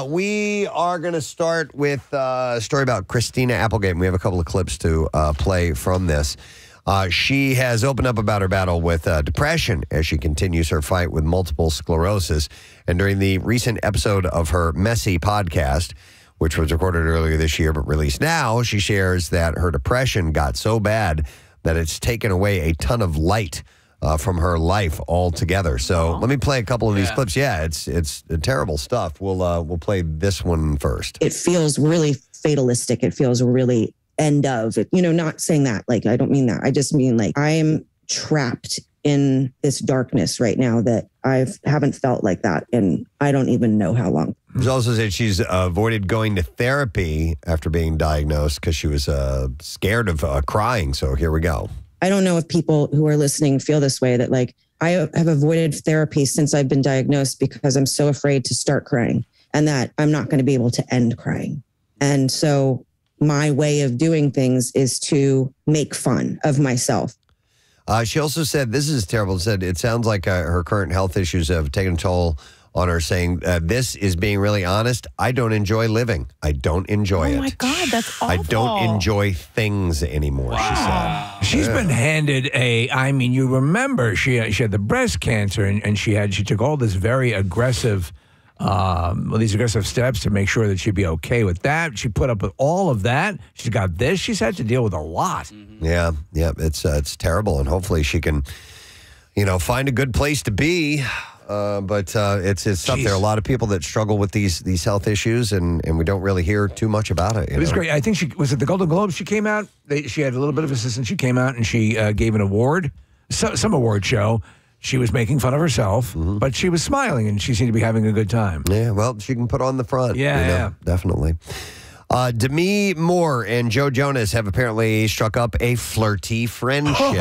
We are going to start with a story about Christina Applegate. And we have a couple of clips to play from this. She has opened up about her battle with depression as she continues her fight with multiple sclerosis. And during the recent episode of her Messy podcast, which was recorded earlier this year but released now, she shares that her depression got so bad that it's taken away a ton of light from her life altogether. So let me play a couple of these clips. Yeah, it's terrible stuff. We'll play this one first. It feels really fatalistic. It feels really end of it. Not saying that, like, I don't mean that. I just mean like I am trapped in this darkness right now that I haven't felt like that and I don't even know how long. She's also said she's avoided going to therapy after being diagnosed because she was scared of crying. So here we go. I don't know if people who are listening feel this way, that like I have avoided therapy since I've been diagnosed because I'm so afraid to start crying and that I'm not going to be able to end crying. And so my way of doing things is to make fun of myself. She also said, this is terrible, said it sounds like her current health issues have taken a toll on her, saying, this is being really honest. I don't enjoy living. I don't enjoy it. Oh, my God, that's awful. I don't enjoy things anymore, she said. She's been handed you remember, she had the breast cancer, and she took all this very aggressive, these aggressive steps to make sure that she'd be okay with that. She put up with all of that. She's got this. She's had to deal with a lot. Yeah, it's terrible, and hopefully she can, find a good place to be. But it's tough. There are a lot of people that struggle with these health issues, and we don't really hear too much about it. It was great. I think she was at the Golden Globes. She came out. She had a little bit of assistance. She came out and she gave an award, some award show. She was making fun of herself, but she was smiling and she seemed to be having a good time. Yeah, well, she can put on the front. Yeah, definitely. Demi Moore and Joe Jonas have apparently struck up a flirty friendship.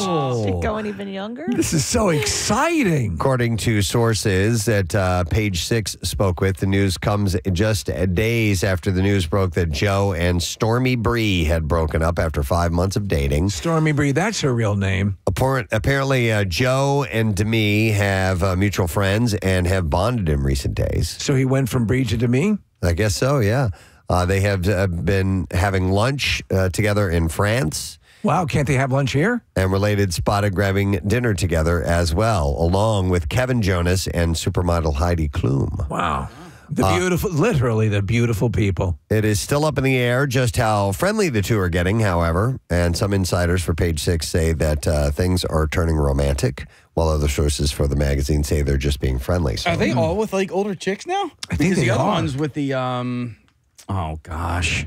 Is it going even younger? This is so exciting. According to sources that Page Six spoke with, the news comes just days after the news broke that Joe and Stormy Bree had broken up after 5 months of dating. Stormy Bree, that's her real name. Apparently, Joe and Demi have mutual friends and have bonded in recent days. So he went from Bree to Demi? I guess so, yeah. They have been having lunch together in France. Wow, can't they have lunch here? And related spotted grabbing dinner together as well, along with Kevin Jonas and supermodel Heidi Klum. Wow. Literally the beautiful people. It is still up in the air just how friendly the two are getting, however. And some insiders for Page Six say that things are turning romantic, while other sources for the magazine say they're just being friendly. So. Are they all with like older chicks now? I think the other are. ones with the, oh gosh.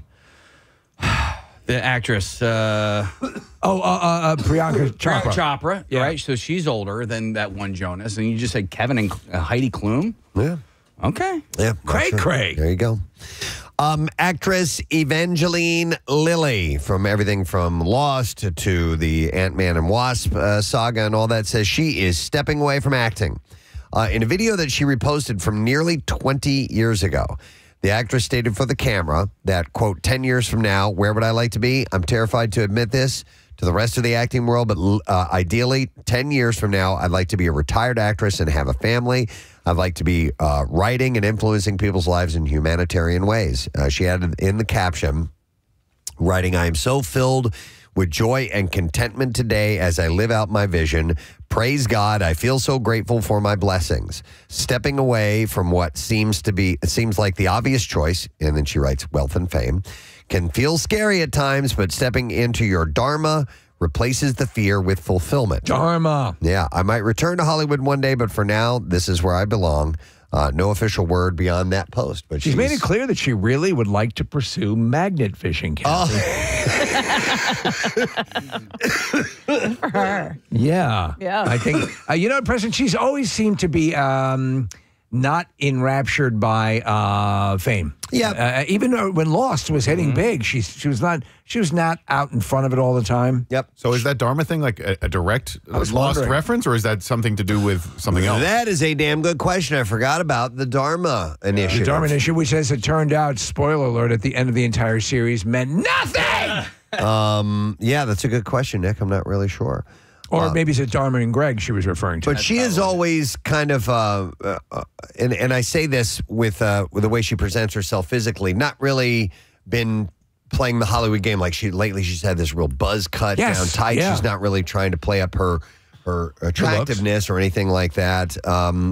The actress. Priyanka Chopra. Chopra, yeah. Right? So she's older than that one Jonas. And you just said Kevin and Heidi Klum? Yeah. Okay. Yeah. Craig. There you go. Actress Evangeline Lilly, from everything from Lost to the Ant-Man and Wasp saga and all that, says she is stepping away from acting. In a video that she reposted from nearly 20 years ago, the actress stated for the camera that, quote, 10 years from now, where would I like to be? I'm terrified to admit this to the rest of the acting world, but ideally, 10 years from now, I'd like to be a retired actress and have a family. I'd like to be writing and influencing people's lives in humanitarian ways. She added in the caption, writing, I am so filled with joy and contentment today as I live out my vision. Praise God, I feel so grateful for my blessings. Stepping away from what seems like the obvious choice, and then she writes, wealth and fame, can feel scary at times, but stepping into your dharma replaces the fear with fulfillment. Dharma. Yeah, I might return to Hollywood one day, but for now, this is where I belong. No official word beyond that post. But she's made it clear that she really would like to pursue magnet fishing, Kathy. Good for her. Yeah. I think, Preston, she's always seemed to be not enraptured by fame. Yeah. Even when Lost was hitting big, she was not out in front of it all the time. Yep. So is that Dharma thing like a direct Lost wondering. reference, or is that something to do with something else? That is a damn good question. I forgot about the Dharma Initiative. The Dharma Initiative, which, as it turned out, spoiler alert, at the end of the entire series, meant nothing. Yeah, that's a good question, Nick. I'm not really sure. Or maybe it's Dharma and Greg she was referring to. But she is always kind of, and I say this with the way she presents herself physically, not really been playing the Hollywood game. Like lately she's had this real buzz cut down tight. Yeah. She's not really trying to play up her attractiveness or anything like that.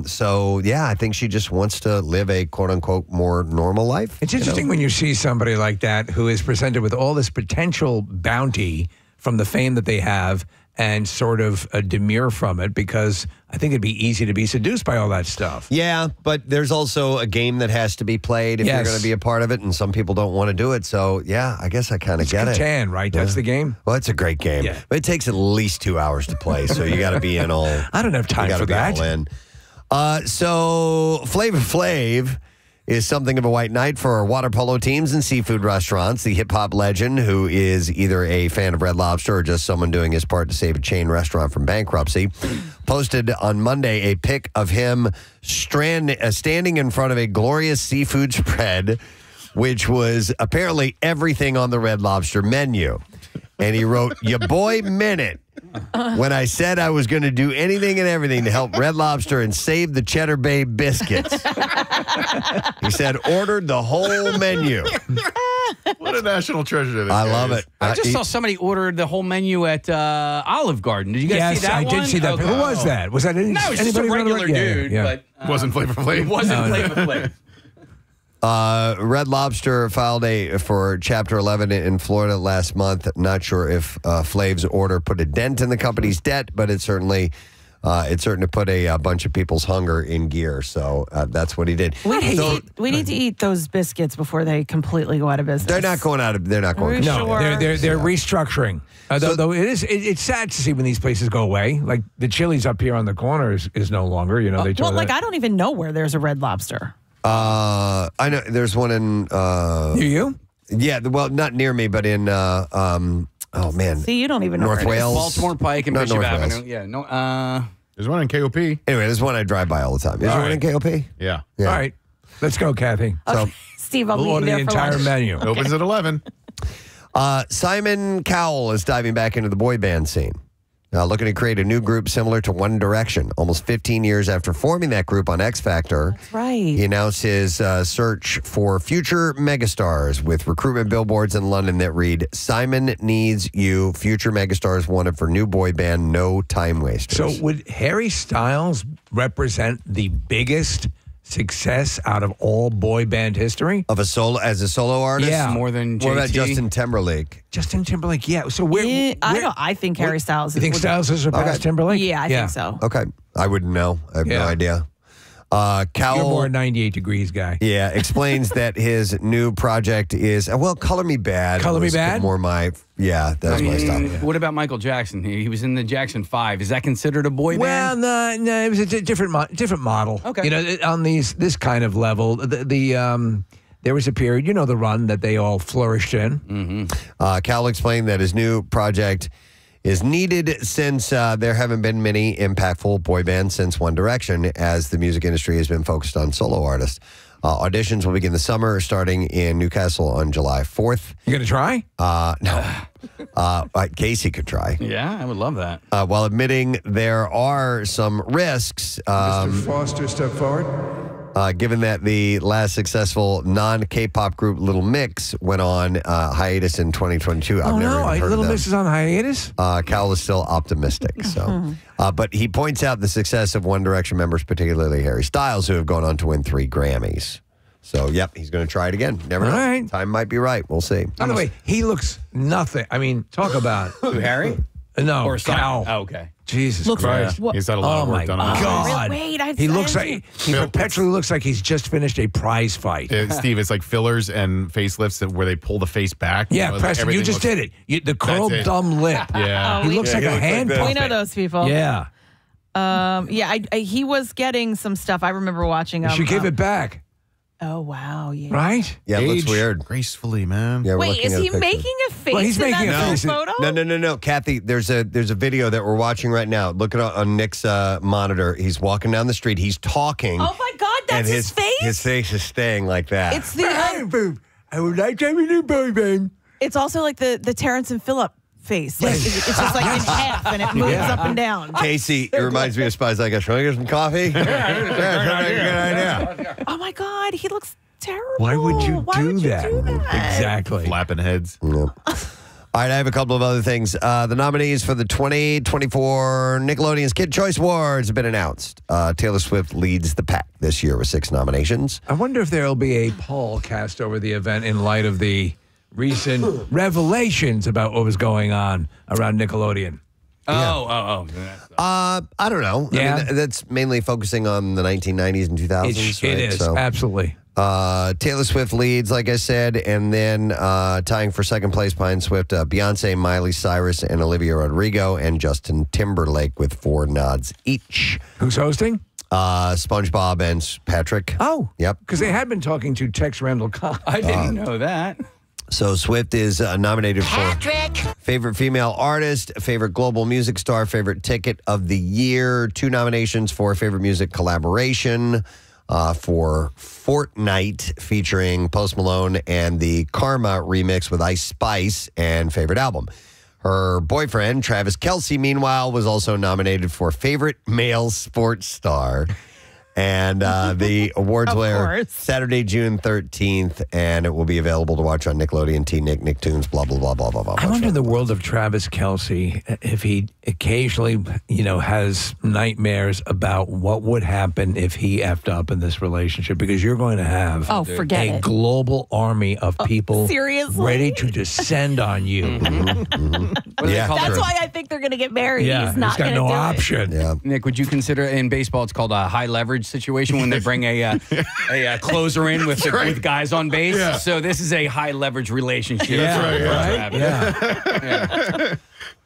So, yeah, I think she just wants to live a quote-unquote more normal life. It's interesting when you see somebody like that who is presented with all this potential bounty from the fame that they have and sort of demur from it, because I think it'd be easy to be seduced by all that stuff. Yeah, but there's also a game that has to be played if you're going to be a part of it, and some people don't want to do it. So, yeah, I guess I kind of get it. Catan, right? That's the game? Well, it's a great game. Yeah. But it takes at least 2 hours to play, so you got to be in all. I don't have time for that. All in. So Flavor Flav is something of a white knight for water polo teams and seafood restaurants. The hip-hop legend, who is either a fan of Red Lobster or just someone doing his part to save a chain restaurant from bankruptcy, posted on Monday a pic of him standing in front of a glorious seafood spread, which was apparently everything on the Red Lobster menu. And he wrote, "Your boy meant it when I said I was going to do anything and everything to help Red Lobster and save the Cheddar Bay biscuits." He said, ordered the whole menu. What a national treasure this I guy love is. it. I just saw somebody order the whole menu at Olive Garden. Did you guys see that I one? did see that. Okay. Who was that? Was that No, it's just a anybody regular dude, Yeah. but Wasn't Flavor Flav. it wasn't Flavor Flav. Red Lobster filed for Chapter 11 in Florida last month. Not sure if Flav's order put a dent in the company's debt, but it certainly put a bunch of people's hunger in gear. So that's what he did. We need to eat those biscuits before they completely go out of business. They're not going out of. They're not going. Are you No, sure? they're restructuring. Though it's sad to see when these places go away. Like the Chili's up here on the corner is no longer. You know, they Well, told like I don't even know where there's a Red Lobster. I know there's one in. Near you? Yeah, well, not near me, but in. Oh man, See, you don't even know North where it is. Wales. Baltimore Pike and Not Bishop North Avenue. Wales. Yeah, no. There's one in KOP. Anyway, there's one I drive by all the time. Is there one in KOP? Yeah. Yeah. All right. Let's go, Kathy. So, Steve, I'll We'll meet you order the there for entire lunch. menu. It opens at 11. Simon Cowell is diving back into the boy band scene. Looking to create a new group similar to One Direction. Almost 15 years after forming that group on X Factor, That's right. he announced his search for future megastars with recruitment billboards in London that read, "Simon needs you. Future megastars wanted for new boy band. No time wasters." So would Harry Styles represent the biggest success out of all boy band history? as a solo artist? Yeah. More than JT. What about Justin Timberlake? Justin Timberlake, yeah. So I think Harry Styles. You think Styles has surpassed Okay. Timberlake? Yeah, I think so. Okay. I wouldn't know. I have no Yeah. idea. You're Cowell. more a 98 degrees guy. Yeah, explains that his new project is, Color Me Bad. Color Me was Bad? More that's my stuff. What about Michael Jackson? He was in the Jackson 5. Is that considered a boy Well, band? no, it was a different model. Okay. You know, on this kind of level, there was a period, you know, the run that they all flourished in. Cowell explained that his new project is needed since there haven't been many impactful boy bands since One Direction, as the music industry has been focused on solo artists. Auditions will begin this summer, starting in Newcastle on July 4th. You gonna try? No. Casey could try. Yeah, I would love that. While admitting there are some risks, Mr. Foster, step forward. given that the last successful non-K-pop group Little Mix went on hiatus in 2022. I've never even heard Little of them. Mix is on hiatus. Cowell is still optimistic. So, but he points out the success of One Direction members, particularly Harry Styles, who have gone on to win 3 Grammys. So, yep, he's going to try it again. Never know. All right. Time might be right. We'll see. By the way, he looks nothing. I mean, talk about Who, Harry? no Or Cal. Oh, okay. Jesus Looks- Christ. What- He's had a lot Oh of my work done on his God! Wait, he looks like he Phil, perpetually looks like he's just finished a prize fight. Steve, it's like fillers and facelifts where they pull the face back. Yeah, You know, Preston, you everything just looks- did it. The curled it. dumb lip. Yeah. He looks like a hand We puppet. know those people. Yeah, He was getting some stuff. I remember watching. she gave it back, Oh wow! Yeah. right? Yeah, it looks Age weird. gracefully, man. Yeah, we're Wait, looking is at a he picture. making a face Well, he's in making that a face. photo? No. Kathy, there's a video that we're watching right now. Look at it on Nick's monitor. He's walking down the street. He's talking. Oh my God, that's and his face. His face is staying like that. It's the. I would like to have a new boy band. It's also like the Terrence and Phillip face. Like, it's just like in half and it moves up and down. Casey, it reminds me of Spies Like Us. Can I get some coffee? Good idea. Oh my God, he looks terrible. Why would you do you that? do that? Exactly. Flapping heads. Yep. All right, I have a couple of other things. The nominees for the 2024 Nickelodeon's Kid Choice Awards have been announced. Taylor Swift leads the pack this year with 6 nominations. I wonder if there'll be a poll cast over the event in light of the recent revelations about what was going on around Nickelodeon. Oh. I don't know. Yeah. I mean, that's mainly focusing on the 1990s and 2000s. It is, absolutely. Taylor Swift leads, like I said, and then tying for second place behind Swift, Beyonce, Miley Cyrus, and Olivia Rodrigo, and Justin Timberlake with 4 nods each. Who's hosting? SpongeBob and Patrick. Oh. Yep. Because they had been talking to Tex Randall Cox. I didn't know that. So Swift is nominated for favorite female artist, favorite global music star, favorite ticket of the year, 2 nominations for favorite music collaboration, for Fortnite featuring Post Malone and the Karma remix with Ice Spice, and favorite album. Her boyfriend, Travis Kelce, meanwhile, was also nominated for favorite male sports star. And the awards will air Saturday, June 13th, and it will be available to watch on Nickelodeon, T-Nick, Nicktoons, blah, blah, blah, blah, blah, blah. I wonder in the world of Travis Kelce if he occasionally, has nightmares about what would happen if he effed up in this relationship, because you're going to have forget a it. global army of people seriously? ready to descend on you. Yeah, That's why I think they're going to get married. Yeah, He's not got going to no do option. Yeah. Nick, would you consider in baseball it's called a high leverage situation when they bring a closer in with guys on base? Yeah. So this is a high leverage relationship. Yeah, for Yeah.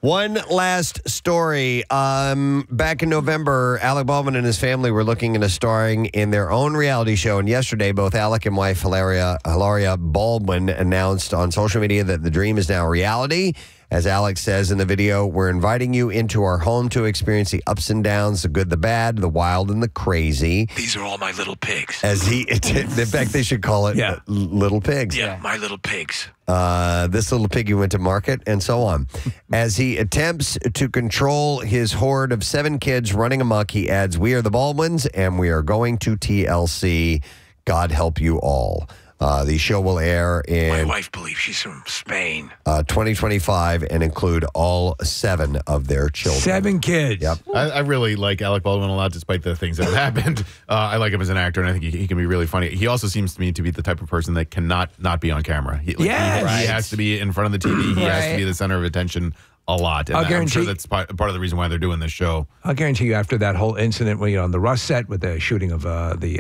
One last story. Back in November, Alec Baldwin and his family were looking into starring in their own reality show. And yesterday, both Alec and wife Hilaria Baldwin announced on social media that the dream is now reality. As Alex says in the video, we're inviting you into our home to experience the ups and downs, the good, the bad, the wild, and the crazy. These are all my little pigs. As in fact, they should call it Little Pigs. Yeah, my little pigs. This little piggy went to market, and so on. As he attempts to control his horde of 7 kids running amok, he adds, "We are the Baldwins, and we are going to TLC. God help you all." The show will air in My wife believes she's from Spain. 2025 and include all 7 of their children. 7 kids. Yep. I really like Alec Baldwin a lot, despite the things that have happened. I like him as an actor, and I think he can be really funny. He also seems to me to be the type of person that cannot not be on camera. He has to be in front of the TV. He has to be the center of attention a lot. And I'm sure that's part of the reason why they're doing this show. I'll guarantee you, after that whole incident when you're on the Russ set with the shooting of the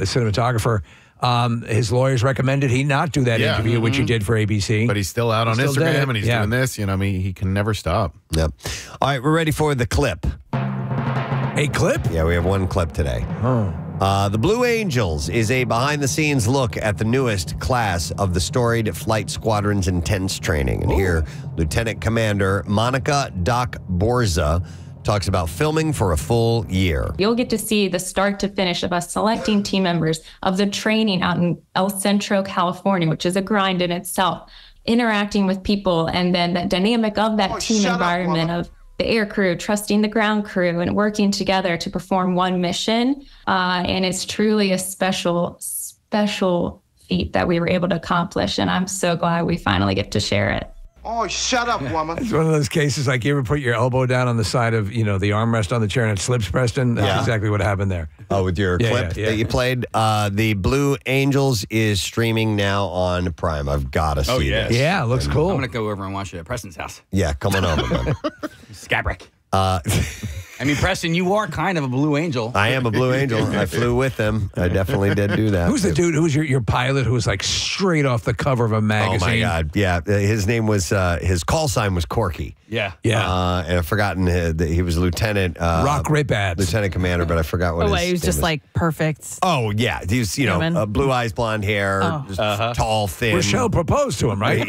cinematographer, his lawyers recommended he not do that interview, which he did for ABC. But he's still out on Instagram, and he's doing this. He can never stop. Yep. All right, we're ready for the clip. A clip? Yeah, we have one clip today. The Blue Angels is a behind-the-scenes look at the newest class of the storied Flight Squadron's intense training. And here, Lieutenant Commander Monica Doc Borza talks about filming for a full year. You'll get to see the start to finish of us selecting team members, of the training out in El Centro, California, which is a grind in itself, interacting with people, and then the dynamic of that team environment of the air crew, trusting the ground crew, and working together to perform one mission. And it's truly a special feat that we were able to accomplish. And I'm so glad we finally get to share it. Oh, shut up, woman. It's one of those cases like you ever put your elbow down on the side of, the armrest on the chair and it slips, Preston? That's exactly what happened there. Oh, with your clip that you played? The Blue Angels is streaming now on Prime. I've got to see this. Yeah, it looks cool. I'm going to go over and watch it at Preston's house. Yeah, come on over, man. Scabrick. Preston, you are kind of a Blue Angel. I am a Blue Angel. I flew with them. I definitely did do that. Who's the dude who was your pilot who was like straight off the cover of a magazine? Oh, my God. Yeah. His name was, his call sign was Corky. Yeah. And I've forgotten, he was Lieutenant. Rock Ripabs. Lieutenant Commander, but I forgot what his he was just like perfect. Oh, yeah. He was, Neumann. blue eyes, blonde hair, just tall, thin. Rochelle proposed to him, right?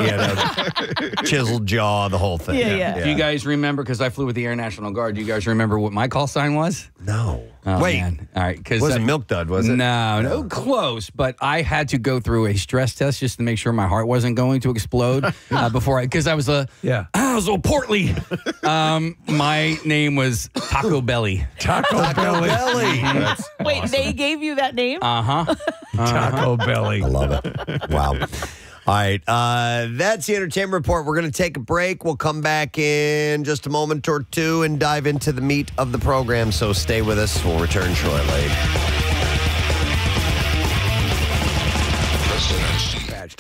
Chiseled jaw, the whole thing. Yeah. Do you guys remember, because I flew with the Air National Guard, do you guys remember remember what my call sign was? No. Oh, Wait. man. All right. It wasn't Milk Dud, was it? No, close. But I had to go through a stress test just to make sure my heart wasn't going to explode before because I was a little portly. My name was Taco Belly. Taco Belly. Wait, they gave you that name? Taco Belly. I love it. Wow. All right. That's the entertainment report. We're going to take a break. We'll come back in just a moment or two and dive into the meat of the program. So stay with us. We'll return shortly.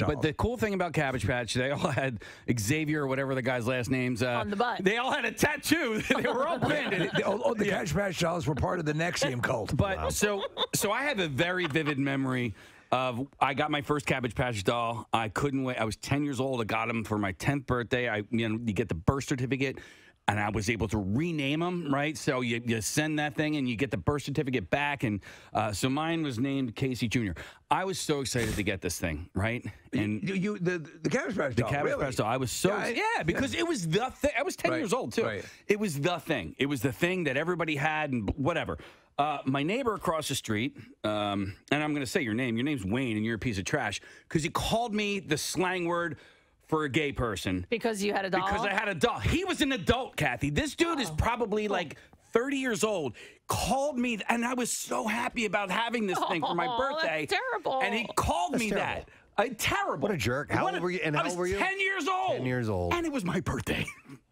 But the cool thing about Cabbage Patch, they all had Xavier or whatever the guy's last name's. On the butt. They all had a tattoo. They were all pinned. The Cabbage Patch dolls were part of the Nexium cult. But so I have a very vivid memory of I got my first Cabbage Patch doll. I couldn't wait. I was 10 years old. I got him for my 10th birthday. You get the birth certificate. And I was able to rename them, right? So you send that thing and you get the birth certificate back. And so mine was named Casey Jr. I was so excited to get this thing, right? And the Cabbage Patch doll. The Cabbage Patch doll. I was so because it was the thing. I was 10 years old too. Right. It was the thing. It was the thing that everybody had and whatever. My neighbor across the street, and I'm going to say your name. Your name's Wayne, and you're a piece of trash because he called me the slang word for a gay person. Because you had a doll? Because I had a doll. He was an adult, Kathy. This dude is probably like 30 years old. Called me, and I was so happy about having this thing for my birthday. That's terrible. And he called me terrible. that. Terrible. What a jerk. How old were you? And how old were you? 10 years old. 10 years old. And it was my birthday.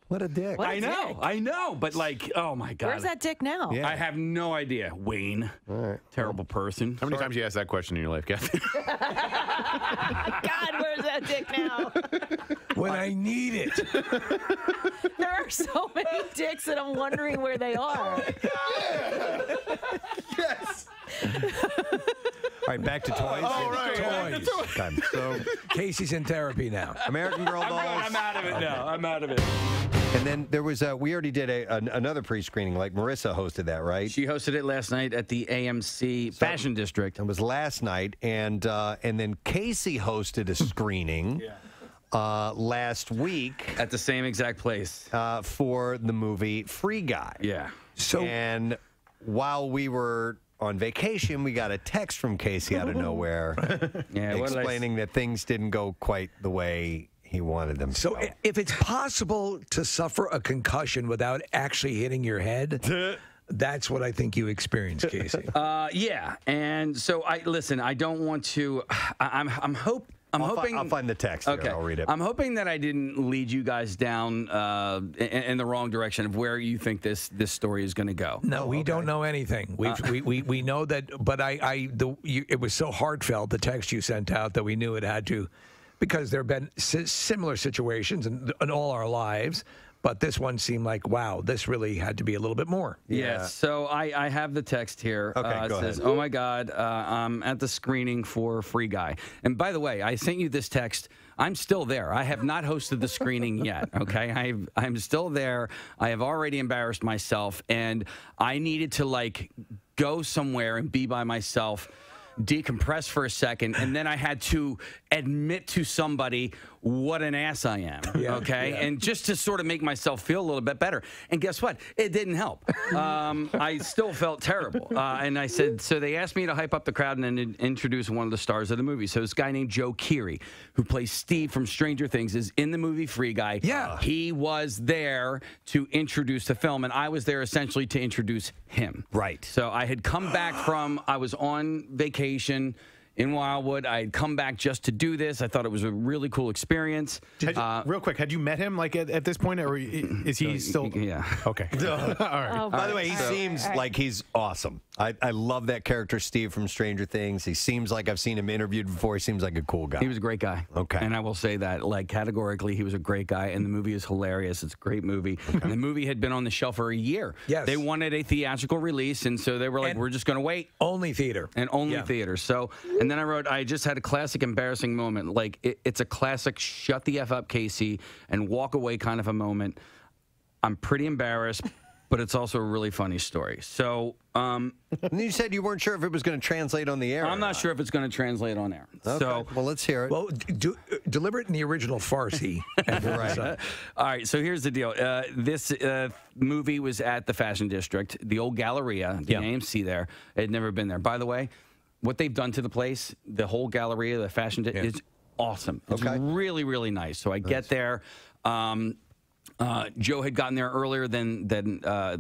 What a dick. What a I know. But like, oh my God. Where's that dick now? Yeah. I have no idea. Wayne. All right. Terrible person. How many times you asked that question in your life, Kathy? God, where's that dick now? When I need it. There are so many dicks that I'm wondering where they are. Yes. All right, back to toys. All right. Toys. Okay. So Casey's in therapy now. American Girl dolls. I'm out of it now. I'm out of it. And then there was we already did another pre-screening. Like Marissa hosted that, right? She hosted it last night at the AMC Fashion District. It was last night, and then Casey hosted a screening last week At the same exact place. for the movie Free Guy. Yeah. And while we were on vacation, we got a text from Casey out of nowhere Yeah, what did I explaining that things didn't go quite the way he wanted them to. So if it's possible to suffer a concussion without actually hitting your head, that's what I think you experienced, Casey. Yeah, and so I don't want to. I'm hoping. I'll find the text. Okay, Here. I'll read it. I'm hoping that I didn't lead you guys down in the wrong direction of where you think this story is going to go. No, we don't know anything. We know that, but it was so heartfelt, the text you sent out, that we knew it had to, because there have been similar situations in all our lives. But this one seemed like, wow, this really had to be a little bit more. Yes. So I have the text here. Okay, it go says, ahead. "Oh my God, I'm at the screening for Free Guy." And by the way, I sent you this text. I'm still there. I have not hosted the screening yet. Okay, I'm still there. I have already embarrassed myself, and I needed to go somewhere and be by myself, decompress for a second, and then I had to admit to somebody what an ass I am, and just to sort of make myself feel a little bit better. And guess what? It didn't help. I still felt terrible. And I said, so they asked me to hype up the crowd and then introduce one of the stars of the movie. So this guy named Joe Keery, who plays Steve from Stranger Things, is in the movie Free Guy. Yeah. He was there to introduce the film, and I was there essentially to introduce him. Right. So I had come back I was on vacation in Wildwood. I had come back just to do this. I thought it was a really cool experience. Real quick, had you met him at this point, or is he still? Yeah. Okay. All right. Oh, By the way, he seems like he's awesome. I love that character, Steve from Stranger Things. He seems like I've seen him interviewed before. He seems like a cool guy. He was a great guy. Okay. And I will say that, categorically, he was a great guy, and the movie is hilarious. It's a great movie. And the movie had been on the shelf for a year. Yes. They wanted a theatrical release, and so they were like, we're just going to wait. Only theater. And only theater. So, and then I wrote, I just had a classic embarrassing moment. It's a classic shut the F up, Casey, and walk away kind of a moment. I'm pretty embarrassed. but it's also a really funny story. So, And you said you weren't sure if it was going to translate on the air. I'm not sure if it's going to translate on air. Okay. So, well, let's hear it. Well, deliver it in the original Farsi. Right. all right. So here's the deal. This movie was at the Fashion District, the old Galleria, the AMC there. It had never been there. By the way, what they've done to the place, the whole Galleria, the Fashion District, is awesome. It's really, really nice. So I get there. Joe had gotten there earlier than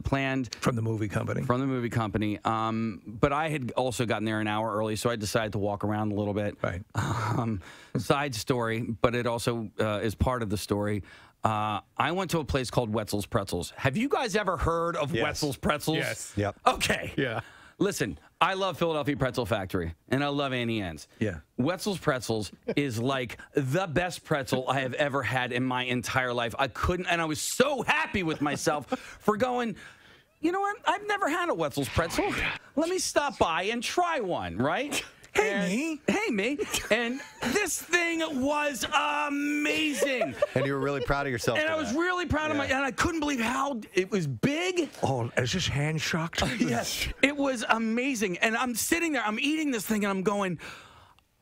planned. From the movie company. From the movie company. But I had also gotten there an hour early, so I decided to walk around a little bit. Right. Side story, but it also is part of the story. I went to a place called Wetzel's Pretzels. Have you guys ever heard of Wetzel's Pretzels? Yes. Yep. Okay. Yeah. Listen, I love Philadelphia Pretzel Factory, and I love Annie Ann's. Yeah. Wetzel's Pretzels is like the best pretzel I have ever had in my entire life. I couldn't, and I was so happy with myself for going, you know what? I've never had a Wetzel's pretzel. Let me stop by and try one, right? Hey, me. And this thing was amazing. And you were really proud of yourself. And I was really proud of and I couldn't believe how it was big. Oh, is this hand shocked? Yes. It was amazing. And I'm sitting there, I'm eating this thing, and I'm going,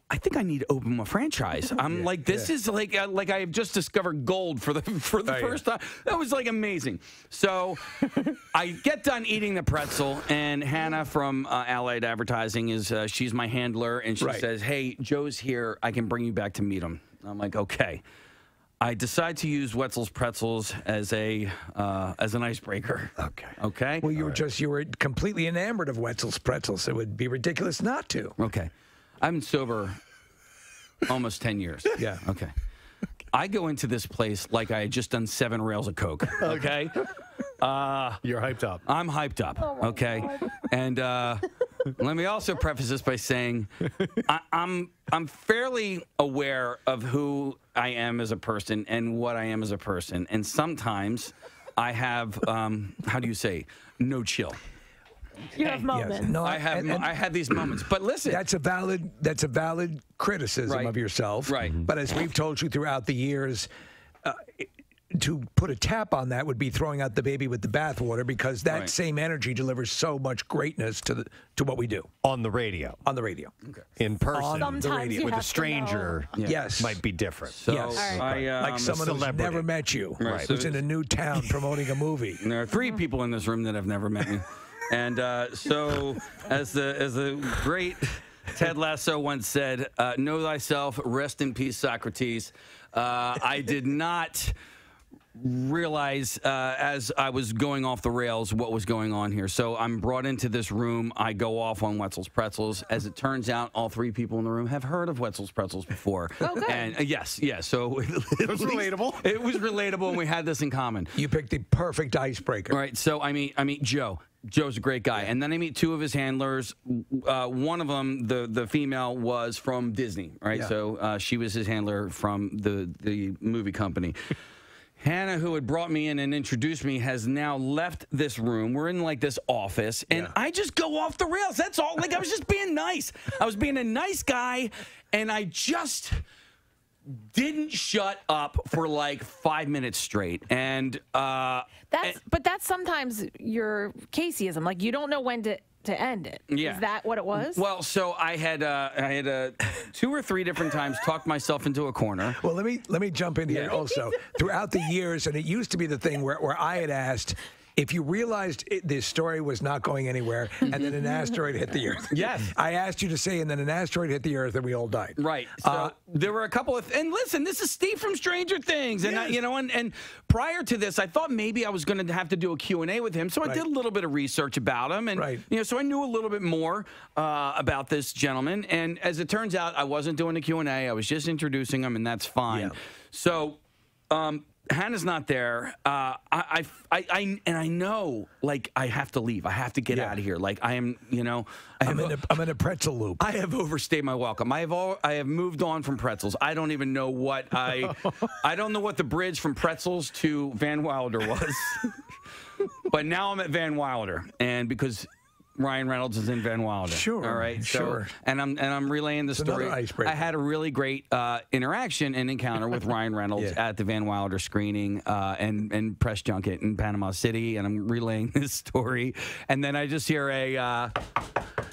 I think I need to open a franchise. I'm like, this is like I have just discovered gold for the first time. That was like amazing. So I get done eating the pretzel, and Hannah from Allied Advertising she's my handler, and she says, "Hey, Joe's here. I can bring you back to meet him." I'm like, okay. I decide to use Wetzel's Pretzels as an icebreaker. Okay. Well, you were completely enamored of Wetzel's Pretzels. It would be ridiculous not to. Okay. I've been sober almost 10 years. Yeah. Okay. I go into this place like I had just done 7 rails of coke. Okay. You're hyped up. I'm hyped up. Okay. And let me also preface this by saying I'm fairly aware of who I am as a person and what I am as a person. And sometimes I have, how do you say, no chill. You have moments. Yes. No, I have these moments. But listen, that's a valid criticism of yourself. Right. But as we've told you throughout the years, to put a tap on that would be throwing out the baby with the bathwater, because that same energy delivers so much greatness to what we do on the radio. On the radio. Okay. In person. On the radio. With a stranger. Yes. Might be different. So yes. Like someone who's never met you. Right. Who's in a new town promoting a movie. And there are 3 people in this room that have never met me. And so, as the great Ted Lasso once said, know thyself, rest in peace, Socrates. I did not realize as I was going off the rails what was going on here. So I'm brought into this room. I go off on Wetzel's Pretzels. As it turns out, all 3 people in the room have heard of Wetzel's Pretzels before. Oh, good. And yes. So it was relatable. It was relatable, and we had this in common. You picked the perfect icebreaker. All right. So I meet Joe. Joe's a great guy. And then I meet 2 of his handlers. One of them, the female, was from Disney, right? Yeah. So she was his handler from the movie company. Hannah, who had brought me in and introduced me, has now left this room. We're in like this office, and I just go off the rails. That's all. Like, I was just being nice. I was being a nice guy, and I just didn't shut up for like 5 minutes straight. And that's sometimes your Caseyism. Like, you don't know when to end it. Yeah. Is that what it was? Well, so I had 2 or 3 different times talked myself into a corner. Well, let me jump in here also. Throughout the years, and it used to be the thing where I had asked, if you realized this story was not going anywhere, and then an asteroid hit the Earth. Yes. I asked you to say, and then an asteroid hit the Earth, and we all died. Right. So there were a couple of, and listen, this is Steve from Stranger Things, and and prior to this, I thought maybe I was going to have to do a Q&A with him, so I did a little bit of research about him, and so I knew a little bit more about this gentleman. And as it turns out, I wasn't doing a Q&A; I was just introducing him, and that's fine. Yeah. So. Hannah's not there. I know, like, I have to leave. I have to get out of here. Like, I am, I'm in a pretzel loop. I have overstayed my welcome. I have moved on from pretzels. I don't even know what I don't know what the bridge from pretzels to Van Wilder was. But now I'm at Van Wilder, and because Ryan Reynolds is in Van Wilder. Sure. All right. Sure. So, and I'm relaying the story. Another icebreaker. I had a really great interaction and encounter with Ryan Reynolds at the Van Wilder screening and press junket in Panama City, and I'm relaying this story, and then I just hear a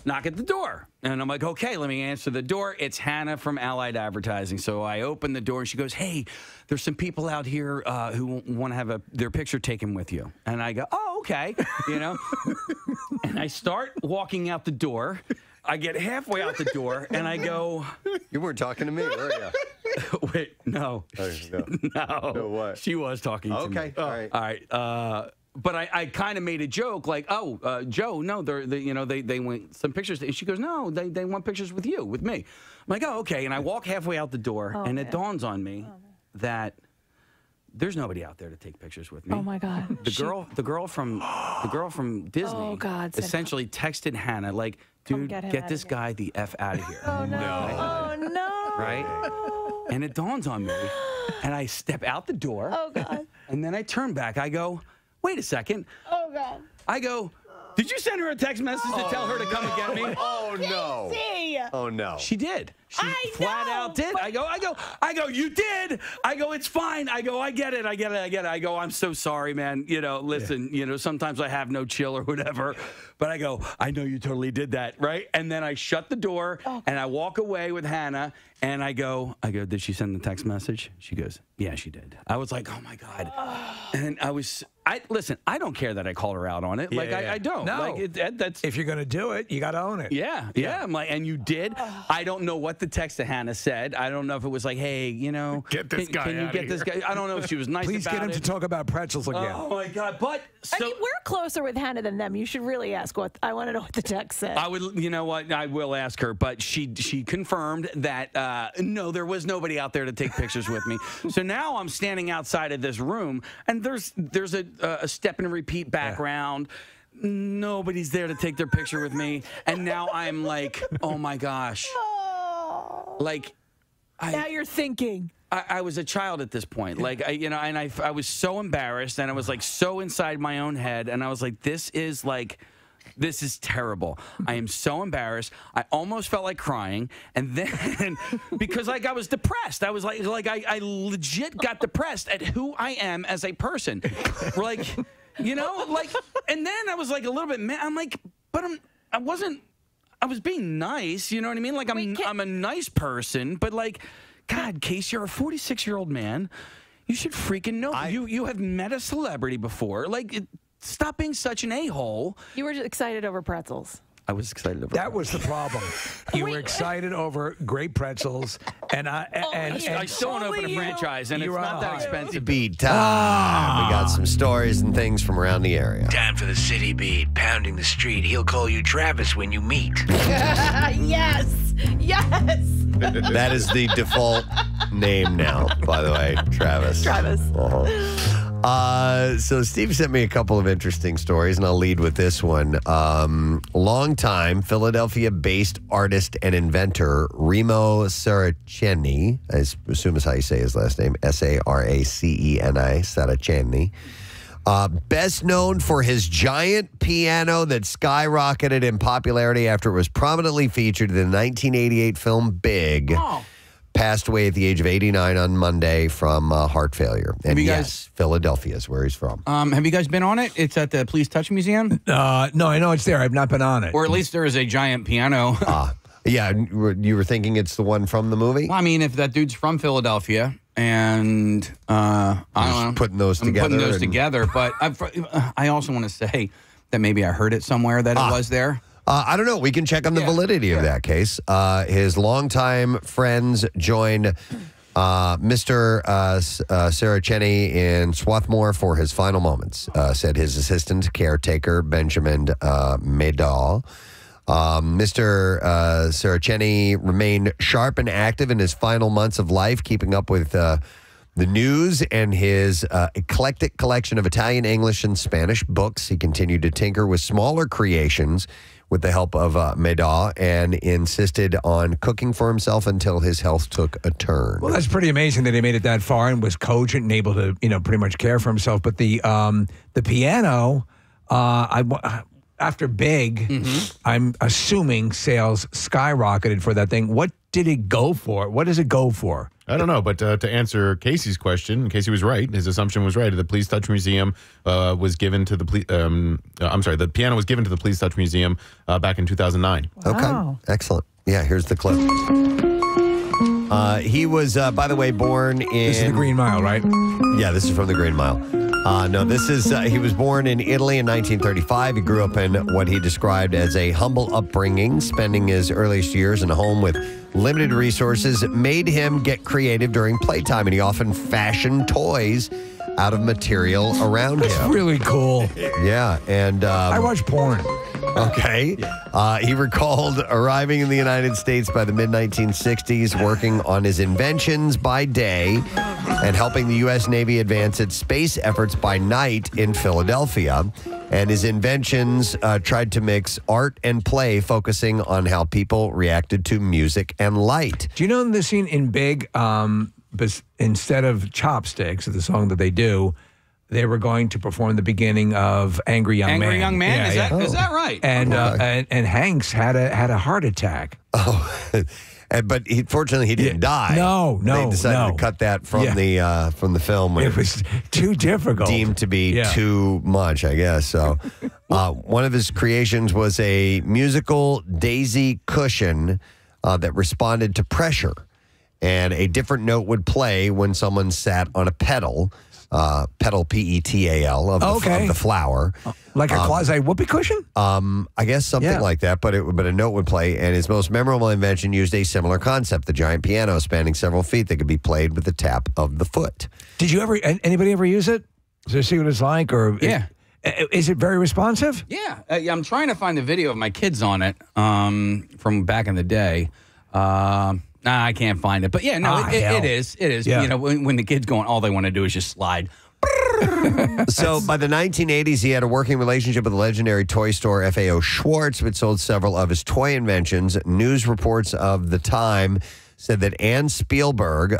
knock at the door. And I'm like, okay, let me answer the door. It's Hannah from Allied Advertising. So I open the door, and she goes, hey, there's some people out here who want to have their picture taken with you. And I go, oh, okay, you know. And I start walking out the door. I get halfway out the door, and I go... You weren't talking to me, were you? Wait, no. Oh, no. No. No, what? She was talking to me. Okay, all right. All right. But I kind of made a joke like, oh, Joe, no, they want some pictures. And she goes, no, they want pictures with you, with me. I'm like, oh, okay. And I walk halfway out the door, and it dawns on me that there's nobody out there to take pictures with me. Oh my God. The girl from Disney Oh, God, said- essentially texted Hannah like, dude, get this guy the F out of here. Oh, no. Oh, no. Right? And it dawns on me, and I step out the door. Oh, God. And then I turn back. I go, wait a second. Oh, God. I go, did you send her a text message to tell her to come and get me? Oh, no. Oh, no. She did. She I flat know, out did. I go, you did. I go, it's fine. I go, I get it. I go, I'm so sorry, man. You know, listen, sometimes I have no chill or whatever. But I go, I know you totally did that, right? And then I shut the door and I walk away with Hannah and I go, did she send the text message? She goes, yeah, she did. I was like, oh my God. And listen, I don't care that I called her out on it. I don't. No. Like, that's If you're going to do it, you got to own it. yeah. I'm like, and you did. I don't know what the text to Hannah said. I don't know if it was like, hey, get this guy can you outta get this here. guy? I don't know if she was nice Please about get him it. to talk about pretzels again. Oh my God! But so I mean, we're closer with Hannah than them. You should really ask what I want to know what the text said. I would, you know what? I will ask her, but she confirmed that no, there was nobody out there to take pictures with me. So now I'm standing outside of this room, and there's a step and repeat background. Nobody's there to take their picture with me, and now I'm like, oh my gosh, like. Now you're thinking. I was a child at this point. Like, I was so embarrassed, and I was like so inside my own head, and I was like, this is terrible. I am so embarrassed. I almost felt like crying, and then because I was depressed. I was like I legit got depressed at who I am as a person. Like, and then I was like a little bit mad. I'm like, but I was being nice, you know what I mean? Like, I'm a nice person, but like, God, Case, you're a 46-year-old man. You should freaking know. You have met a celebrity before. Like, stop being such an a-hole. You were just excited over pretzels. I was excited over That was the problem. You were excited over great pretzels, and I still want to open a franchise, and it's not that expensive. Beat time. We got some stories and things from around the area. Time for the city beat, pounding the street. He'll call you Travis when you meet. Yes. That is the default name now, by the way, Travis. So Steve sent me a couple of interesting stories, and I'll lead with this one. Longtime Philadelphia-based artist and inventor Remo Saraceni, I assume is how you say his last name, Saraceni, Saraceni. Best known for his giant piano that skyrocketed in popularity after it was prominently featured in the 1988 film Big. Passed away at the age of 89 on Monday from heart failure. And Philadelphia is where he's from. Have you guys been on it? It's at the Please Touch Museum? No, I know it's there. I've not been on it. Or at least there is a giant piano. Yeah, you were thinking it's the one from the movie? Well, I mean, if that dude's from Philadelphia, and I don't know. Putting those I'm together. putting those together, but I also want to say that maybe I heard it somewhere that it was there. I don't know. We can check on the validity of that case. His longtime friends joined Mr. Saraceni in Swarthmore for his final moments, said his assistant caretaker, Benjamin Maydal. Mr. Saraceni remained sharp and active in his final months of life, keeping up with the news and his eclectic collection of Italian, English, and Spanish books. He continued to tinker with smaller creations with the help of Maydal and insisted on cooking for himself until his health took a turn. Well, that's pretty amazing that he made it that far and was cogent and able to, pretty much care for himself. But the piano, after Big, I'm assuming sales skyrocketed for that thing. What did it go for? What does it go for? I don't know, but to answer Casey's question, Casey was right. His assumption was right. The Please Touch Museum was given to the the piano was given to the Please Touch Museum back in 2009. Okay, excellent. Yeah, here's the clip. He was, by the way, born in... This is the Green Mile, right? Yeah, this is from the Green Mile. No, this is, he was born in Italy in 1935. He grew up in what he described as a humble upbringing, spending his earliest years in a home with limited resources. It made him get creative during playtime, and he often fashioned toys out of material around That's him. really cool. Yeah, and... I watch porn. Okay. He recalled arriving in the United States by the mid-1960s, working on his inventions by day and helping the U.S. Navy advance its space efforts by night in Philadelphia. And his inventions tried to mix art and play, focusing on how people reacted to music and light. Do you know in the scene in Big, instead of Chopsticks, the song that they do, they were going to perform the beginning of Angry Young Man. Angry Young Man? Yeah, Is that right? And and Hanks had a heart attack. Oh, but fortunately he didn't die. No. They decided to cut that from the film. It was too difficult. Deemed to be too much, I guess. So, one of his creations was a musical daisy cushion that responded to pressure, and a different note would play when someone sat on a pedal. Petal, P-E-T-A-L, of the flower. Like a quasi-whoopee cushion? I guess something like that, but a note would play, and his most memorable invention used a similar concept, the giant piano spanning several feet that could be played with the tap of the foot. Did you anybody ever use it? Does it see what it's like? Or is it very responsive? Yeah. I'm trying to find the video of my kids on it from back in the day. I can't find it. But yeah, no, it is. It is. Yeah. You know, when the kids going, all they want to do is just slide. So by the 1980s, he had a working relationship with the legendary toy store FAO Schwarz, which sold several of his toy inventions. News reports of the time said that Ann Spielberg,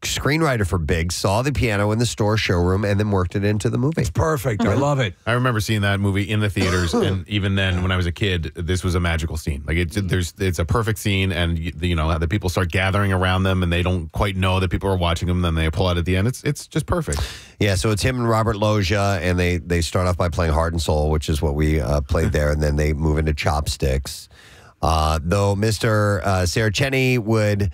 screenwriter for Big, saw the piano in the store showroom and then worked it into the movie. It's perfect. I love it. I remember seeing that movie in the theaters, and even then, when I was a kid, this was a magical scene. Like it's a perfect scene, and the people start gathering around them, and they don't quite know that people are watching them. Then they pull out at the end. It's just perfect. Yeah, so it's him and Robert Loggia, and they start off by playing Heart and Soul, which is what we played there, and then they move into Chopsticks. Though Mr. Saraceni would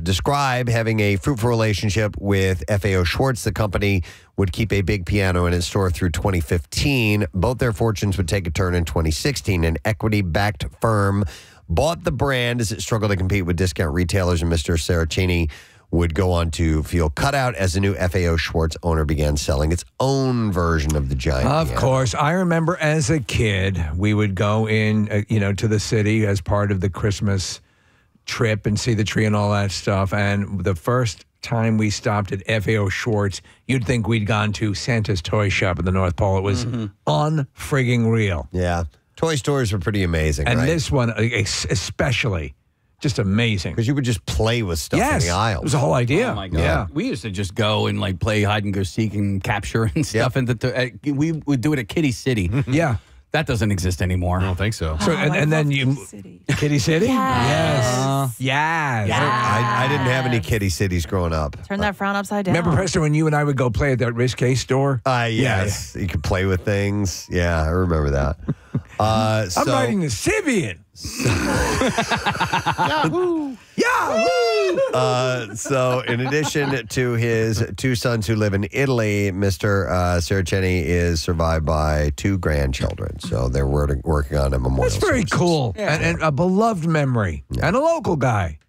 describe having a fruitful relationship with FAO Schwarz, the company would keep a big piano in its store through 2015. Both their fortunes would take a turn in 2016. An equity-backed firm bought the brand as it struggled to compete with discount retailers, and Mr. Saraceni would go on to feel cut out as the new FAO Schwarz owner began selling its own version of the giant Of piano. course. I remember as a kid, we would go in, to the city as part of the Christmas trip and see the tree and all that stuff. And the first time we stopped at FAO Schwarz, you'd think we'd gone to Santa's toy shop at the North Pole. It was unfrigging real. Yeah. Toy stores were pretty amazing, And right? this one especially, just amazing. Because you would just play with stuff in the aisles. It was the whole idea. Oh my God. Yeah. We used to just go and like play hide and go seek and capture and stuff. Yep. And we would do it at Kitty City. Yeah. That doesn't exist anymore. I don't think so. So and then you Kitty City? Yes. Yes. I didn't have any Kitty Cities growing up. Turn that frown upside down. Remember, Preston, when you and I would go play at that Risque store? Yes. You could play with things. Yeah, I remember that. I'm riding the Sibian. Yahoo! So, in addition to his two sons who live in Italy, Mr. Saraceni is survived by two grandchildren. So, they're working on a memorial. That's very services. cool. And a beloved memory. And a local guy.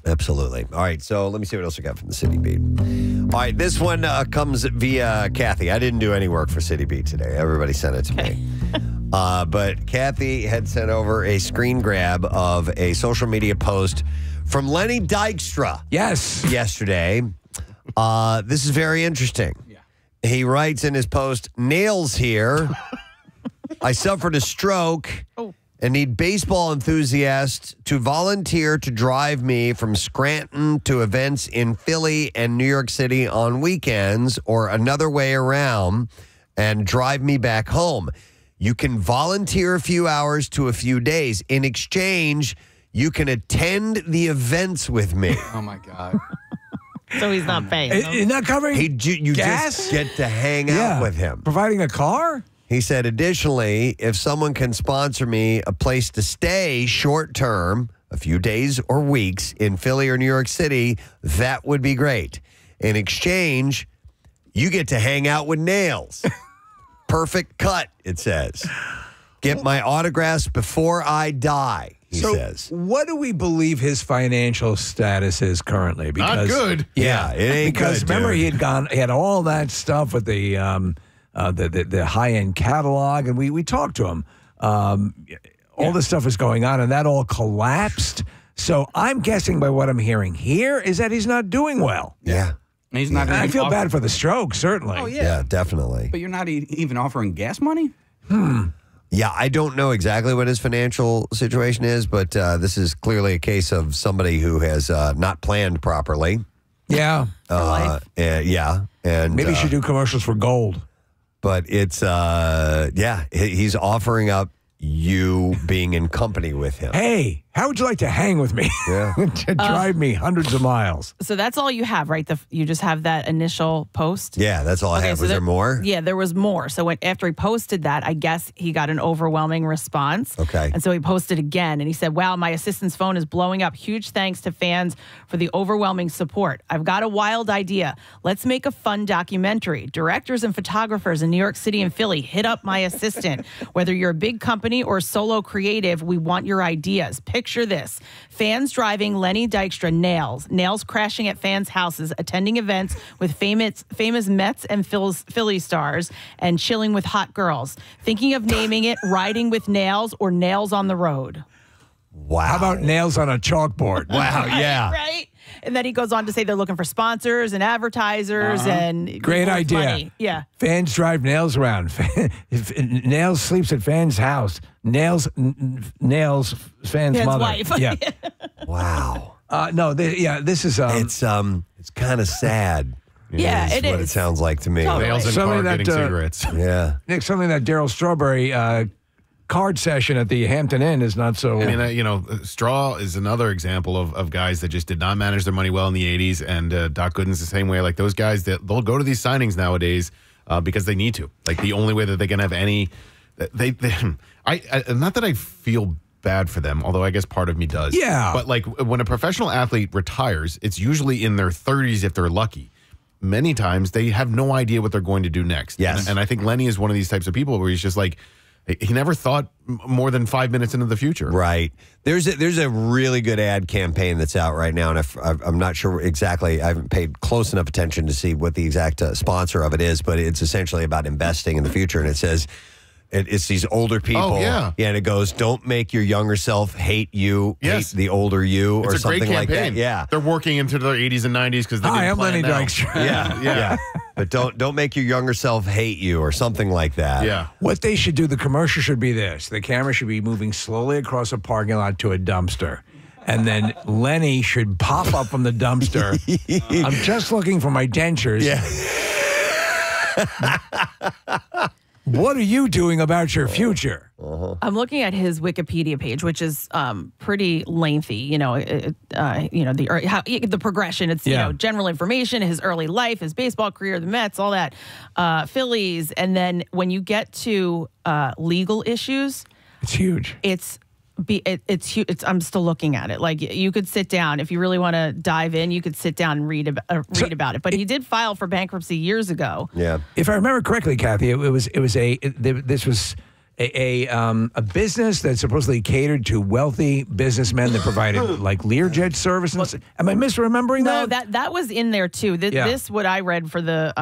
Absolutely. All right, so let me see what else we got from the City Beat. All right, this one comes via Kathy. I didn't do any work for City Beat today. Everybody sent it to me. But Kathy had sent over a screen grab of a social media post from Lenny Dykstra. Yes. Yesterday. This is very interesting. Yeah. He writes in his post, "Nails here. I suffered a stroke and need baseball enthusiasts to volunteer to drive me from Scranton to events in Philly and New York City on weekends or another way around and drive me back home. You can volunteer a few hours to a few days. In exchange, you can attend the events with me. Oh, my God. So he's not paying. He's not covering You gas? just get to hang out with him. Providing a car? He said, additionally, if someone can sponsor me a place to stay short term, a few days or weeks in Philly or New York City, that would be great. In exchange, you get to hang out with Nails. Perfect cut, it says. Get my autographs before I die, he says. What do we believe his financial status is currently? Not good. Yeah, it ain't because good, remember dude. he had all that stuff with the high end catalog, and we talked to him. All this stuff is going on, and that all collapsed. So I'm guessing by what I'm hearing here is that he's not doing well. Yeah. He's not. I feel bad for the stroke, certainly. Oh, Yeah, definitely. But you're not even offering gas money? Yeah, I don't know exactly what his financial situation is, but this is clearly a case of somebody who has not planned properly. Yeah. Yeah. And Maybe he should do commercials for gold. But it's, he's offering up you being in company with him. Hey, how would you like to hang with me? Yeah. To drive me hundreds of miles. So that's all you have, right? You just have that initial post? Yeah, that's all I have. so Was there more? Yeah, there was more. So after he posted that, I guess he got an overwhelming response. Okay. And so he posted again, and he said, wow, my assistant's phone is blowing up. Huge thanks to fans for the overwhelming support. I've got a wild idea. Let's make a fun documentary. Directors and photographers in New York City and Philly, hit up my assistant. Whether you're a big company or solo creative, we want your ideas. Picture this. Fans driving Lenny Dykstra nails crashing at fans' houses, attending events with famous Mets and Philly stars, and chilling with hot girls. Thinking of naming it Riding with Nails or Nails on the Road. Wow. How about nails on a chalkboard? Wow, yeah. Right? And then he goes on to say they're looking for sponsors and advertisers and Great idea. money. Yeah. Fans drive Nails around. If Nails sleeps at Fan's house. Nails fans' Fan's mother. wife. Yeah. Wow. This is It's kind of sad. Yeah, is it what is. it sounds like to me. Totally. Nails in Something car that, getting cigarettes. Yeah. Nick, something that Daryl Strawberry card session at the Hampton Inn is not so. I mean, Straw is another example of guys that just did not manage their money well in the 80s. And Doc Gooden's the same way. Like those guys, they'll go to these signings nowadays because they need to. Like the only way that they can have any. Not that I feel bad for them, although I guess part of me does. Yeah. But like when a professional athlete retires, it's usually in their 30s if they're lucky. Many times they have no idea what they're going to do next. Yes. And I think Lenny is one of these types of people where he's just like, he never thought more than 5 minutes into the future. Right. There's a really good ad campaign that's out right now, and I'm not sure exactly. I haven't paid close enough attention to see what the exact sponsor of it is, but it's essentially about investing in the future, and it says it's these older people. Oh, yeah. And it goes, don't make your younger self hate you, Yes. hate the older you, It's or a something great like campaign. that. Yeah. They're working into their 80s and 90s because they Hi, didn't I'm plan Lenny now. Dykstra. Yeah. Yeah. But don't make your younger self hate you, or something like that. Yeah. What they should do, the commercial should be this. The camera should be moving slowly across a parking lot to a dumpster. And then Lenny should pop up from the dumpster. I'm just looking for my dentures. Yeah. What are you doing about your future? I'm looking at his Wikipedia page, which is pretty lengthy. The progression. It's general information, his early life, his baseball career, the Mets, all that, Phillies, and then when you get to legal issues, It's huge. it's huge. I'm still looking at it. Like you could sit down if you really want to dive in. You could sit down and read about it. But he did file for bankruptcy years ago. Yeah. If I remember correctly, Kathy, this was a business that supposedly catered to wealthy businessmen that provided like Learjet services. Am I misremembering No, that? that was in there too. This what I read for the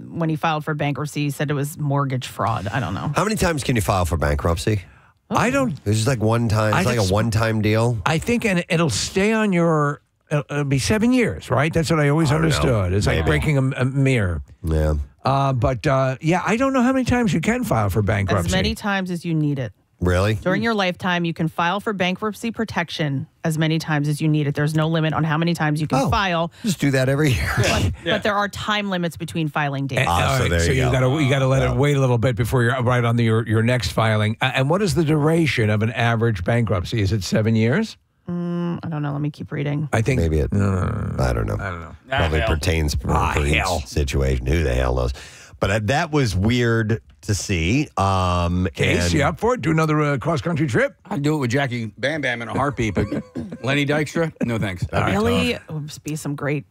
when he filed for bankruptcy, he said it was mortgage fraud. I don't know. How many times can you file for bankruptcy? I don't. It's just like one time. It's like a one-time deal. I think, and it'll stay on your. It'll be 7 years, right? That's what I always understood. It's like Maybe. breaking a mirror. Yeah. I don't know how many times you can file for bankruptcy. As many times as you need it. Really? During your lifetime, you can file for bankruptcy protection as many times as you need it. There's no limit on how many times you can file. Just do that every year. But there are time limits between filing dates. So there you go. You got to let it wait a little bit before you're right on your next filing. And what is the duration of an average bankruptcy? Is it 7 years? I don't know. Let me keep reading. I think maybe I don't know. Probably pertains for each situation. Who the hell knows? But that was weird to see. Case, you up for it? Do another cross-country trip? I'd do it with Jackie Bam Bam in a heartbeat, but Lenny Dykstra, no thanks. Really? It would be some great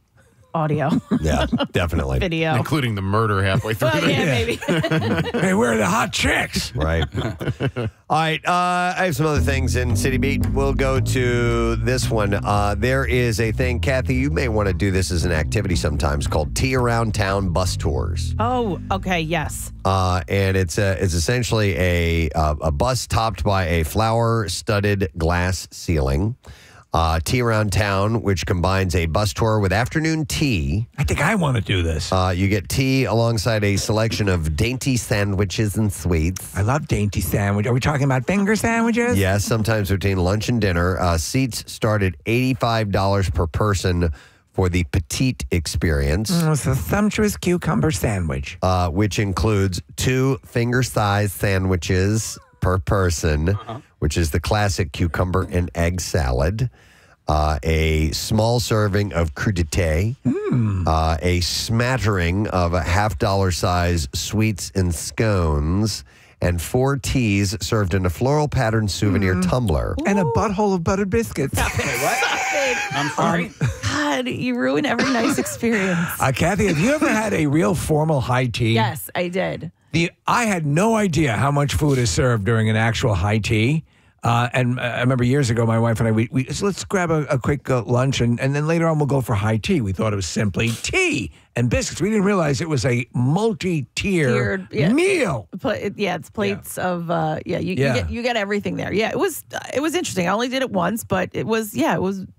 audio. Yeah, definitely. Video. Including the murder halfway through. Well, yeah, maybe. Hey, where are the hot chicks? Right. All right. I have some other things in City Beat. We'll go to this one. There is a thing, Kathy, you may want to do this as an activity sometimes called Tea Around Town Bus Tours. Oh, okay. Yes. And it's essentially a bus topped by a flower-studded glass ceiling. Tea Around Town, which combines a bus tour with afternoon tea. I think I want to do this. You get tea alongside a selection of dainty sandwiches and sweets. I love dainty sandwich. Are we talking about finger sandwiches? Yes, sometimes between lunch and dinner. Seats start at $85 per person for the petite experience. It's a sumptuous cucumber sandwich. Which includes 2 finger-sized sandwiches per person, which is the classic cucumber and egg salad, a small serving of crudité, a smattering of $50 size sweets and scones, and 4 teas served in a floral patterned souvenir tumbler. And a butthole of buttered biscuits. I'm sorry. God, you ruin every nice experience. Kathy, have you ever had a real formal high tea? Yes, I did. I had no idea how much food is served during an actual high tea. And I remember years ago, my wife and I, we so let's grab a quick lunch, and then later on we'll go for high tea. We thought it was simply tea and biscuits. We didn't realize it was a multi-tiered meal. It's plates of you get everything there. Yeah, it was interesting. I only did it once, but it was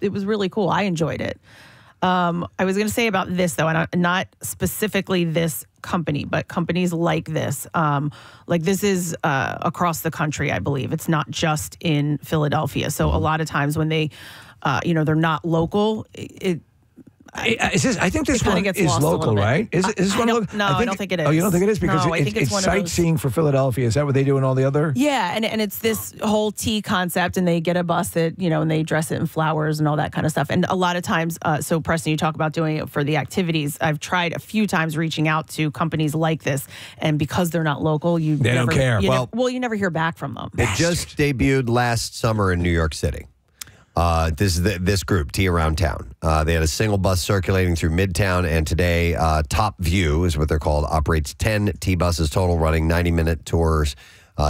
really cool. I enjoyed it. I was going to say about this though, and not specifically this company, but companies like this. Like this is across the country, I believe. It's not just in Philadelphia. So a lot of times when they, they're not local, I think this one is local, right? Is this one local? No, I don't think it is. Oh, you don't think it is? Because no, I think it's one sightseeing for Philadelphia. Is that what they do in all the other? Yeah, and it's this whole tea concept, and they get a bus that, and they dress it in flowers and all that kind of stuff. And a lot of times, so Preston, you talk about doing it for the activities. I've tried a few times reaching out to companies like this, and because they're not local, they don't care. You never hear back from them. It just debuted last summer in New York City. This group, Tea Around Town. They had a single bus circulating through Midtown, and today Top View is what they're called, operates 10 T buses total, running 90-minute tours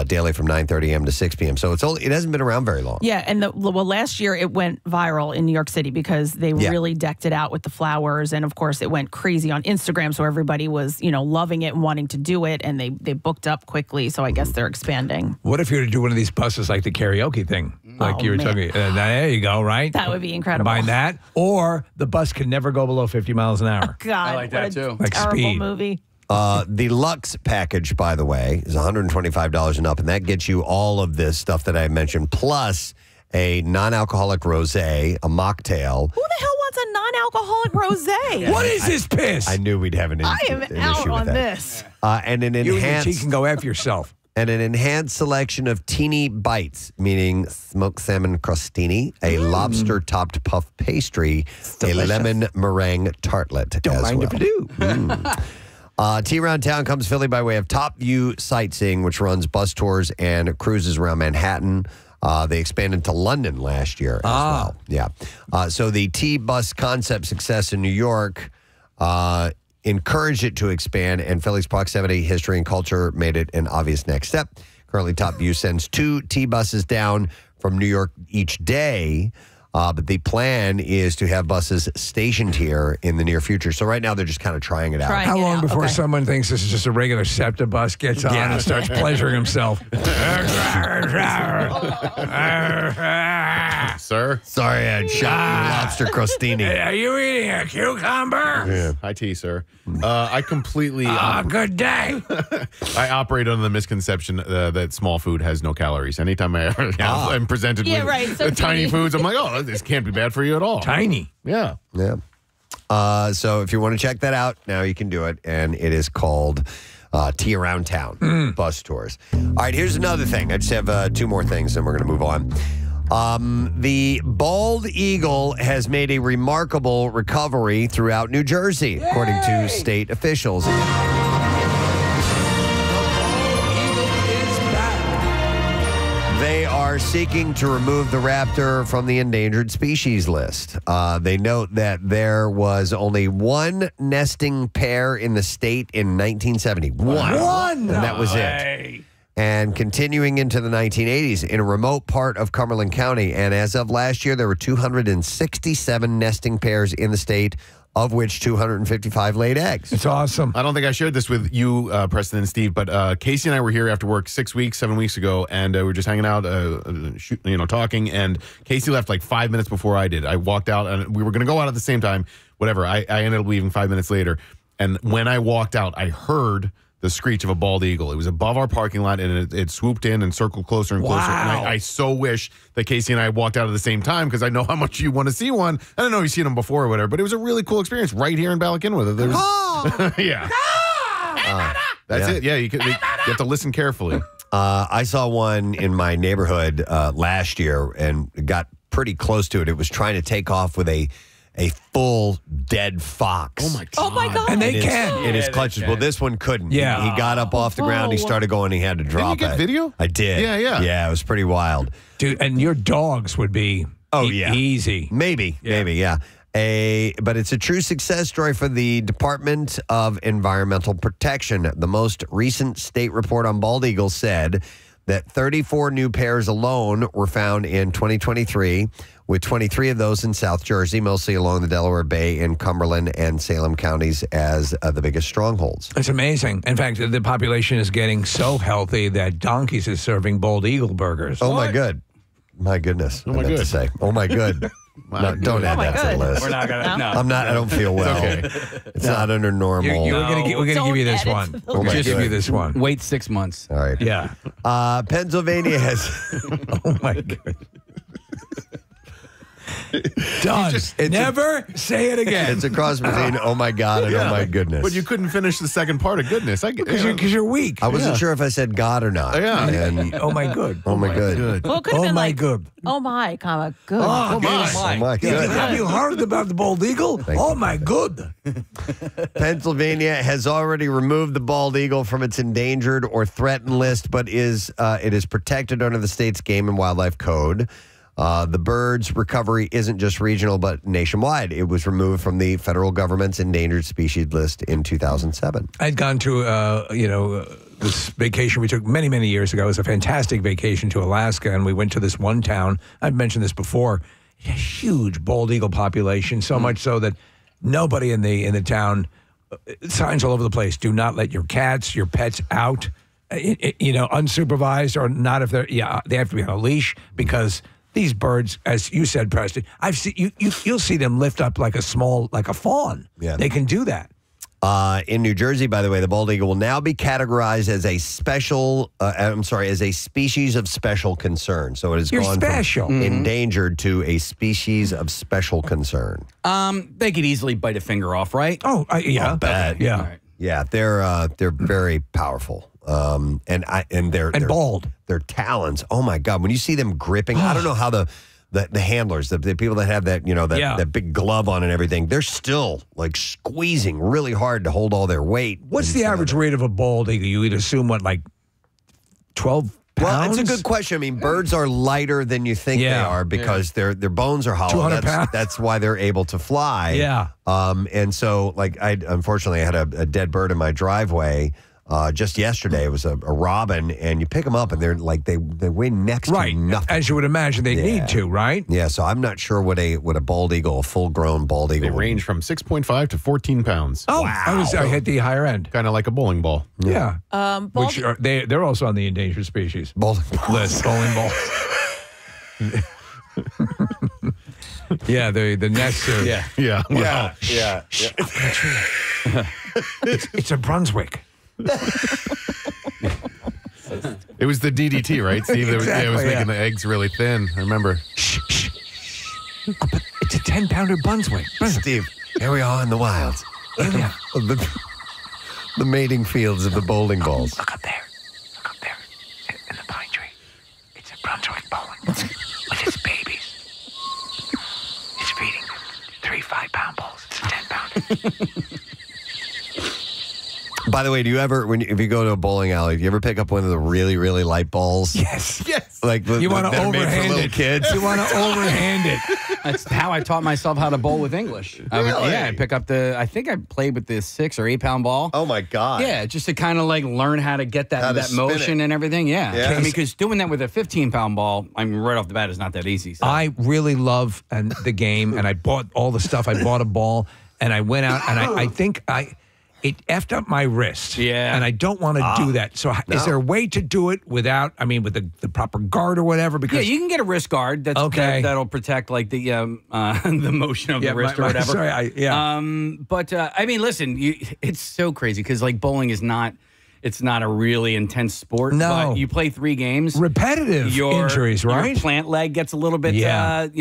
daily from 9:30 a.m. to 6 p.m. So it hasn't been around very long. Yeah, and last year it went viral in New York City because they really decked it out with the flowers, and of course it went crazy on Instagram. So everybody was loving it and wanting to do it, and they booked up quickly. So I guess they're expanding. What if you were to do one of these buses like the karaoke thing, like you were talking? There you go, right? That would be incredible. Combine that, or the bus can never go below 50 miles an hour. Oh, God, I like that too. Like terrible speed. movie. The Lux package, by the way, is $125 and up, and that gets you all of this stuff that I mentioned, plus a non-alcoholic rosé, a mocktail. Who the hell wants a non-alcoholic rosé? What is this piss? I knew we'd have an I am an out issue with on that. this. And an You enhanced can go after yourself. and an enhanced selection of teeny bites, meaning smoked salmon crostini, a lobster-topped puff pastry, a lemon meringue tartlet. Don't mind if you do. Tea Around Town comes to Philly by way of Top View Sightseeing, which runs bus tours and cruises around Manhattan. They expanded to London last year as well. Yeah. So the T-bus concept success in New York encouraged it to expand, and Philly's proximity, history, and culture made it an obvious next step. Currently, Top View sends 2 T-buses down from New York each day. But the plan is to have buses stationed here in the near future. So right now they're just kind of trying it out. Trying How it long out. before Okay. someone thinks this is just a regular SEPTA bus, gets on and starts pleasuring himself? Sir? Sorry, I shot lobster crostini. Are you eating a cucumber? Yeah. Hi, tea, sir. I completely... Good day. I operate under the misconception that small food has no calories. Anytime I'm presented Yeah, with right, so tiny teeny. foods, I'm like, oh, this can't be bad for you at all. Tiny. Yeah. Yeah. So if you want to check that out, now you can do it. And it is called Tea Around Town Bus Tours. All right, here's another thing. I just have 2 more things, and we're going to move on. The bald eagle has made a remarkable recovery throughout New Jersey, according to state officials. They are seeking to remove the raptor from the endangered species list. They note that there was only 1 nesting pair in the state in 1970. One! And that was it. And continuing into the 1980s in a remote part of Cumberland County. And as of last year, there were 267 nesting pairs in the state, of which 255 laid eggs. It's awesome. I don't think I shared this with you, Preston and Steve, but Casey and I were here after work 7 weeks ago, and we were just hanging out, talking, and Casey left like 5 minutes before I did. I walked out, and we were going to go out at the same time, whatever. I ended up leaving 5 minutes later, and when I walked out, I heard the screech of a bald eagle. It was above our parking lot, and it swooped in and circled closer and closer. Wow. And I so wish that Casey and I walked out at the same time, because I know how much you want to see one. I don't know if you've seen them before or whatever, but it was a really cool experience right here in Ballackinwood. There was, yeah. That's it. Yeah, you have to listen carefully. I saw one in my neighborhood last year and got pretty close to it. It was trying to take off with a full dead fox. Oh, my God. Oh my God. And they can. In his clutches. Well, this one couldn't. Yeah. He got up off the ground. He Whoa. started going. He had to drop you get it. video? I did. Yeah. Yeah, it was pretty wild. Dude, and your dogs would be easy. Maybe, yeah. But it's a true success story for the Department of Environmental Protection. The most recent state report on bald eagles said that 34 new pairs alone were found in 2023, with 23 of those in South Jersey, mostly along the Delaware Bay in Cumberland and Salem counties as the biggest strongholds. It's amazing. In fact, the population is getting so healthy that Donkeys is serving bald eagle burgers. Oh, my goodness. Oh, my good. To say. Oh, my good. No, don't add that to the list. We're not going to. No. I don't feel well. Okay. It's not under normal. We're going to Don't give you this edit one. the Oh, my We'll give you God. this one. Wait 6 months. All right. Yeah. Pennsylvania has. Oh, my God. Done. Never say it again. It's a cross between oh my God and oh my goodness. But you couldn't finish the second part of goodness. Because you're weak. I wasn't sure if I said God or not. Yeah. And, Oh, my good. oh my good. Well, it could have Oh, been my like, good. oh my, comma, good. Oh, Oh my good. Have you heard about the bald eagle? Oh, my good. Pennsylvania has already removed the bald eagle from its endangered or threatened list, but it is protected under the state's Game and Wildlife Code. The bird's recovery isn't just regional, but nationwide. It was removed from the federal government's endangered species list in 2007. I'd gone to, this vacation we took many, many years ago. It was a fantastic vacation to Alaska, and we went to this one town. I've mentioned this before. A huge bald eagle population, so much so that nobody in the town, signs all over the place, do not let your cats, your pets out, unsupervised or not if they have to be on a leash because these birds, as you said, Preston, I've seen you'll see them lift up like a fawn. Yeah. They can do that. In New Jersey, by the way, the bald eagle will now be categorized as as a species of special concern. So it has gone special. from endangered to a species of special concern. They could easily bite a finger off, right? Oh, yeah. I'll bet. Yeah. All right. Yeah, they're very powerful. And they're bald. Their talons. Oh my God! When you see them gripping, I don't know how the handlers, the people that have that that big glove on and everything, they're still like squeezing really hard to hold all their weight. What's the average weight of a bald eagle? You would assume 12 pounds? Well, it's a good question. I mean, birds are lighter than you think they are because their bones are hollow. 200 pounds. That's why they're able to fly. Yeah. And so, like, unfortunately, I had a dead bird in my driveway. Just yesterday, it was a robin, and you pick them up, and they're like they weigh next to nothing. As you would imagine, they need to, right? Yeah. So I'm not sure what a bald eagle, a full grown bald eagle. They range from 6.5 to 14 pounds. Oh, wow. I hit the higher end. Kind of like a bowling ball. Yeah. Which they're also on the endangered species bowling list. Bowling balls. Yeah, the nests are. Yeah. Yeah. It's a Brunswick. It was the DDT, right, Steve? Exactly, it was making the eggs really thin. I remember. Shh. Oh, but it's a 10-pounder Brunswick. Steve, here we are in the wilds. The mating fields of the bowling balls. Look up there. In the pine tree. It's a Brunswick bowling with its babies. It's feeding 3 5-pound balls. It's a 10-pounder. By the way, do you ever, if you go to a bowling alley, do you ever pick up one of the really, really light balls? Yes. Like you want to overhand it, kids. You want to overhand it. That's how I taught myself how to bowl with English. Really? I pick up I think I played with the 6 or 8-pound ball. Oh my God. Yeah, just to kind of like learn how to get that motion and everything. Yeah. I mean, because doing that with a 15-pound ball, I mean, right off the bat is not that easy. So. I really love the game, and I bought all the stuff. I bought a ball, and I went out, and I think it effed up my wrist. Yeah. And I don't want to do that. So is there a way to do it without, with the proper guard or whatever? Because you can get a wrist guard that'll protect like the motion of the wrist or whatever. But I mean, listen, it's so crazy because like bowling is not. It's not a really intense sport. No. But you play 3 games. Repetitive injuries, right? Your plant leg gets a little bit, like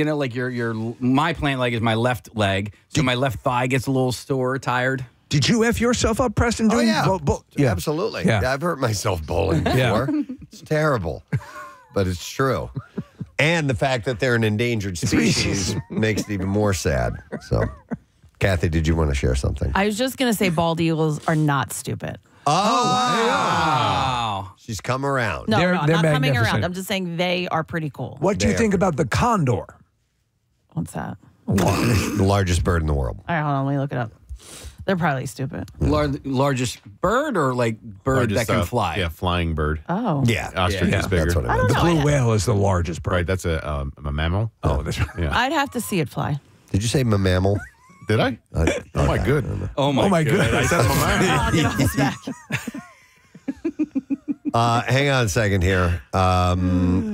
my plant leg is my left leg. So my left thigh gets a little sore, tired. Did you F yourself up, Preston? Oh, yeah. Absolutely. Yeah. I've hurt myself bowling before. It's terrible, but it's true. And the fact that they're an endangered species makes it even more sad. So, Kathy, did you want to share something? I was just going to say bald eagles are not stupid. Oh, wow. She's come around. No, I'm not coming around. I'm just saying they are pretty cool. What do you think about the condor? What's that? The largest bird in the world. All right, hold on. Let me look it up. They're probably stupid. Largest bird or like bird that can fly? Yeah, flying bird. Oh. Yeah. Ostrich is bigger. That's what I meant. The blue whale is the largest bird. Right, that's a mammal. Oh, that's right. Yeah. I'd have to see it fly. Did you say mammal? Did I? Oh, my good. Oh, my good. I said mammal. I'll get off this back. Hang on a second here.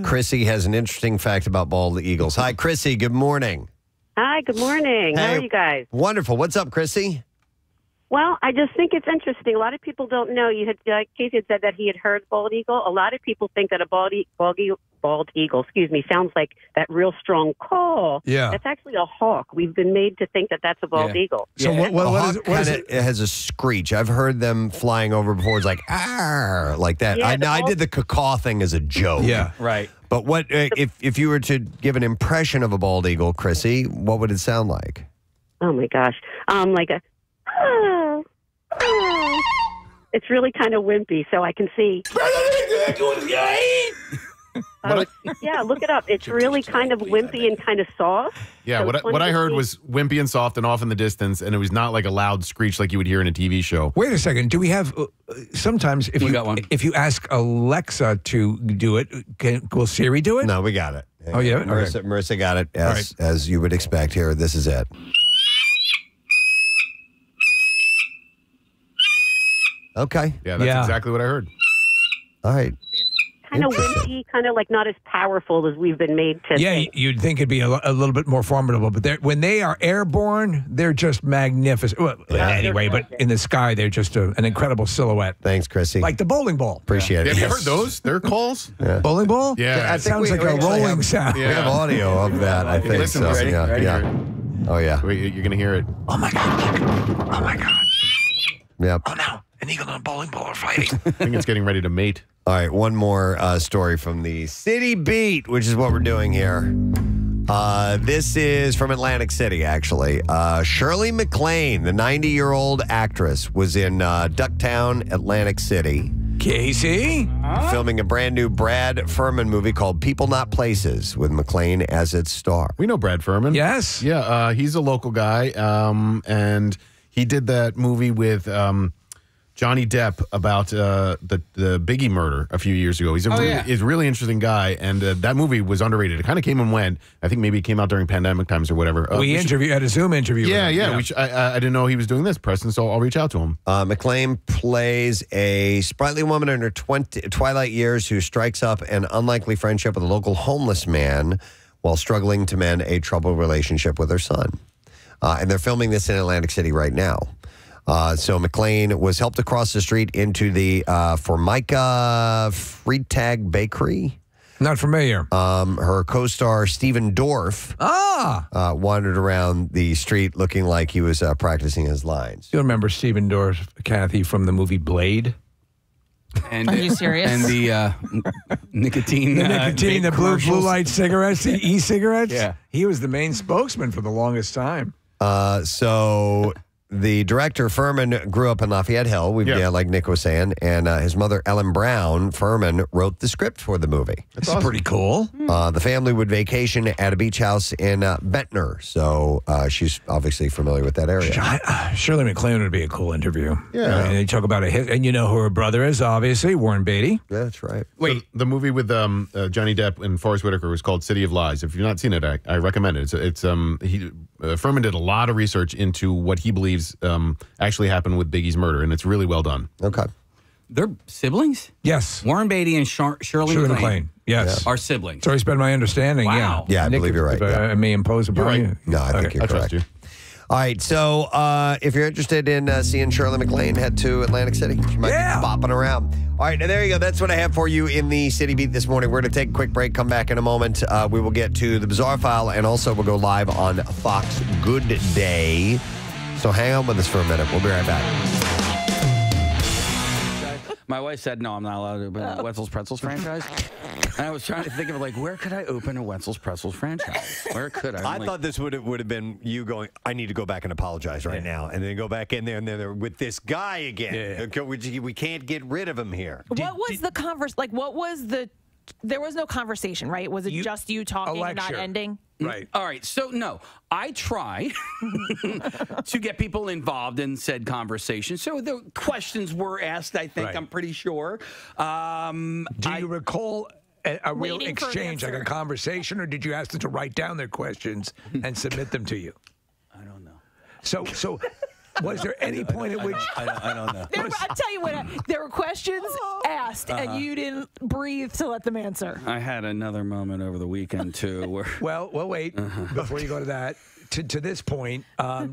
Chrissy has an interesting fact about bald eagles. Hi, Chrissy. Good morning. Hi, good morning. How are you guys? Wonderful. What's up, Chrissy? Well, I just think it's interesting. A lot of people don't know. Casey had said that he had heard bald eagle. A lot of people think that a bald eagle, sounds like that real strong call. Yeah. That's actually a hawk. We've been made to think that that's a bald eagle. So what is it? It has a screech. I've heard them flying over before. It's like, ah, like that. Yeah, I did the caw thing as a joke. Yeah. Right. But what if you were to give an impression of a bald eagle, Chrissy, what would it sound like? Oh, my gosh. Like a... It's really kind of wimpy, so I can see. Yeah, look it up. It's really kind of wimpy and kind of soft. Yeah, So what I heard was wimpy and soft and off in the distance, and it was not like a loud screech like you would hear in a TV show. Wait a second. Do we have sometimes if you ask Alexa to do it, will Siri do it? No, we got it. Oh yeah, Marissa got it as you would expect. Here, this is it. Okay. Yeah, that's exactly what I heard. All right. Kind of wimpy, kind of like not as powerful as we've been made to think. You'd think it'd be a little bit more formidable, but when they are airborne, they're just magnificent. Well, anyway, but in the sky, they're just an incredible silhouette. Thanks, Chrissy. Like the bowling ball. Appreciate it. Have you heard those? Their calls? Yeah. Bowling ball? Yeah. That sounds like a rolling sound. We have audio of that, I think. Listen, so. ready? Yeah. Oh, yeah. Wait, you're going to hear it. Oh, my God. Oh, my God. Yep. Oh, no. An eagle and a bowling ball are fighting. I think it's getting ready to mate. All right, one more story from the City Beat, which is what we're doing here. This is from Atlantic City, actually. Shirley MacLaine, the 90-year-old actress, was in Ducktown, Atlantic City. Casey? Filming a brand new Brad Furman movie called People Not Places with MacLaine as its star. We know Brad Furman. Yes. Yeah, he's a local guy, and he did that movie with Johnny Depp about the Biggie murder a few years ago. He's a really interesting guy, and that movie was underrated. It kind of came and went. I think maybe it came out during pandemic times or whatever. We had a Zoom interview. Yeah. I didn't know he was doing this, Preston, so I'll reach out to him. McClane plays a sprightly woman in her twilight years who strikes up an unlikely friendship with a local homeless man while struggling to mend a troubled relationship with her son. And they're filming this in Atlantic City right now. So McClane was helped across the street into the Formica Freitag Bakery. Not familiar. Her co-star Stephen Dorff wandered around the street looking like he was practicing his lines. You remember Stephen Dorff, Kathy, from the movie Blade? And, are you serious? And the nicotine, the blue light cigarettes, the e-cigarettes. Yeah, he was the main spokesman for the longest time. So the director, Furman, grew up in Lafayette Hill, like Nick was saying, and his mother, Ellen Brown Furman, wrote the script for the movie. That's awesome. Pretty cool. The family would vacation at a beach house in Ventnor, so she's obviously familiar with that area. Shirley MacLaine would be a cool interview. Yeah. I mean, they talk about and you know who her brother is, obviously, Warren Beatty. Yeah, that's right. Wait, the movie with Johnny Depp and Forrest Whitaker was called City of Lies. If you've not seen it, I recommend it. Furman did a lot of research into what he believes actually happened with Biggie's murder, and it's really well done. Okay. They're siblings? Yes. Warren Beatty and Shirley MacLaine. Yes. Are siblings. So it's been my understanding, Wow. Yeah, I believe you're right. I may impose upon you. No, I think you're correct. Trust you. All right, so if you're interested in seeing Shirley MacLaine, head to Atlantic City. She might be bopping around. All right, now there you go. That's what I have for you in the City Beat this morning. We're going to take a quick break, come back in a moment. We will get to the Bizarre File, and also we'll go live on Fox Good Day. So hang on with us for a minute. We'll be right back. My wife said, no, I'm not allowed to open a Wetzel's Pretzels franchise. And I was trying to think of, where could I open a Wetzel's Pretzels franchise? Where could I? I thought this would have been you going, I need to go back and apologize right now. And then go back in there, and then they're with this guy again. Yeah. We can't get rid of him here. What was the there was no conversation, right? Was it just you talking and not ending? Right. All right. So, no, I try to get people involved in said conversation. So the questions were asked, I think, I'm pretty sure. Do you recall a real exchange, like a conversation, or did you ask them to write down their questions and submit them to you? I don't know. So was there any point at which... I don't know. I'll tell you what, there were questions asked, and you didn't breathe to let them answer. I had another moment over the weekend, too. Where Well, wait. Before you go to that, to this point,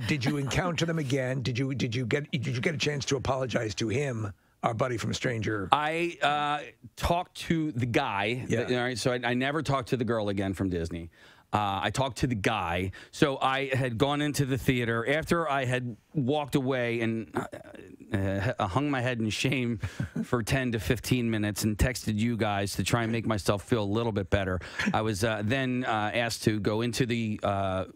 did you encounter them again? Did you get a chance to apologize to him, our buddy from Stranger? I talked to the guy. Yeah. All right, so I never talked to the girl again from Disney. I talked to the guy. So I had gone into the theater after I had walked away and hung my head in shame for 10 to 15 minutes and texted you guys to try and make myself feel a little bit better. I was then asked to go into the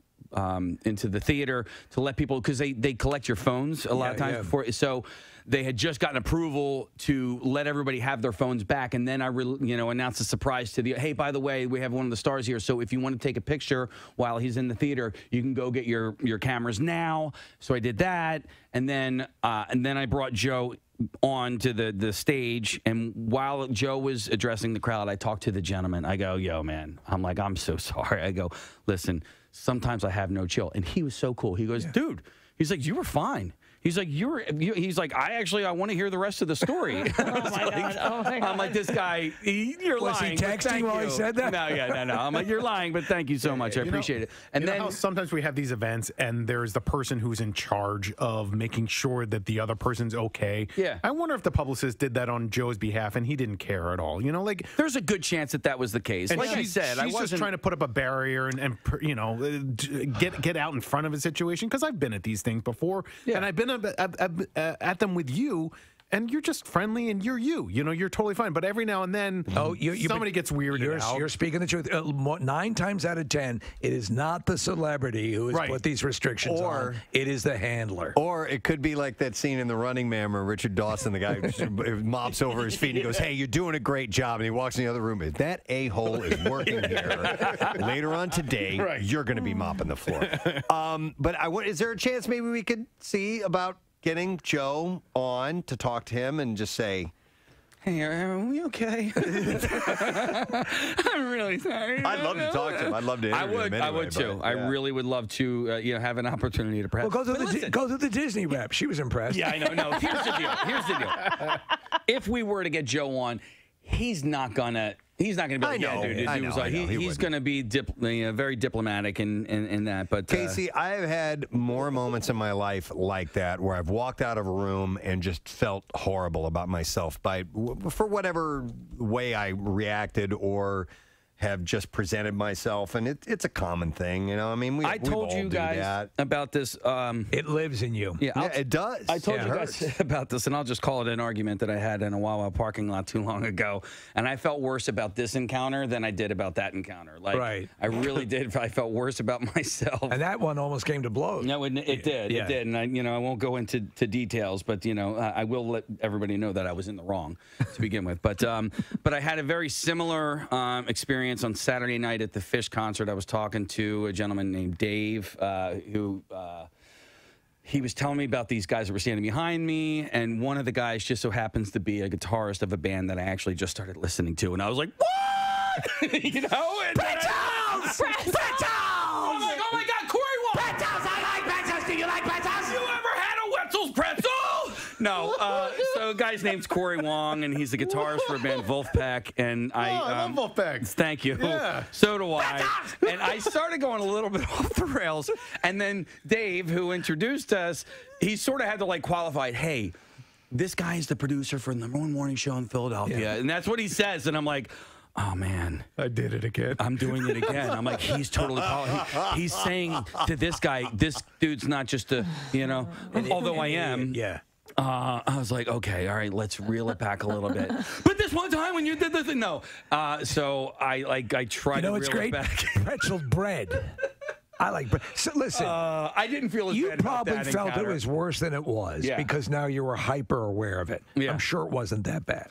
theater to let people, because they collect your phones a lot of times before. So they had just gotten approval to let everybody have their phones back, and then I announced a surprise to hey, by the way, we have one of the stars here, so if you want to take a picture while he's in the theater, you can go get your cameras now. So I did that, and then I brought Joe on to the stage, and while Joe was addressing the crowd, I talked to the gentleman. I go, yo, man, I'm so sorry. I go, listen, sometimes I have no chill. And he was so cool. He goes, dude, he's like, you were fine. He's like, he's like, I want to hear the rest of the story. Oh my God. I'm like, this guy, you're was lying. Was he texting while he said that? No. I'm like, you're lying, but thank you so much. I appreciate it. And then how sometimes we have these events and there's the person who's in charge of making sure that the other person's okay. Yeah. I wonder if the publicist did that on Joe's behalf and he didn't care at all. There's a good chance that was the case. Like I said, she's just trying to put up a barrier and get out in front of a situation, because I've been at these things before, and I've been at them with you, and you're just friendly and you're you're totally fine. But every now and then, somebody gets weirded out. You're speaking the truth. 9 times out of 10, it is not the celebrity who has put these restrictions on. It is the handler. Or it could be like that scene in The Running Man where Richard Dawson, the guy who mops over his feet, and he goes, hey, you're doing a great job. And he walks in the other room. If that a-hole is working here, later on today, you're going to be mopping the floor. But is there a chance maybe we could see about getting Joe on to talk to him and just say, hey, are we okay? I'm really sorry. I'd love to talk to him. I'd love to interview him anyway, I would too. but, I yeah. really would love to have an opportunity to perhaps. Well, go to the Disney rep. She was impressed. Yeah, I know. No, here's the deal. If we were to get Joe on, he's not gonna be like, yeah, dude. He's going to be very diplomatic in that. But Casey, I have had more moments in my life like that where I've walked out of a room and just felt horrible about myself for whatever way I reacted or have just presented myself, and it's a common thing, you know. I mean, I told you guys about this. It lives in you. Yeah, it does. I told you guys about this, and I'll just call it an argument that I had in a Wawa parking lot too long ago. And I felt worse about this encounter than I did about that encounter. Like, I really did. I felt worse about myself. And that one almost came to blows. No, it did. Yeah. It did. And I won't go into details, but I will let everybody know that I was in the wrong to begin with. But I had a very similar experience on Saturday night at the Fish concert. I was talking to a gentleman named Dave, who he was telling me about these guys that were standing behind me, and one of the guys just so happens to be a guitarist of a band that I actually just started listening to, and I was like, what? Pretzels! I'm like, oh my God, Corey Wall! Pretzels! I like pretzels! Do you like pretzels? You ever had a Wetzel's pretzel? No. So the guy's name's Corey Wong, and he's the guitarist for a band, Wolfpack. And I love Wolfpack. Thank you. Yeah. So do I. And I started going a little bit off the rails. And then Dave, who introduced us, he sort of had to like qualify, hey, this guy is the producer for the #1 morning show in Philadelphia. Yeah. And that's what he says. And I'm like, oh, man. I did it again. I'm doing it again. I'm like, he's totally he's saying to this guy, this dude's not just a, although I am. Yeah. I was like, okay, all right, let's reel it back a little bit. But this one time when you did the thing, no. So I tried to reel it back. Pretzel bread. I like bread. So listen, I didn't feel as you bad about probably that felt encounter. it was worse than it was because now you were hyper aware of it. Yeah. I'm sure it wasn't that bad.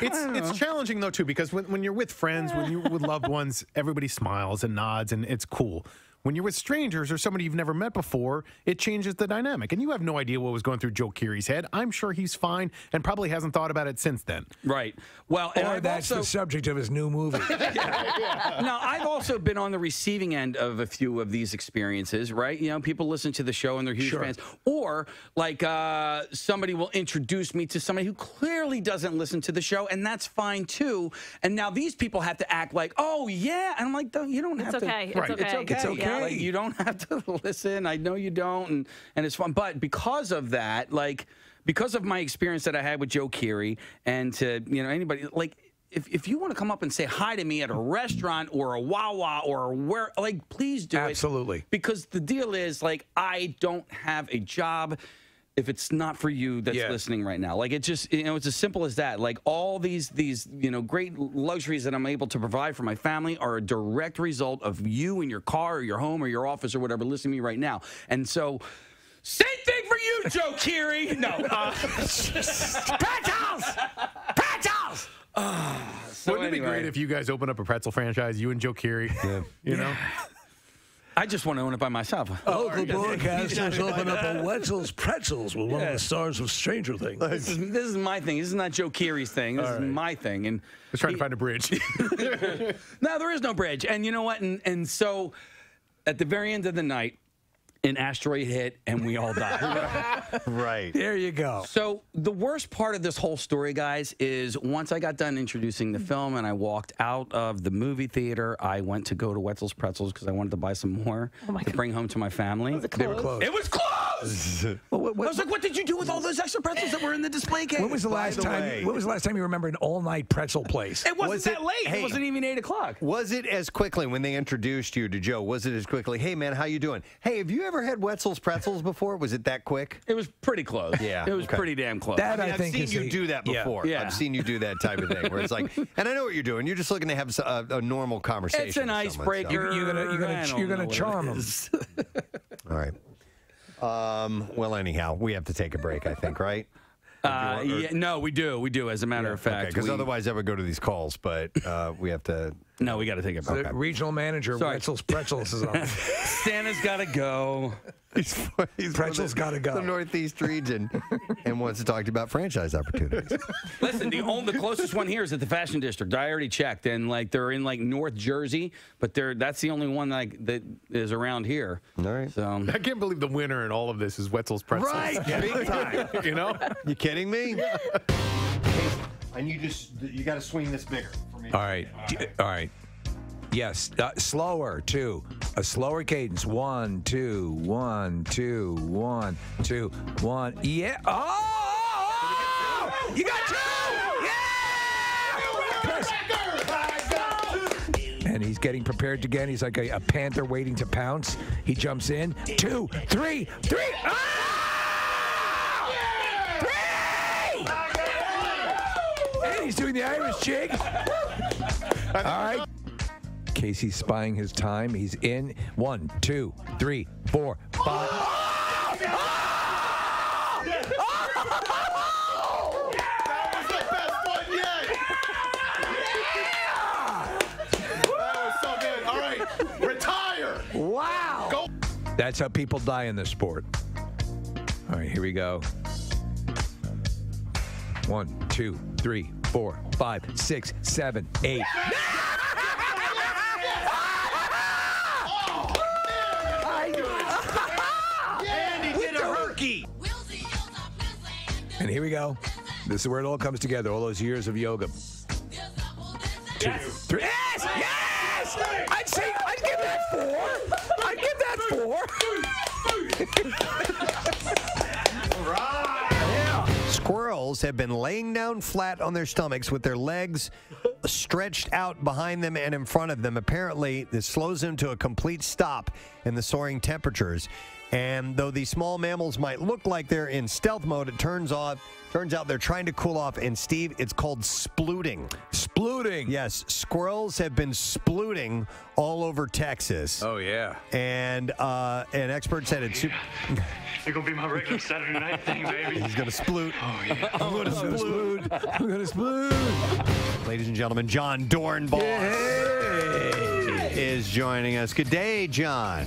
It's challenging though too, because when you're with friends, when you're with loved ones, everybody smiles and nods and it's cool. When you're with strangers or somebody you've never met before, it changes the dynamic. And you have no idea what was going through Joe Keery's head. I'm sure he's fine and probably hasn't thought about it since then. Right. Well, and or that's the subject of his new movie. Now, I've also been on the receiving end of a few of these experiences, right? People listen to the show and they're huge fans. Or, like, somebody will introduce me to somebody who clearly doesn't listen to the show, and that's fine, too. And now these people have to act like, oh, yeah. And I'm like, you don't have to. Okay. Right. It's okay. It's okay. Yeah. Like, you don't have to listen. I know you don't, and it's fun. But because of that, because of my experience that I had with Joe Keery, and to anybody, if you want to come up and say hi to me at a restaurant or a Wawa or where, please do it. Absolutely. Because the deal is, I don't have a job if it's not for you that's listening right now. It's just, it's as simple as that. All these great luxuries that I'm able to provide for my family are a direct result of you in your car or your home or your office or whatever listening to me right now. And so, same thing for you, Joe Keery. No. Pretzels! Pretzels! Wouldn't it be great if you guys open up a pretzel franchise, you and Joe Keery? You know? I just want to own it by myself. Local broadcasters open up a Wetzel's Pretzels with one of the stars of Stranger Things. This is my thing. This is not Joe Keery's thing. This is my thing. And I was trying to find a bridge. No, there is no bridge. And you know what? And so at the very end of the night, an asteroid hit and we all died. Right. There you go. So the worst part of this whole story, guys, is once I got done introducing the film and I walked out of the movie theater, I went to go to Wetzel's Pretzels because I wanted to buy some more to bring home to my family. They were closed. It was closed! I was like, what did you do with all those extra pretzels that were in the display case? When was the last time? When was the last time you remember an all-night pretzel place? It wasn't that late. Hey, it wasn't even 8 o'clock. Was it as quickly when they introduced you to Joe? Was it as quickly? Hey man, how you doing? Hey, have you ever had Wetzel's Pretzels before? Was it that quick? It was pretty close. Yeah, it was pretty damn close. That I've seen you do that before. Yeah. I've seen you do that type of thing where it's like, and I know what you're doing. You're just looking to have a normal conversation. It's an with icebreaker. someone, You're gonna charm them. All right. Well, anyhow, we have to take a break, I think, right? No, we do. As a matter of fact, Because otherwise I would go to these calls, but we have to. No, we got to take a break. The regional manager, Wetzel's Pretzels, is on. Santa's got to go. He's Pretzels got to go. The Northeast region and wants to talk to you about franchise opportunities. Listen, the closest one here is at the Fashion District. I already checked, and they're in North Jersey, but that's the only one that is around here. All right. So I can't believe the winner in all of this is Wetzel's Pretzels. Right, big time. You know? You kidding me? And you got to swing this bigger for me. All right. Yes, slower too. A slower cadence. 1, 2, 1, 2, 1, 2, 1. Yeah. Oh! You got 2. Yeah! And he's getting prepared again. He's like a panther waiting to pounce. He jumps in. 2, 3, 3. Ah! 3! And he's doing the Irish jig. All right. Casey's spying his time. He's in. 1, 2, 3, 4, 5. That was the best one yet. That was so good. All right, retire. Wow. Go. That's how people die in this sport. All right, here we go. 1, 2, 3, 4, 5, 6, 7, 8. And here we go. This is where it all comes together. All those years of yoga. 2, 3. Yes! Yes! I'd give that 4. Squirrels have been laying down flat on their stomachs with their legs stretched out behind them and in front of them. Apparently, this slows them to a complete stop in the soaring temperatures. And though these small mammals might look like they're in stealth mode, it turns out they're trying to cool off. And Steve, it's called splooting. Splooting. Yes, squirrels have been splooting all over Texas. Oh yeah. And an expert said it's. It's gonna be my regular Saturday night thing, baby. He's gonna sploot. Oh yeah. I'm gonna sploot. I'm gonna sploot. Ladies and gentlemen, John Dornbach is joining us. Good day, John.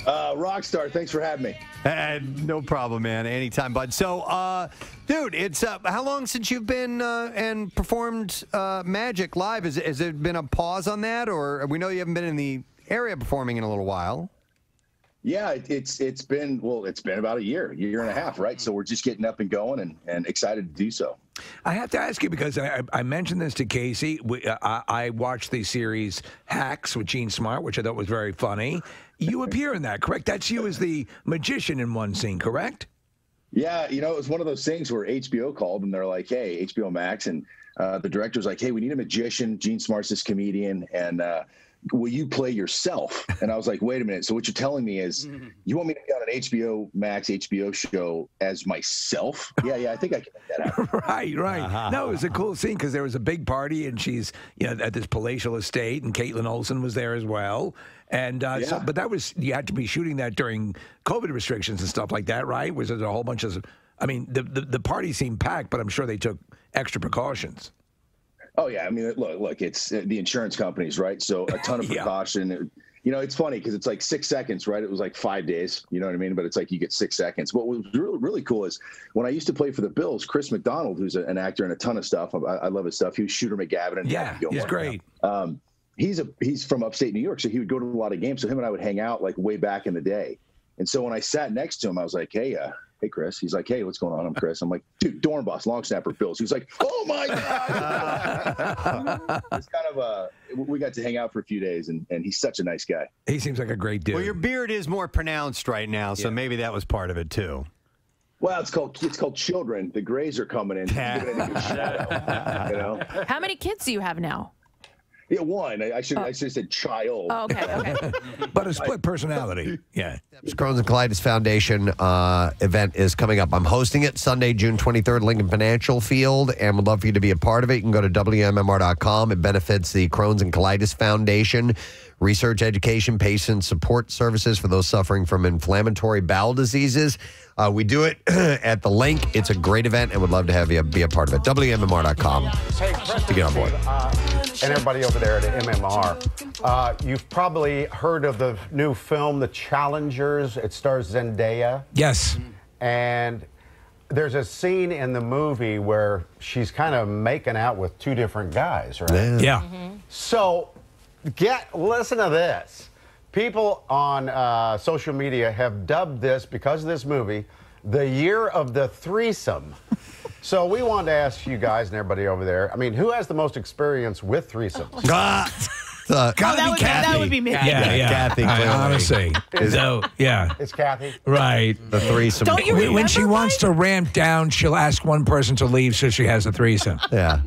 Rockstar, thanks for having me. No problem, man. Anytime, bud. So, dude, it's how long since you've been and performed Magic live? Has there been a pause on that, or we know you haven't been in the area performing in a little while? Yeah, it's been about a year and a half, right? So we're just getting up and going and excited to do so. I have to ask you because I mentioned this to Casey. I watched the series Hacks with Gene Smart, which I thought was very funny. You appear in that, correct? That's you as the magician in one scene, correct? Yeah, it was one of those things where HBO called and they're like, "Hey, HBO Max," and the director's like, "Hey, we need a magician. Gene Smart's this comedian, and will you play yourself?" And I was like, "Wait a minute. So what you're telling me is you want me to be on an HBO Max HBO show as myself?" Yeah, I think I can make that happen. Right. No, it was a cool scene because there was a big party and she's at this palatial estate, and Caitlin Olsen was there as well. And but that was you had to be shooting that during COVID restrictions and stuff like that, right? Was there a whole bunch of? I mean, the party seemed packed, but I'm sure they took extra precautions. Oh yeah, I mean, look, it's the insurance companies, right? So a ton of precaution. It's funny because it's like 6 seconds, right? It was like 5 days, you know what I mean? But it's like you get 6 seconds. What was really, really cool is when I used to play for the Bills, Chris McDonald, who's an actor in a ton of stuff. I love his stuff. He was Shooter McGavin. And he's great. He's from upstate New York, so he would go to a lot of games. So him and I would hang out like way back in the day. And so when I sat next to him, I was like, "Hey, Chris." He's like, "Hey, what's going on?" I'm Chris. I'm like, "Dude, Dornbach, long snapper, Bills." He's like, "Oh my God!" It's kind of we got to hang out for a few days, and he's such a nice guy. He seems like a great dude. Well, your beard is more pronounced right now, so maybe that was part of it too. Well, it's called children. The grays are coming in. How many kids do you have now? Yeah, one. I should have said child. Oh, okay. But a split personality. Yeah. This Crohn's and Colitis Foundation event is coming up. I'm hosting it Sunday, June 23rd, Lincoln Financial Field, and would love for you to be a part of it. You can go to WMMR.com. It benefits the Crohn's and Colitis Foundation. research, education, patient support services for those suffering from inflammatory bowel diseases. We do it at the link. It's a great event and would love to have you be a part of it. WMMR.com Hey, Preston, to get on board. and everybody over there at MMR. You've probably heard of the new film, The Challengers. It stars Zendaya. Yes. And there's a scene in the movie where she's kind of making out with two different guys, right? Yeah. So, listen to this. People on social media have dubbed this, because of this movie, the year of the threesome. So we wanted to ask you guys and everybody over there, I mean, who has the most experience with threesomes? That would be me. Yeah. Kathy, Honestly. So, yeah. It's Kathy. Right. The threesome. Don't you When remember, she wants to ramp down, she'll ask one person to leave so she has a threesome. Yeah.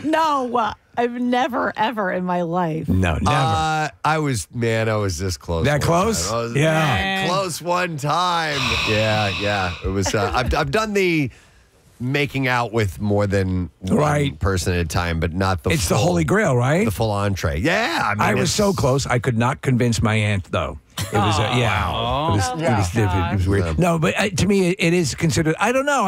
No, I've never, ever in my life. No, never. I was this close. That one close? time. I was Yeah. close one time. Yeah. It was. I've done the making out with more than one person at a time, but not the. It's the Holy Grail, right? The full entree. Yeah, I mean, I was so close. I could not convince my aunt, though. It was, it was weird. No, but to me, it is considered. I don't know.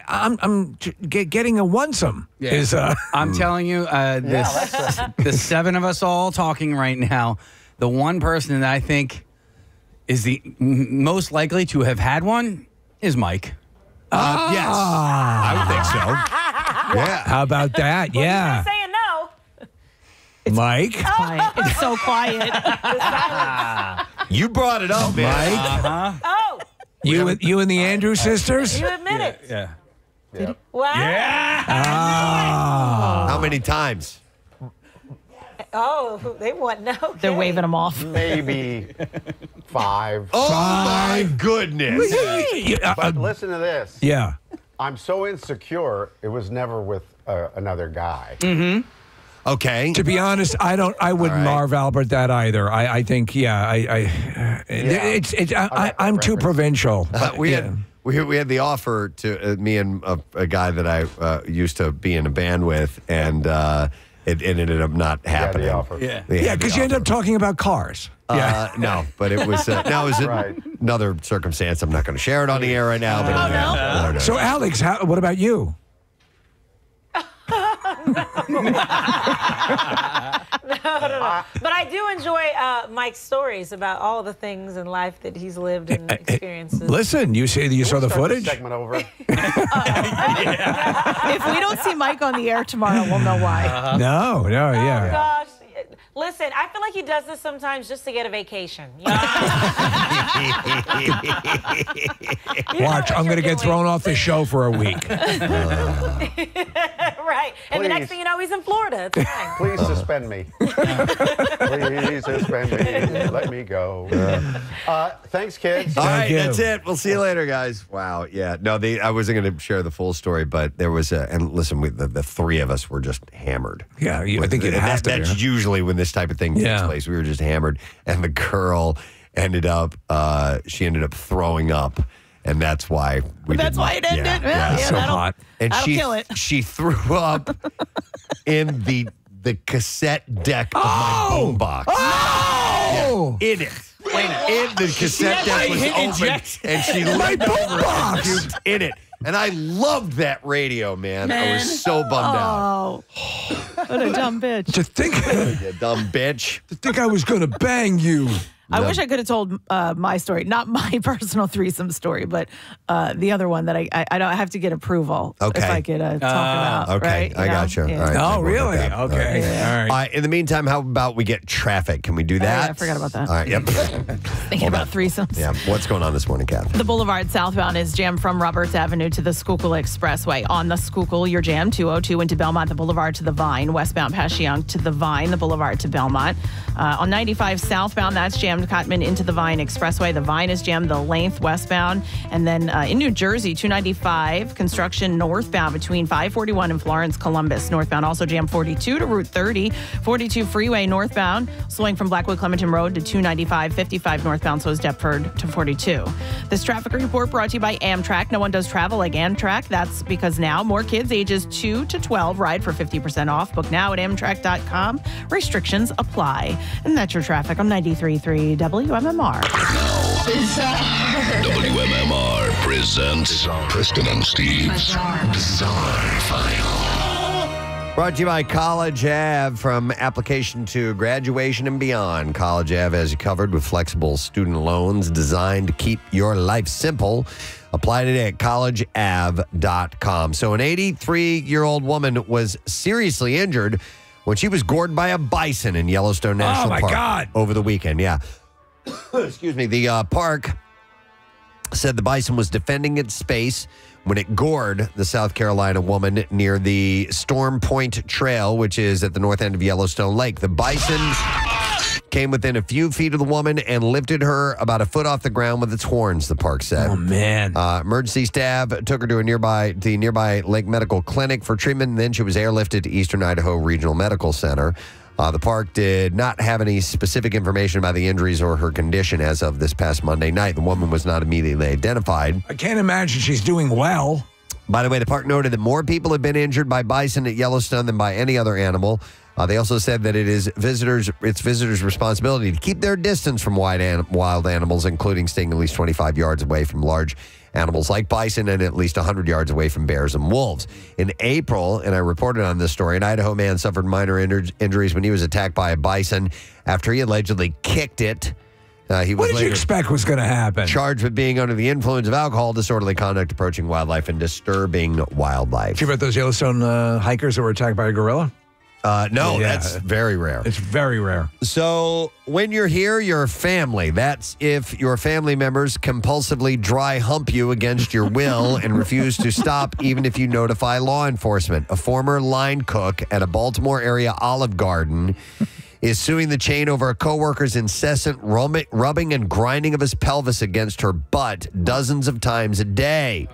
I'm getting a one-some. Is I'm telling you, the seven of us all talking right now, the one person that I think is the most likely to have had one is Mike. Yes, I would think so. Yeah. How about that? Yeah. Saying no. Mike. Quiet. It's so quiet. You brought it up, man. Mike. Oh, You and the Andrews sisters? you admit it. Yeah. Wow. How many times? Oh, they want no. Okay. They're waving them off. Maybe 5. Oh, my goodness. But listen to this. Yeah. I'm so insecure, it was never with another guy. Mm-hmm. Okay. To be honest, I wouldn't Marv Albert that either. I think, I'm too provincial. We had the offer to me and a guy that I used to be in a band with, and it ended up not happening. Yeah, because you end up talking about cars. No, but it was another circumstance. I'm not going to share it on the air right now. But no. So, Alex, what about you? No. But I do enjoy Mike's stories about all the things in life that he's lived and experiences. Listen, you saw the footage? Segment over. If we don't see Mike on the air tomorrow, we'll know why. No, yeah. Oh, gosh. Listen, I feel like he does this sometimes just to get a vacation. You know? Watch, I'm going to get thrown off the show for a week. Right. And the next thing you know, he's in Florida. It's fine. Please suspend me. Please suspend me. Let me go. Thanks, kids. All right, that's it. We'll see you later, guys. Wow, yeah. No, I wasn't going to share the full story, but there was and listen, the three of us were just hammered. Yeah, I think it has to be. That's usually when this type of thing takes place. We were just hammered, and the girl ended up throwing up. And that's why That's why it ended. Yeah, so hot. And that'll kill it. She threw up in the cassette deck of my boombox. Oh! Yeah, in it. In the cassette deck was open, and she leaned over and puked in it. And I loved that radio, man. I was so bummed out. What a dumb bitch. You dumb bitch. To think I was going to bang you. I wish I could have told my story, not my personal threesome story, but the other one that I don't have to get approval if I could talk about. Okay, right? I got you. Yeah. All right, Oh, really? Okay. All right. All right. In the meantime, how about we get traffic? Can we do that? Yeah, I forgot about that. All right, yep. Thinking about threesomes. Yeah, what's going on this morning, Kath? The Boulevard southbound is jammed from Roberts Avenue to the Schuylkill Expressway. On the Schuylkill, you're jammed 202 into Belmont, the Boulevard to the Vine. Westbound Passyunk to the Vine, the Boulevard to Belmont. On 95 southbound, that's jammed jammed Cottman into the Vine Expressway. The Vine is jammed the length westbound. And then in New Jersey, 295, construction northbound between 541 and Florence, Columbus. Northbound also jammed 42 to Route 30. 42 freeway northbound, slowing from Blackwood Clementon Road to 295. 55 northbound, so is Deptford to 42. This traffic report brought to you by Amtrak. No one does travel like Amtrak. That's because now more kids ages 2 to 12 ride for 50% off. Book now at Amtrak.com. Restrictions apply. And that's your traffic on 93.3 WMMR. WMMR presents Preston and Steve's Bizarre File. Brought to you by College Ave. From application to graduation and beyond, College Ave has you covered with flexible student loans designed to keep your life simple. Apply today at collegeave.com. So an 83-year-old woman was seriously injured when she was gored by a bison in Yellowstone National Park. Oh, my God. Over the weekend, yeah. Excuse me. The park said the bison was defending its space when it gored the South Carolina woman near the Storm Point Trail, which is at the north end of Yellowstone Lake. The bison came within a few feet of the woman and lifted her about a foot off the ground with its horns, the park said. Oh, man. Emergency staff took her to the nearby Lake Medical Clinic for treatment, and then she was airlifted to Eastern Idaho Regional Medical Center. The park did not have any specific information about the injuries or her condition as of this past Monday night. The woman was not immediately identified. I can't imagine she's doing well. By the way, the park noted that more people have been injured by bison at Yellowstone than by any other animal. They also said that it's visitors' responsibility to keep their distance from wild animals, including staying at least 25 yards away from large animals like bison and at least 100 yards away from bears and wolves. In April, and I reported on this story, an Idaho man suffered minor injuries when he was attacked by a bison after he allegedly kicked it. He was what did you expect was going to happen? Charged with being under the influence of alcohol, disorderly conduct, approaching wildlife, and disturbing wildlife. Did you hear about those Yellowstone hikers that were attacked by a gorilla? No, that's very rare. It's very rare. So when you're here, you're family. That's if your family members compulsively dry hump you against your will and refuse to stop even if you notify law enforcement. A former line cook at a Baltimore area Olive Garden is suing the chain over a coworker's incessant rubbing and grinding of his pelvis against her butt dozens of times a day.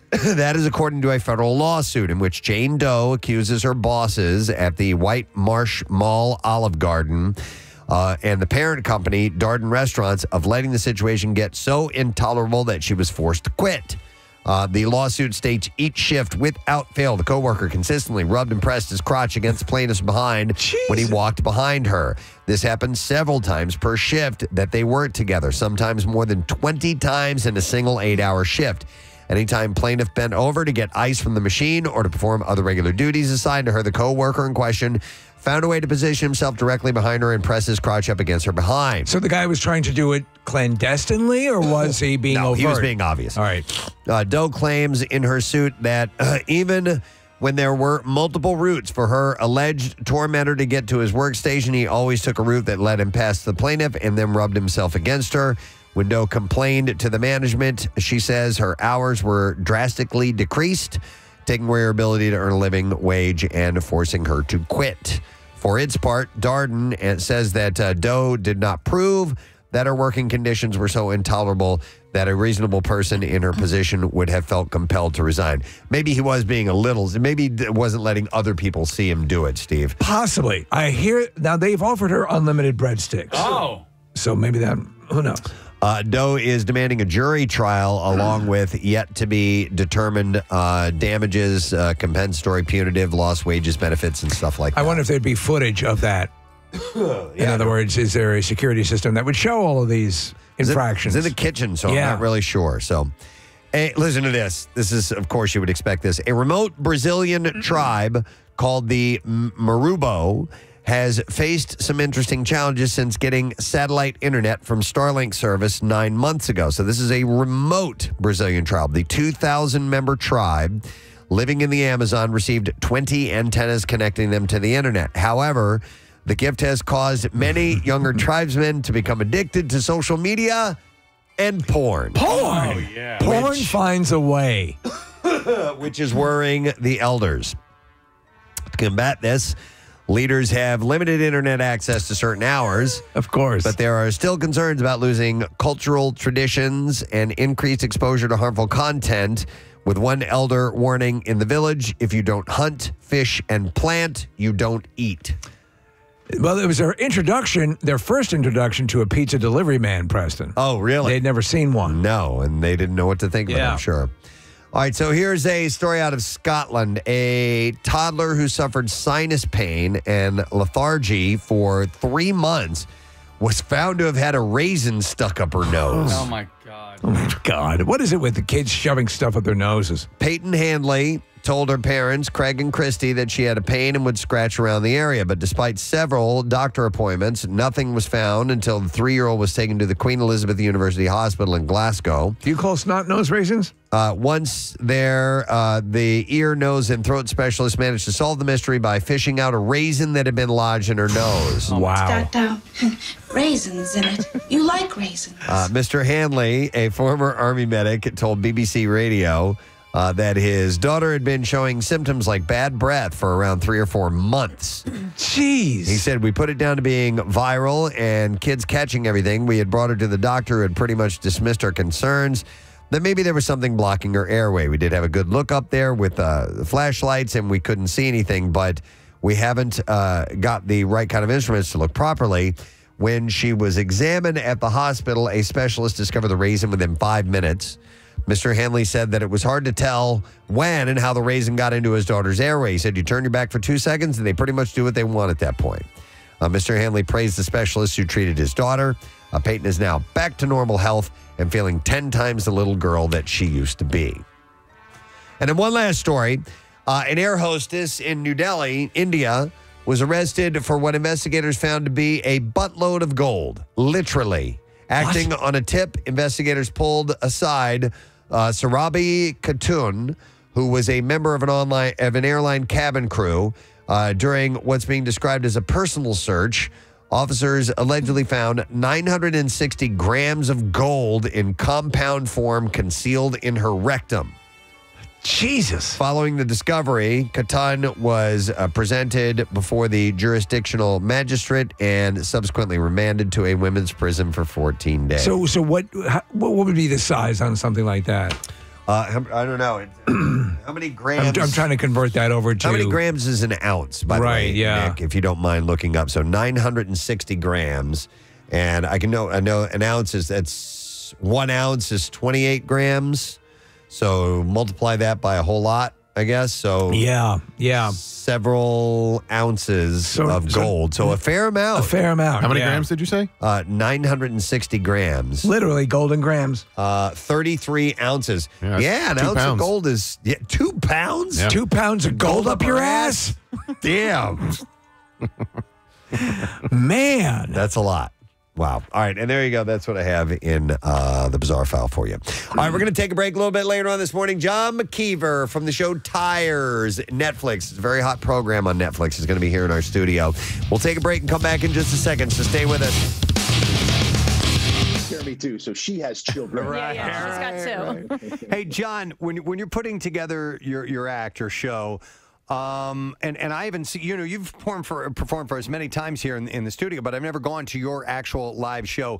That is according to a federal lawsuit in which Jane Doe accuses her bosses at the White Marsh Mall Olive Garden and the parent company, Darden Restaurants, of letting the situation get so intolerable that she was forced to quit. The lawsuit states each shift without fail, the coworker consistently rubbed and pressed his crotch against the plaintiff's behind when he walked behind her. This happened several times per shift that they worked together, sometimes more than 20 times in a single 8-hour shift. Anytime plaintiff bent over to get ice from the machine or to perform other regular duties assigned to her, the coworker in question found a way to position himself directly behind her and press his crotch up against her behind. So the guy was trying to do it clandestinely, or was he being overt? He was being obvious. All right. Doe claims in her suit that even when there were multiple routes for her alleged tormentor to get to his workstation, he always took a route that led him past the plaintiff and then rubbed himself against her. When Doe complained to the management, she says her hours were drastically decreased, taking away her ability to earn a living wage and forcing her to quit. For its part, Darden says that Doe did not prove that her working conditions were so intolerable that a reasonable person in her position would have felt compelled to resign. Maybe he was being maybe wasn't letting other people see him do it, Steve. Possibly. I hear, now they've offered her unlimited breadsticks. Oh. So maybe that, who knows? Doe is demanding a jury trial along with yet to be determined damages, compensatory, punitive, lost wages, benefits, and stuff like that. I wonder if there'd be footage of that. In other words, is there a security system that would show all of these infractions? It's in the kitchen, so I'm not really sure. So, hey, listen to this. This is, of course, you would expect this. A remote Brazilian tribe called the Marubo has faced some interesting challenges since getting satellite internet from Starlink service 9 months ago. So this is a remote Brazilian tribe. The 2,000-member tribe living in the Amazon received 20 antennas connecting them to the internet. However, the gift has caused many younger tribesmen to become addicted to social media and porn. Porn? Oh, yeah. Porn finds a way. Which is worrying the elders. To combat this, Leaders have limited internet access to certain hours. Of course. But there are still concerns about losing cultural traditions and increased exposure to harmful content, with one elder warning in the village, if you don't hunt, fish, and plant, you don't eat. Well, it was their first introduction to a pizza delivery man, Preston. Oh, really? They'd never seen one. No, and they didn't know what to think of it, I'm sure. All right, so here's a story out of Scotland. A toddler who suffered sinus pain and lethargy for 3 months was found to have had a raisin stuck up her nose. Oh, my God. Oh, my God. What is it with the kids shoving stuff up their noses? Peyton Handley told her parents, Craig and Christy, that she had a pain and would scratch around the area. But despite several doctor appointments, nothing was found until the 3-year-old was taken to the Queen Elizabeth University Hospital in Glasgow. Do you call snot-nosed raisins? Once there, the ear, nose, and throat specialist managed to solve the mystery by fishing out a raisin that had been lodged in her nose. Wow. Raisins in it. You like raisins. Mr. Hanley, a former Army medic, told BBC Radio that his daughter had been showing symptoms like bad breath for around 3 or 4 months. Jeez. He said, we put it down to being viral and kids catching everything. We had brought her to the doctor who had pretty much dismissed our concerns that maybe there was something blocking her airway. We did have a good look up there with the flashlights and we couldn't see anything, but we haven't got the right kind of instruments to look properly. When she was examined at the hospital, a specialist discovered the raisin within 5 minutes. Mr. Hanley said that it was hard to tell when and how the raisin got into his daughter's airway. He said, you turn your back for 2 seconds and they pretty much do what they want at that point. Mr. Hanley praised the specialist who treated his daughter. Peyton is now back to normal health and feeling 10 times the little girl that she used to be. And then one last story. An air hostess in New Delhi, India, was arrested for what investigators found to be a buttload of gold, literally. Acting on a tip, investigators pulled aside Sarabi Khatun, who was a member of an airline cabin crew, during what's being described as a personal search. Officers allegedly found 960 grams of gold in compound form concealed in her rectum. Jesus. Following the discovery, Khatun was presented before the jurisdictional magistrate and subsequently remanded to a women's prison for 14 days. So what would be the size on something like that? I don't know. How many grams? I'm trying to convert that over to... How many grams is an ounce, by the way, yeah. Nick, if you don't mind looking up. So 960 grams. And I know an ounce is, 1 ounce is 28 grams. So multiply that by a whole lot, I guess. So yeah. Several ounces of gold. So a fair amount. How many grams did you say? 960 grams. Literally golden grams. 33 ounces. Yeah, an ounce of gold is 2 pounds? Yeah. 2 pounds of gold up your ass? Damn. Man. That's a lot. Wow. All right. And there you go. That's what I have in the bizarre file for you. All right. We're going to take a break a little bit later on this morning. John McKeever from the show Tires, Netflix. It's a very hot program on Netflix. Is going to be here in our studio. We'll take a break and come back in just a second. So stay with us. Me too. So she has children. She's got 2. Hey, John, when you're putting together your act or show, and I haven't seen, you've performed for us many times here in the studio, but I've never gone to your actual live show.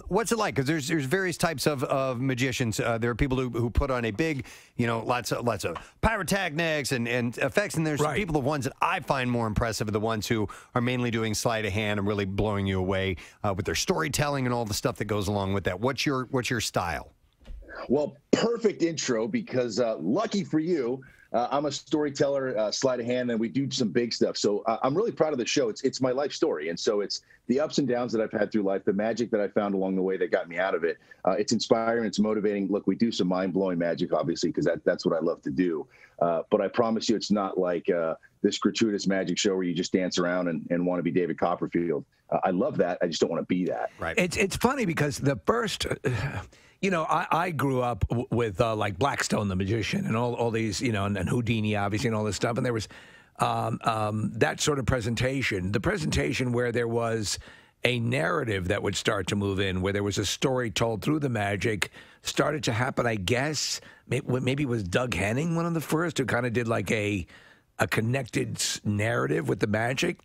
What's it like? Because there's various types of magicians. There are people who put on a big, lots of pyrotechnics and effects, and there's people, the ones that I find more impressive are the ones who are mainly doing sleight of hand and really blowing you away with their storytelling and all the stuff that goes along with that. What's your style? Well, perfect intro, because lucky for you, I'm a storyteller, sleight of hand, and we do some big stuff. So I'm really proud of the show. It's my life story. And so it's the ups and downs that I've had through life, the magic that I found along the way that got me out of it. It's inspiring. It's motivating. Look, we do some mind-blowing magic, obviously, because that's what I love to do. But I promise you, it's not like this gratuitous magic show where you just dance around and want to be David Copperfield. I love that. I just don't want to be that. Right. It's funny because the first... I grew up with like Blackstone the Magician and all these, and Houdini, obviously, and all this stuff. And there was that sort of presentation. The presentation where there was a narrative that would start to move in, where there was a story told through the magic, started to happen, I guess. Maybe it was Doug Henning, one of the first, who kind of did like a a connected narrative with the magic.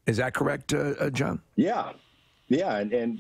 Is that correct, John? Yeah. And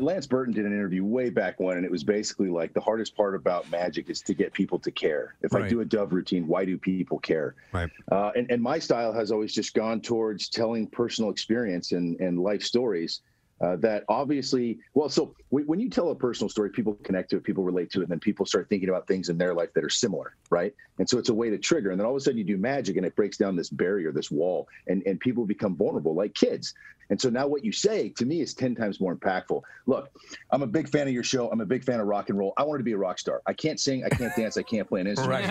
Lance Burton did an interview way back when, and it was basically like the hardest part about magic is to get people to care. If I do a dove routine, why do people care? Right. And my style has always just gone towards telling personal experience and life stories. That obviously, so when you tell a personal story, people connect to it, people relate to it, and then people start thinking about things in their life that are similar, right? And so it's a way to trigger. And then all of a sudden you do magic and it breaks down this barrier, this wall, and people become vulnerable like kids. And so now what you say to me is 10 times more impactful. Look, I'm a big fan of your show. I'm a big fan of rock and roll. I wanted to be a rock star. I can't sing, I can't dance, I can't play an instrument.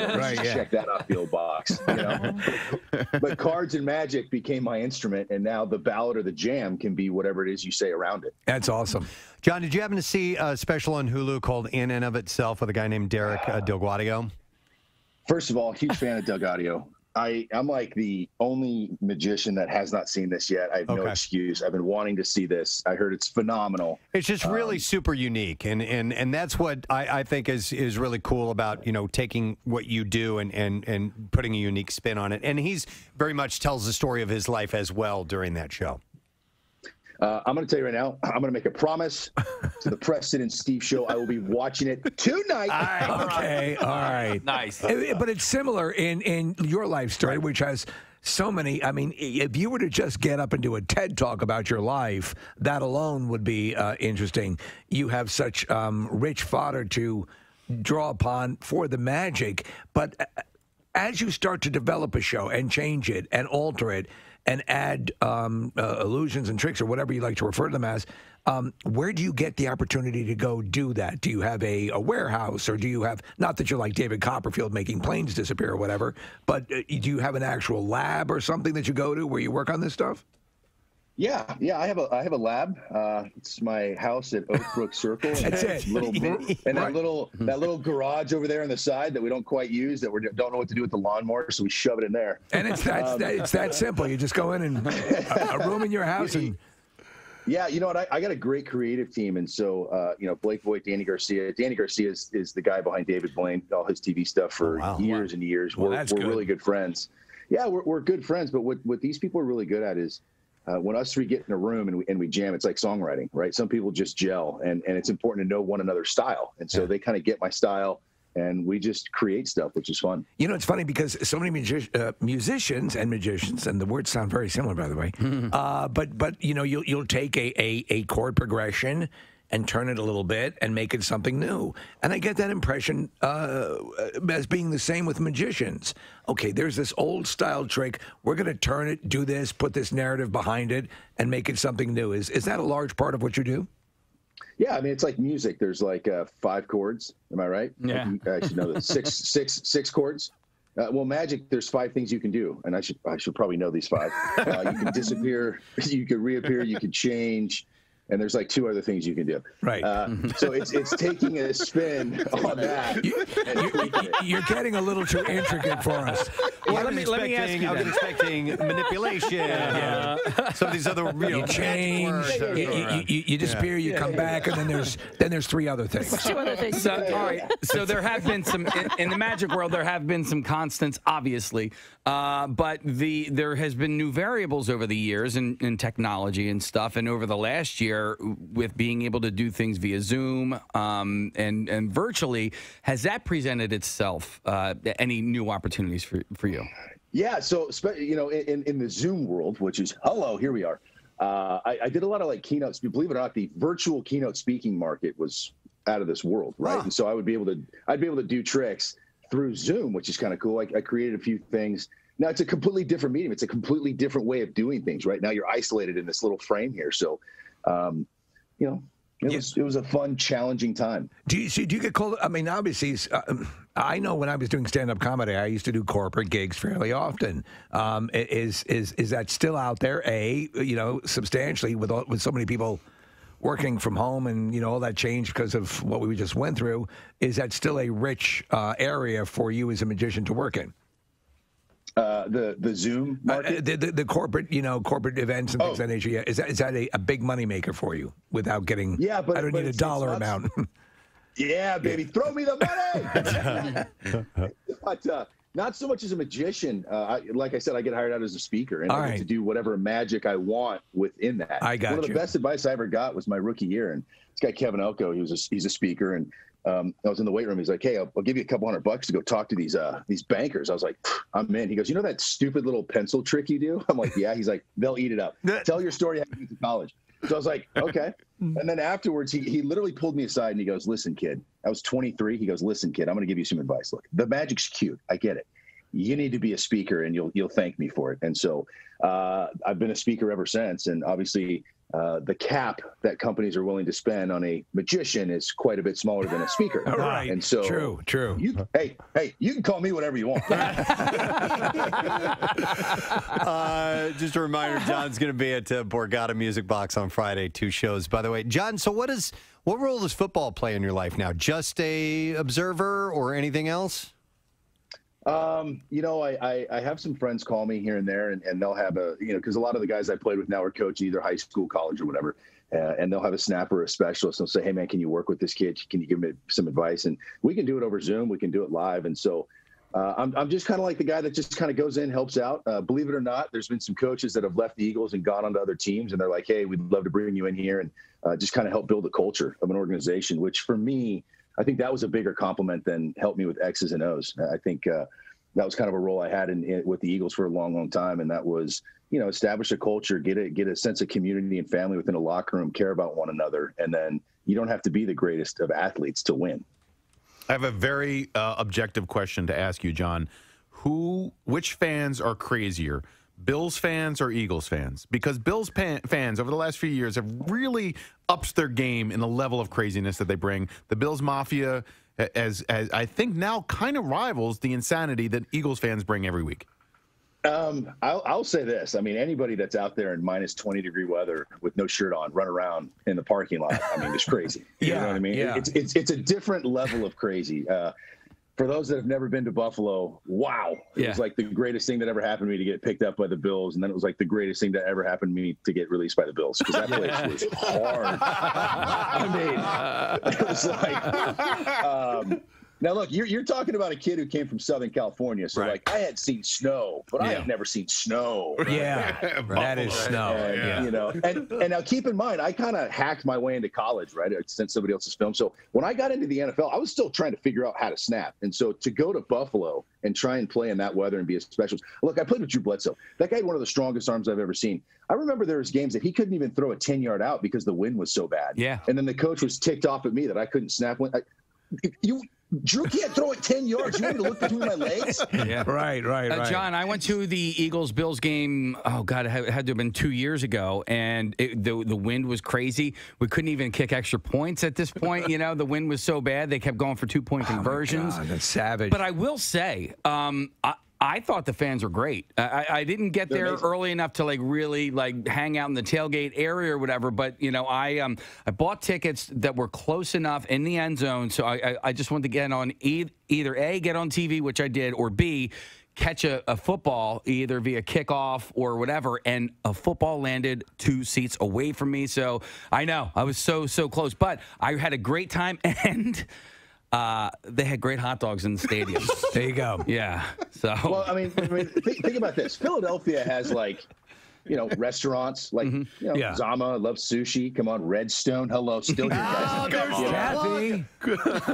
Check that off the old box. But cards and magic became my instrument, and now the ballad or the jam can be whatever it is you say around it. That's awesome. John, did you happen to see a special on Hulu called In and of Itself with a guy named Derek Delgadio? First of all, huge fan of Delgadio. I'm like the only magician that has not seen this yet. I have no excuse. I've been wanting to see this. I heard it's phenomenal. It's just really super unique, and that's what I think is really cool about taking what you do and putting a unique spin on it. And he's very much tells the story of his life as well during that show. I'm going to tell you right now, I'm going to make a promise to the Preston and Steve show. I will be watching it tonight. All right. Nice. But it's similar in your life story, which has so many. I mean, if you were to just get up and do a TED Talk about your life, that alone would be interesting. You have such rich fodder to draw upon for the magic. But as you start to develop a show and change it and alter it, and add illusions and tricks or whatever you like to refer to them as, where do you get the opportunity to go do that? Do you have a warehouse, or do you have, not that you're like David Copperfield making planes disappear or whatever, but do you have an actual lab or something that you go to where you work on this stuff? Yeah, I have a lab. It's my house at Oak Brook Circle. That's it. That little garage over there on the side that we don't quite use, that we don't know what to do with the lawnmower, so we shove it in there. And it's that simple. You just go in and a room in your house and. Yeah, you know what? I got a great creative team, and so Blake Voigt, Danny Garcia. Danny Garcia is the guy behind David Blaine, all his TV stuff for years and years. Well, we're really good friends. Yeah, we're good friends. But what these people are really good at is. When us three get in a room and we jam, it's like songwriting, right? Some people just gel, and it's important to know one another's style. And so they kind of get my style, and we just create stuff, which is fun. It's funny because so many musicians, and the words sound very similar, by the way, but you'll take a chord progression and turn it a little bit and make it something new. And I get that impression as being the same with magicians. Okay, there's this old style trick. We're going to turn it, do this, put this narrative behind it, and make it something new. Is that a large part of what you do? Yeah, I mean, it's like music. There's like 5 chords. Am I right? Yeah. I should know that. Six chords. Well, magic, there's 5 things you can do, and I should probably know these 5. You can disappear, you can reappear, you can change. And there's like 2 other things you can do. Right. So it's taking a spin on that. You're getting a little too intricate for us. Well, let me ask you. I was expecting manipulation. Some of these other you change. You disappear. You come back, and then there's 3 other things. 2 other things. So, all right. So there have been some in the magic world. There have been some constants, obviously, but there has been new variables over the years in technology and stuff, and over the last year. With being able to do things via Zoom and virtually, has that presented itself any new opportunities for you? Yeah, so in the Zoom world, which is here we are. I did a lot of like keynotes. Believe it or not, the virtual keynote speaking market was out of this world, right? And so I'd be able to do tricks through Zoom, which is kind of cool. I created a few things. Now it's a completely different medium. It's a completely different way of doing things. Right now you're isolated in this little frame here, so. It was a fun, challenging time. Do you get called? I mean, obviously, I know when I was doing stand-up comedy, I used to do corporate gigs fairly often. Is that still out there? Substantially with so many people working from home and all that change because of what we just went through. Is that still a rich area for you as a magician to work in? The Zoom market? The corporate, corporate events and things of that nature. Yeah. Is that a big money maker for you without getting? Yeah, but I don't need a dollar amount. Yeah, baby, throw me the money. But Not so much as a magician. Like I said, I get hired out as a speaker, and I get to do whatever magic I want within that. I got One of the best advice I ever got was my rookie year, and this guy Kevin Elko, he's a speaker, and I was in the weight room. He's like, "Hey, I'll give you a couple $100 to go talk to these bankers." I was like, "I'm in." He goes, "You know that stupid little pencil trick you do?" I'm like, "Yeah." He's like, "They'll eat it up. Tell your story how you went to college." So I was like, "Okay." And then afterwards, he literally pulled me aside and he goes, "Listen, kid." I was 23. He goes, "Listen, kid, I'm going to give you some advice. Look, the magic's cute. I get it. You need to be a speaker, and you'll thank me for it." And so I've been a speaker ever since. And obviously, the cap that companies are willing to spend on a magician is quite a bit smaller than a speaker. Right. And so True. Hey, you can call me whatever you want. Just a reminder, John's going to be at Borgata Music Box on Friday, 2 shows. By the way, John, so what role does football play in your life now? Just a observer or anything else? I have some friends call me here and there, and they'll have because a lot of the guys I played with now are coaching either high school, college, or whatever, and they'll have a snapper or a specialist. And they'll say, "Hey, man, can you work with this kid? Can you give me some advice?" And we can do it over Zoom. We can do it live. And so I'm just kind of like the guy that just kind of goes in, helps out. Believe it or not, there's been some coaches that have left the Eagles and gone on to other teams, and they're like, "Hey, we'd love to bring you in here and just kind of help build the culture of an organization," which for me, I think that was a bigger compliment than help me with X's and O's. I think that was kind of a role I had with the Eagles for a long, long time. And that was, establish a culture, get a sense of community and family within a locker room, care about one another. And then you don't have to be the greatest of athletes to win. I have a very objective question to ask you, John. Which fans are crazier, Bills fans or Eagles fans? Because Bills fans over the last few years have really upped their game in the level of craziness that they bring. The Bills Mafia, as I think now kind of rivals the insanity that Eagles fans bring every week. I'll say this. I mean, anybody that's out there in minus 20-degree weather with no shirt on, run around in the parking lot, I mean, it's crazy. You know what I mean? Yeah. It's a different level of crazy. For those that have never been to Buffalo, wow. It was like the greatest thing that ever happened to me to get picked up by the Bills. And then it was like the greatest thing that ever happened to me to get released by the Bills. Because that place was hard. I mean, it was like, now look, you're talking about a kid who came from Southern California. So like I had seen snow, but I had never seen snow. Yeah, that is snow. And, and now keep in mind, I kind of hacked my way into college, right? I sent somebody else's film. So when I got into the NFL, I was still trying to figure out how to snap. And so to go to Buffalo and try and play in that weather and be a specialist. Look, I played with Drew Bledsoe. That guy had one of the strongest arms I've ever seen. I remember there was games that he couldn't even throw a 10-yard out because the wind was so bad. Yeah. And then the coach was ticked off at me that I couldn't snap one. Drew can't throw it 10 yards. You want me to look between my legs? Yeah. Right. John, I went to the Eagles-Bills game, oh, God, it had to have been 2 years ago, and the wind was crazy. We couldn't even kick extra points at this point. The wind was so bad, they kept going for 2-point conversions. God, that's savage. But I will say, I thought the fans were great. I didn't get there early enough to really hang out in the tailgate area or whatever. But I bought tickets that were close enough in the end zone, so I just wanted to get on either A, get on TV, which I did, or B, catch a football either via kickoff or whatever, and a football landed 2 seats away from me. So I know I was so close, but I had a great time and. They had great hot dogs in the stadium. There you go. Yeah. So. Well, I mean, think about this. Philadelphia has restaurants like Zama loves sushi. Come on, Redstone. Hello, still here, guys. Oh, there's Kathy.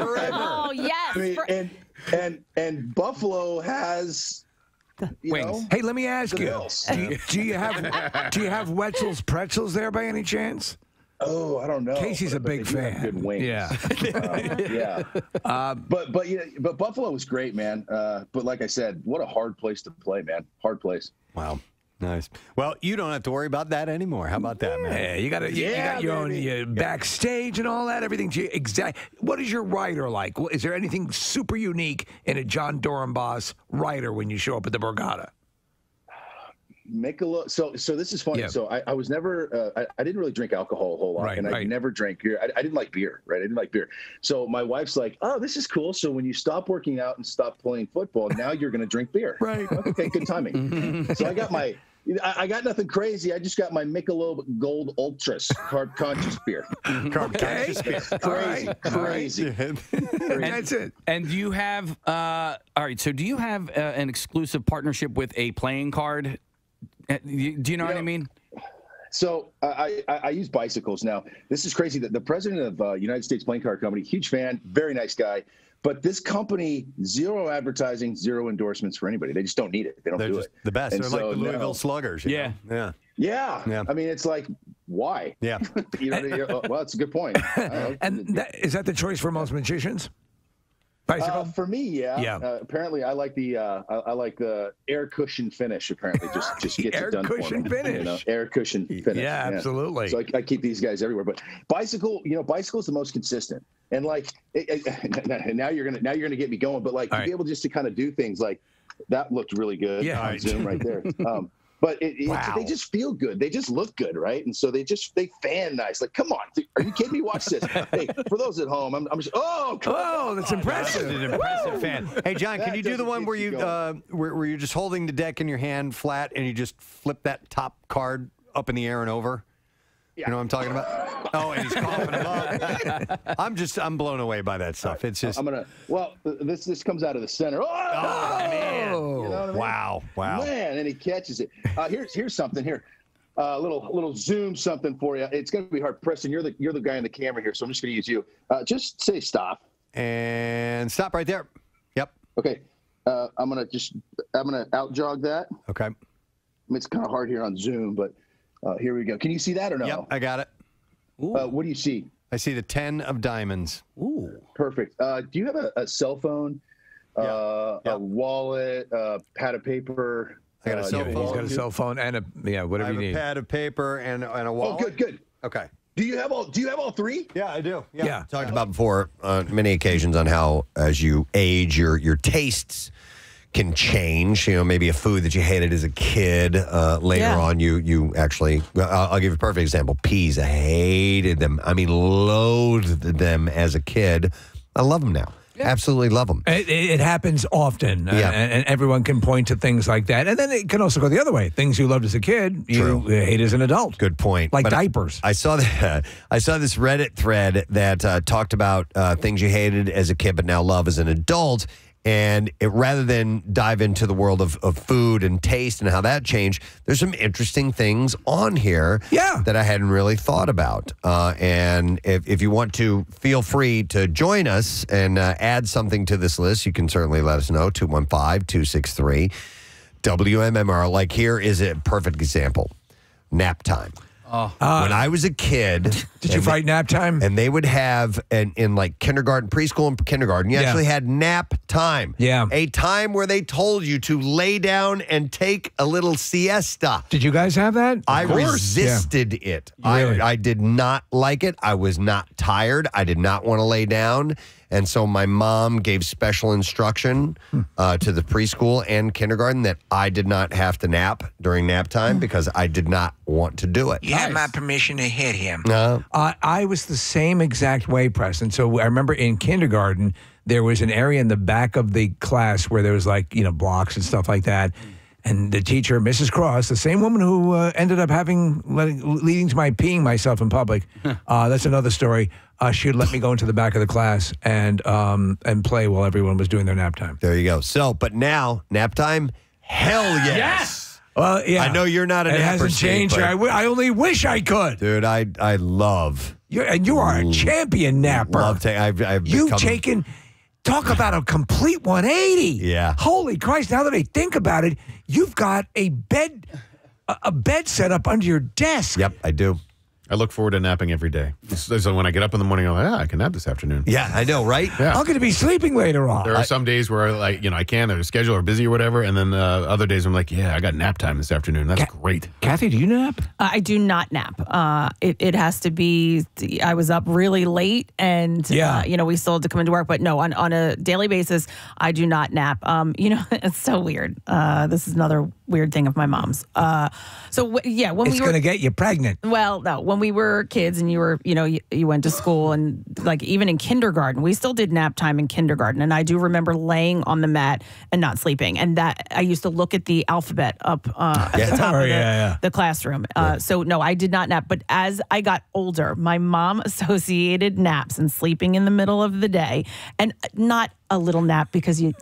Oh yes. I mean, and Buffalo has. Wings. Hey, let me ask you. Do you have Wetzel's Pretzels there by any chance? Oh, I don't know. Casey's a big fan. Good wings. Yeah. But Buffalo was great, man. But like I said, what a hard place to play, man. Hard place. Wow. Nice. Well, you don't have to worry about that anymore. How about that, man? Yeah, you got your own backstage and all that. Everything. What is your writer like? Is there anything super unique in a John Dorenbos writer when you show up at the Borgata? Michelob. So this is funny. Yeah. So I was never. I didn't really drink alcohol a whole lot, and I never drank beer. I didn't like beer. Right. I didn't like beer. So my wife's like, "Oh, this is cool. So when you stop working out and stop playing football, now you're going to drink beer." Right. Okay. Good timing. So I got my I got nothing crazy. I just got my Michelob Gold Ultras carb conscious beer. Carb conscious beer. Crazy. That's it. And do you have all right? So do you have an exclusive partnership with a playing card? Do you know what I mean? So I use bicycles now. This is crazy. That the president of United States Playing Card Company, huge fan, very nice guy. But this company, zero advertising, zero endorsements for anybody. They just don't need it. They don't They're do just it. the best. And They're so, like the Louisville Sluggers. you Yeah. know? Yeah. I mean, it's like, why? Yeah. Well, that's a good point. And is that the choice for most magicians? Bicycle? For me, yeah. Yeah. Apparently, I like the air cushion finish. Apparently, just gets it done for me. Air cushion finish. You know, air cushion finish. Yeah, absolutely. So I keep these guys everywhere. But bicycle is the most consistent. And like, now you're gonna get me going. But like, to be able just to kind of do things like that looked really good on Zoom right there. But they just feel good. They just look good, right? And so they fan nice. Like, come on, are you kidding me? Watch this. Hey, for those at home, I'm just that's impressive. That's an impressive fan. Hey, John, can you do the one where you where you're just holding the deck in your hand flat and you just flip that top card up in the air and over? You know what I'm talking about? Oh, and he's coughing him up. I'm blown away by that stuff. It's just. This comes out of the center. Oh, man! You know what I mean? Wow! Man, and he catches it. Here's something here. Little zoom something for you. It's gonna be hard. Preston, you're the guy in the camera here, so I'm just gonna use you. Just say stop. And stop right there. Yep. Okay. I'm gonna out jog that. Okay. I mean, it's kind of hard here on Zoom, but here we go. Can you see that or no? Yep, I got it. What do you see? I see the 10 of diamonds. Ooh. Perfect. Do you have a cell phone, a wallet, a pad of paper? I got a cell phone. He's got a cell phone and whatever you need. I have a pad of paper and a wallet. Oh, good. Okay. Do you have all three? Yeah, I do. Yeah. Talked about before on many occasions on how as you age, your tastes can change. You know, maybe a food that you hated as a kid, later on you actually. I'll give you a perfect example. Peas. I hated them. I mean, loathed them as a kid. I love them now. Yeah. Absolutely love them. It happens often, and everyone can point to things like that. And then it can also go the other way. Things you loved as a kid, you hate as an adult. Good point. Like diapers. I saw that. I saw this Reddit thread that talked about things you hated as a kid but now love as an adult. And rather than dive into the world of food and taste and how that changed, there's some interesting things on here that I hadn't really thought about. And if you want to, feel free to join us and add something to this list. You can certainly let us know, 215-263-WMMR. Like, here is a perfect example. Nap time. When I was a kid, did you fight nap time? And they would have in like kindergarten, preschool, and kindergarten. You actually had nap time. Yeah, a time where they told you to lay down and take a little siesta. Did you guys have that? I resisted it. Really? I did not like it. I was not tired. I did not want to lay down. And so my mom gave special instruction to the preschool and kindergarten that I did not have to nap during nap time because I did not want to do it. You have my permission to hit him. I was the same exact way, Preston. So I remember in kindergarten, there was an area in the back of the class where there was like, blocks and stuff like that. And the teacher, Mrs. Cross, the same woman who ended up leading to my peeing myself in public, that's another story. She would let me go into the back of the class and play while everyone was doing their nap time. There you go. So, but now, nap time, hell yes. Yes! Well, yeah. I know you're not a napper. It hasn't Steve, changed. but I only wish I could. Dude, I love. You are a champion napper. You've taken... Talk about a complete 180. Yeah. Holy Christ, now that I think about it, you've got a bed set up under your desk. Yep, I do. I look forward to napping every day. So when I get up in the morning, I'm like, I can nap this afternoon. Yeah, I know, right? Yeah. I'm going to be sleeping later on. There are some days where I can, or schedule or busy or whatever, and then other days I'm like, I got nap time this afternoon. That's great. Kathy, do you nap? I do not nap. It has to be, I was up really late and, we still had to come into work. But no, on a daily basis, I do not nap. It's so weird. This is another weird thing of my mom's. When it's going to get you pregnant. Well, no, when when we were kids and you went to school and like even in kindergarten, we still did nap time in kindergarten. And I do remember laying on the mat and not sleeping. And that I used to look at the alphabet up at the top of the classroom. So no, I did not nap. But as I got older, my mom associated naps and sleeping in the middle of the day and not a little nap because you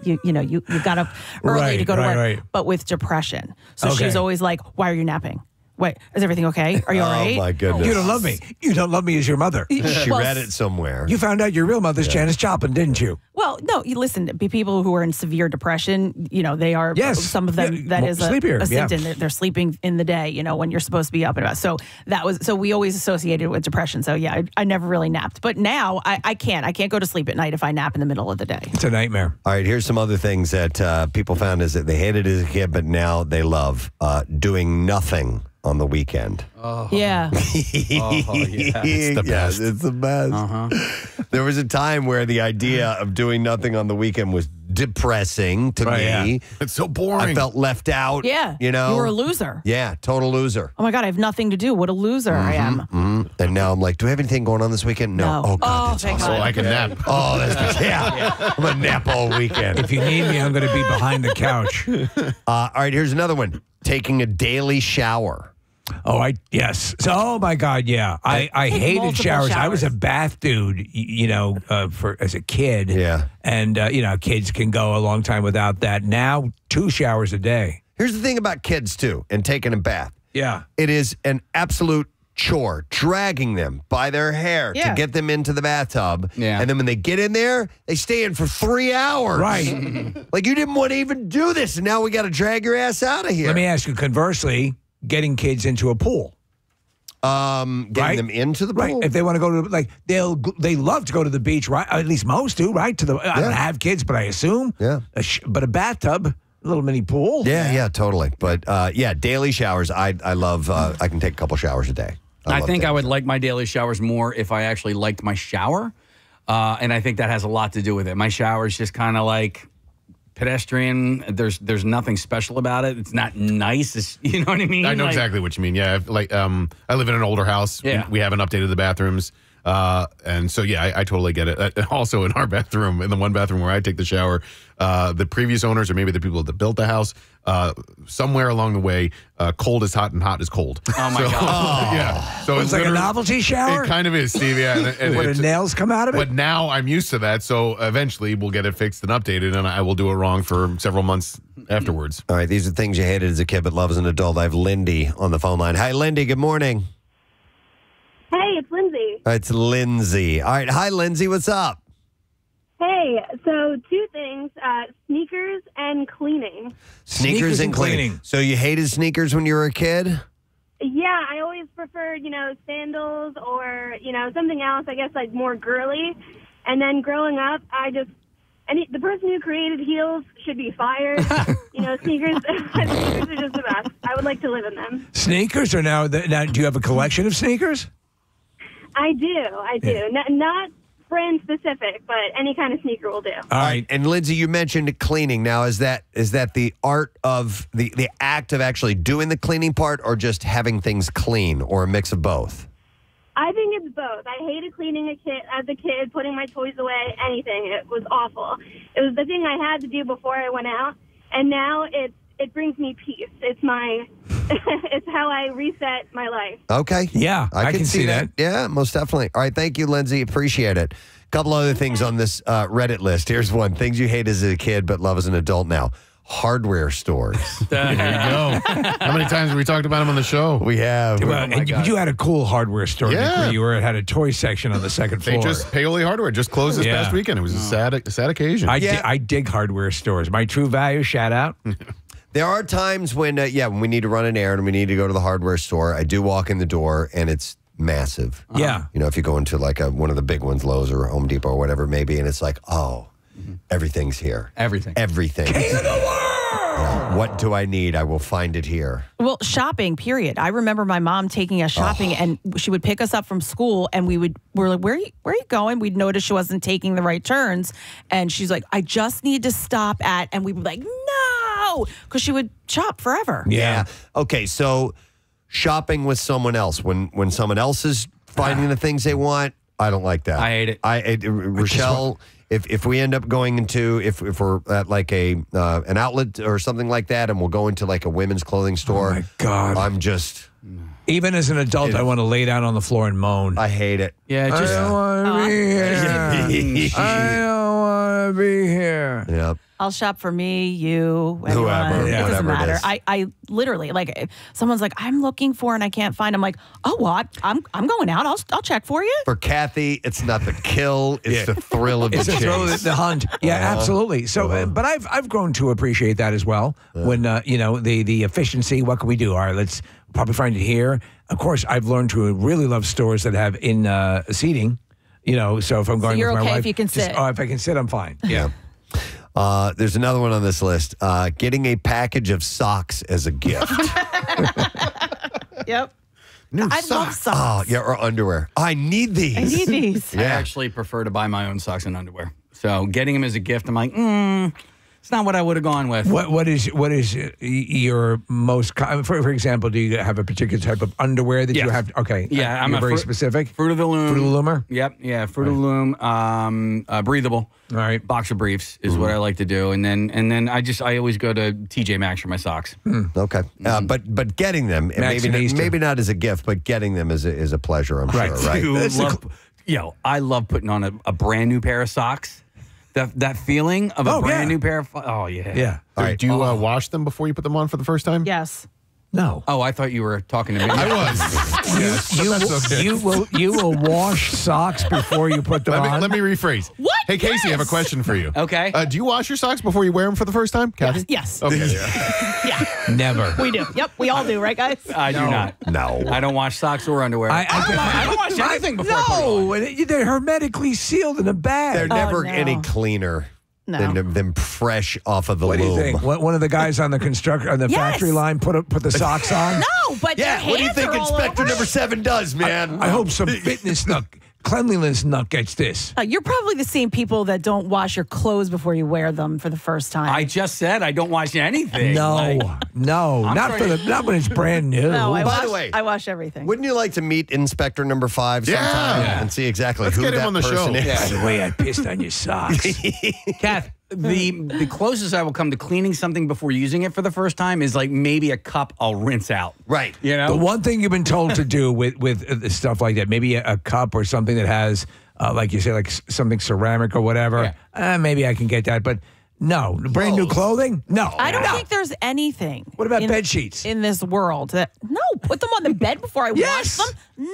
got up early to go to work, but with depression. So she's always like, why are you napping? Wait, is everything okay? Are you all right? Oh, my goodness. You don't love me. You don't love me as your mother. She read it somewhere. You found out your real mother's Janis Joplin, didn't you? Well, no, you listen, people who are in severe depression, they are, some of them, that is a symptom. They're sleeping in the day, when you're supposed to be up and about. So we always associated it with depression. So yeah, I never really napped. But now I can't go to sleep at night if I nap in the middle of the day. It's a nightmare. All right, here's some other things that people found is that they hated as a kid, but now they love doing nothing on the weekend. Oh. Yeah. It's the best. It's the best. There was a time where the idea of doing nothing on the weekend was depressing to me. Yeah. It's so boring. I felt left out. Yeah. You were a loser. Yeah, total loser. Oh my God, I have nothing to do. What a loser I am. And now I'm like, do I have anything going on this weekend? No. Oh, God, that's thank awesome. God. I can nap. Oh, that's I'm going to nap all weekend. If you need me, I'm going to be behind the couch. All right, here's another one. Taking a daily shower. Yes. So, oh my God, yeah. I hated showers. I was a bath dude, as a kid. Yeah. And kids can go a long time without that. Now, 2 showers a day. Here's the thing about kids too, and taking a bath. Yeah. It is an absolute chore dragging them by their hair to get them into the bathtub. Yeah. And then when they get in there, they stay in for 3 hours. Right. Like you didn't want to even do this, and now we got to drag your ass out of here. Let me ask you, conversely, getting kids into a pool. Getting them into the pool. Right. If they want to go to, they love to go to the beach, right? At least most do, right? I don't have kids, but I assume. Yeah. But a bathtub, a little mini pool. Yeah, totally. But daily showers. I love. I can take a couple showers a day. I think I would like my daily showers more if I actually liked my shower, and I think that has a lot to do with it. My shower is just kind of like pedestrian. There's nothing special about it. It's not nice. You know what I mean? I know exactly what you mean. Yeah, I live in an older house. Yeah. We haven't updated the bathrooms. And so, yeah, I totally get it. Also, in our bathroom, in the one bathroom where I take the shower, the previous owners or maybe the people that built the house, somewhere along the way, cold is hot and hot is cold. Oh, my God. Yeah. So it's like a novelty shower? It kind of is, Steve. Yeah. Where the nails come out of it? But now I'm used to that. So eventually we'll get it fixed and updated, and I will do it wrong for several months afterwards. All right. These are things you hated as a kid but love as an adult. I have Lindy on the phone line. Hi, Lindy. Good morning. Hey, it's Lindsay. It's Lindsay. All right. Hi, Lindsay. What's up? Hey, so 2 things, sneakers and cleaning. Sneakers and cleaning. So you hated sneakers when you were a kid? Yeah, I always preferred, sandals or, something else, I guess, like more girly. And then growing up, the person who created heels should be fired. Sneakers, sneakers are just the best. I would like to live in them. Sneakers are now, do you have a collection of sneakers? I do. Yeah. Not brand specific, but any kind of sneaker will do. All right. And Lindsay, you mentioned cleaning. Now, is that the art of the act of actually doing the cleaning part or just having things clean or a mix of both? I think it's both. I hated cleaning as a kid, putting my toys away, anything. It was awful. It was the thing I had to do before I went out, and now it brings me peace. It's it's how I reset my life. Okay. Yeah, I can see that. Yeah, most definitely. All right, thank you, Lindsay. Appreciate it. A couple other things on this Reddit list. Here's one. Things you hate as a kid but love as an adult now. Hardware stores. There you go. How many times have we talked about them on the show? We have. You had a cool hardware store, Yeah. Nick, where it had a toy section on the second floor. Paoli Hardware just closed this past weekend. It was a sad occasion. I dig hardware stores. My true value, shout out. There are times when we need to run an errand and we need to go to the hardware store. I do walk in the door and it's massive. Yeah. If you go into like one of the big ones, Lowe's or Home Depot or whatever it may be, and it's like, everything's here. Everything. King of the world! What do I need? I will find it here. Well, shopping, period. I remember my mom taking us shopping and she would pick us up from school and we're like, where are you going? We'd notice she wasn't taking the right turns. And she's like, I just need to stop at, and we were like, no, because she would shop forever. Yeah. Okay, so shopping with someone else. When someone else is finding the things they want, I don't like that. I hate it. Rochelle, if we end up going into if we're at like an outlet or something like that, and we'll go into like a women's clothing store. Oh my God, I'm just. Even as an adult, I want to lay down on the floor and moan. I hate it. Yeah, I don't want to be here. I don't want to be here. Yep. I'll shop for me, you, anyone. Whoever, it doesn't whatever it matter. is. I literally like if someone's like I'm looking for and I can't find. I'm like, oh well, I'm going out. I'll check for you. For Kathy, it's not the kill; it's the thrill of the It's chase. the thrill of the hunt. Yeah, absolutely. So, but I've grown to appreciate that as well. When the efficiency. What can we do? All right, let's probably find it here. Of course, I've learned to really love stores that have in seating. So if I'm going you're with my okay wife, if you can sit. If I can sit, I'm fine. Yeah. There's another one on this list. Getting a package of socks as a gift. Yep. I love socks. Oh, yeah, or underwear. I need these. I need these. I actually prefer to buy my own socks and underwear. So getting them as a gift, I'm like, it's not what I would have gone with. What is your most for example? Do you have a particular type of underwear that you have? Okay, Yeah, I'm you're a very Fruit- specific. Fruit of the Loom. Fruit of the Loomer. Yep, yeah, Fruit of the Loom. Breathable. All right, boxer briefs is what I like to do, and then I always go to TJ Maxx for my socks. Okay, but getting them, Max and Easter. maybe not as a gift, but getting them is a pleasure. I'm sure, right? I love putting on a brand new pair of socks. That feeling of a brand new pair of yeah. All right. Do you wash them before you put them on for the first time? Yes. No. Oh, I thought you were talking to me. I was. Yes, but that's okay. You will wash socks before you put them on. Let me rephrase. What? Hey, Casey, I have a question for you. Okay. Do you wash your socks before you wear them for the first time, Kathy? Yes. Okay. Yeah. Never. We do. Yep. We all do, right, guys? I do not. No. I don't wash socks or underwear. Oh, I don't wash anything before I put it on. They're hermetically sealed in a bag. They're never any cleaner than them fresh off of the What do loom. you think? One of the guys on the factory line put the socks on? No, but your Yeah, what do you hands think are all Inspector over. Number 7 does, man? I hope some fitness nut, cleanliness nut gets this. You're probably the same people that don't wash your clothes before you wear them for the first time. I just said I don't wash anything. No, Like, not trying when it's brand new. No, By the way, I wash everything. wouldn't you like to meet Inspector Number 5 sometime Yeah. and see exactly Let's who get him that on the person show. is? Yeah. The way I pissed on your socks. Kath, the closest I will come to cleaning something before using it for the first time is like maybe a cup I'll rinse out. Right. You know? The one thing you've been told to do with stuff like that, maybe a cup or something that has, like you say, like something ceramic or whatever, maybe I can get that. But no, brand new clothing? No. I don't think there's anything. What about bed sheets? In this world that put them on the bed before I wash them? No.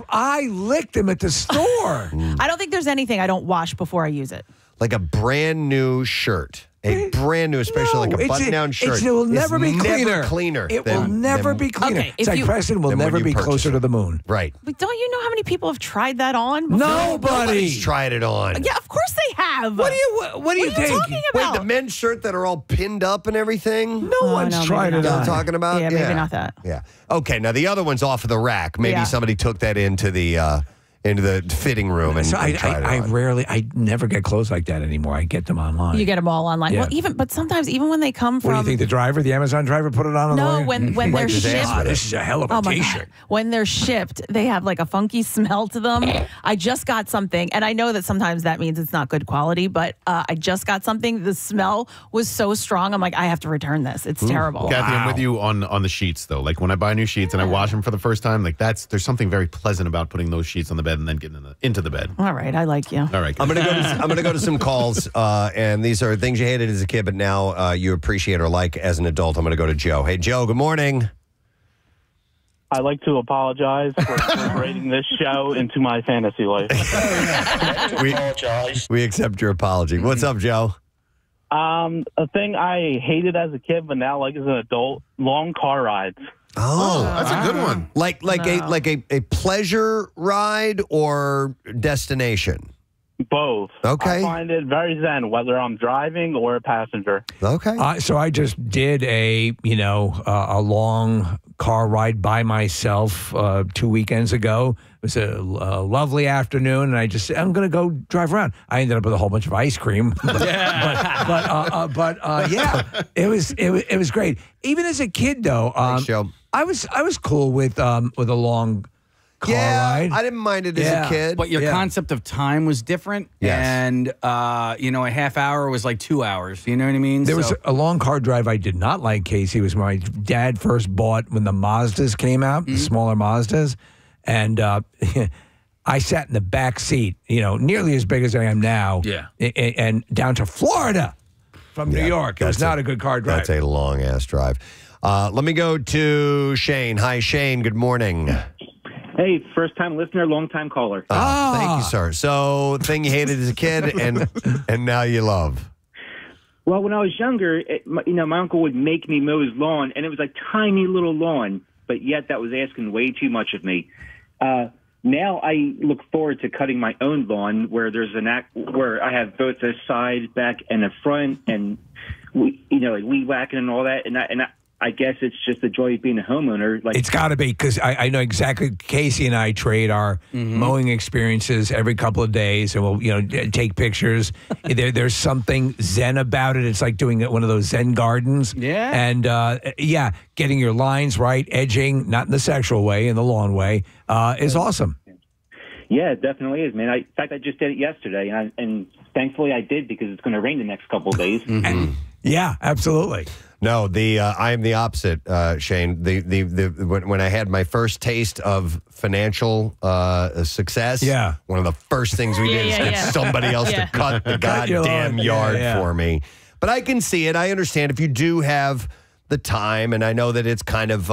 I licked them at the store. I don't think there's anything I don't wash before I use it. Like a brand new shirt. A brand new, especially like a button-down shirt. It will never be cleaner. It will never be cleaner. Okay, it's like Preston will never be closer to the moon. Right. But don't you know how many people have tried that on? before? Nobody's tried it on. Yeah, of course they have. What do you think? What are you talking about? Wait, the men's shirt that are all pinned up and everything? No one's tried it You know what on. I'm talking about? Yeah, maybe not that. Yeah. Okay, now the other one's off of the rack. Maybe Yeah. somebody took that into the fitting room and, So and tried it on. I never get clothes like that anymore. I get them online. You get them all online. Yeah. Well, but sometimes even when they come from. What do you think? The driver, the Amazon driver, put it on? No, the way? when they're shipped. Oh, this is a hell of a Oh my T-shirt. God. When they're shipped, they have like a funky smell to them. I just got something, and I know that sometimes that means it's not good quality, but I just got something. The smell was so strong. I'm like, I have to return this. It's terrible. Kathy, I'm with you on the sheets though. Like when I buy new sheets and I wash them for the first time, like there's something very pleasant about putting those sheets on the bed and then getting into the bed. All right, I like you. All right. I'm gonna go to some calls, and these are things you hated as a kid, but now you appreciate or like as an adult. I'm gonna go to Joe. Hey, Joe. Good morning. I'd like to apologize for incorporating this show into my fantasy life. We accept your apology. What's up, Joe? A thing I hated as a kid, but now like as an adult, long car rides. Oh, that's a good one. Like a pleasure ride or destination? Both. Okay. I find it very zen, whether I'm driving or a passenger. Okay. So I just did a long car ride by myself 2 weekends ago. It was a lovely afternoon, and I'm going to go drive around. I ended up with a whole bunch of ice cream, but yeah, it was great. Even as a kid, though, Thanks, Joe. I was cool with a long car ride. I didn't mind it as a kid. But your concept of time was different. Yes. And, a half hour was like 2 hours. You know what I mean? There was a long car drive I did not like, Casey. It was my dad first bought when the Mazdas came out, the smaller Mazdas. And I sat in the back seat, nearly as big as I am now. Yeah. And down to Florida from New York. It was not a good car drive. That's a long-ass drive. Let me go to Shane. Hi, Shane. Good morning. Hey, first-time listener, long-time caller. Thank you, sir. So, thing you hated as a kid and now you love. Well, when I was younger, my uncle would make me mow his lawn, and it was a tiny little lawn, but yet that was asking way too much of me. Now I look forward to cutting my own lawn, where there's where I have both the side, back, and the front, and like weed whacking and all that, and I guess it's just the joy of being a homeowner. Like, it's got to be, because I know exactly. Casey and I trade our mowing experiences every couple of days, and we'll take pictures. There's something zen about it. It's like doing one of those zen gardens. Yeah. And getting your lines right, edging, not in the sexual way, in the lawn way, is awesome. Yeah, it definitely is, man. In fact, I just did it yesterday, and thankfully I did, because it's going to rain the next couple of days. Yeah, absolutely. No, I am the opposite, Shane. When I had my first taste of financial success, one of the first things we did is get somebody else to cut the goddamn yard for me. But I can see it. I understand if you do have the time, and I know that it's kind of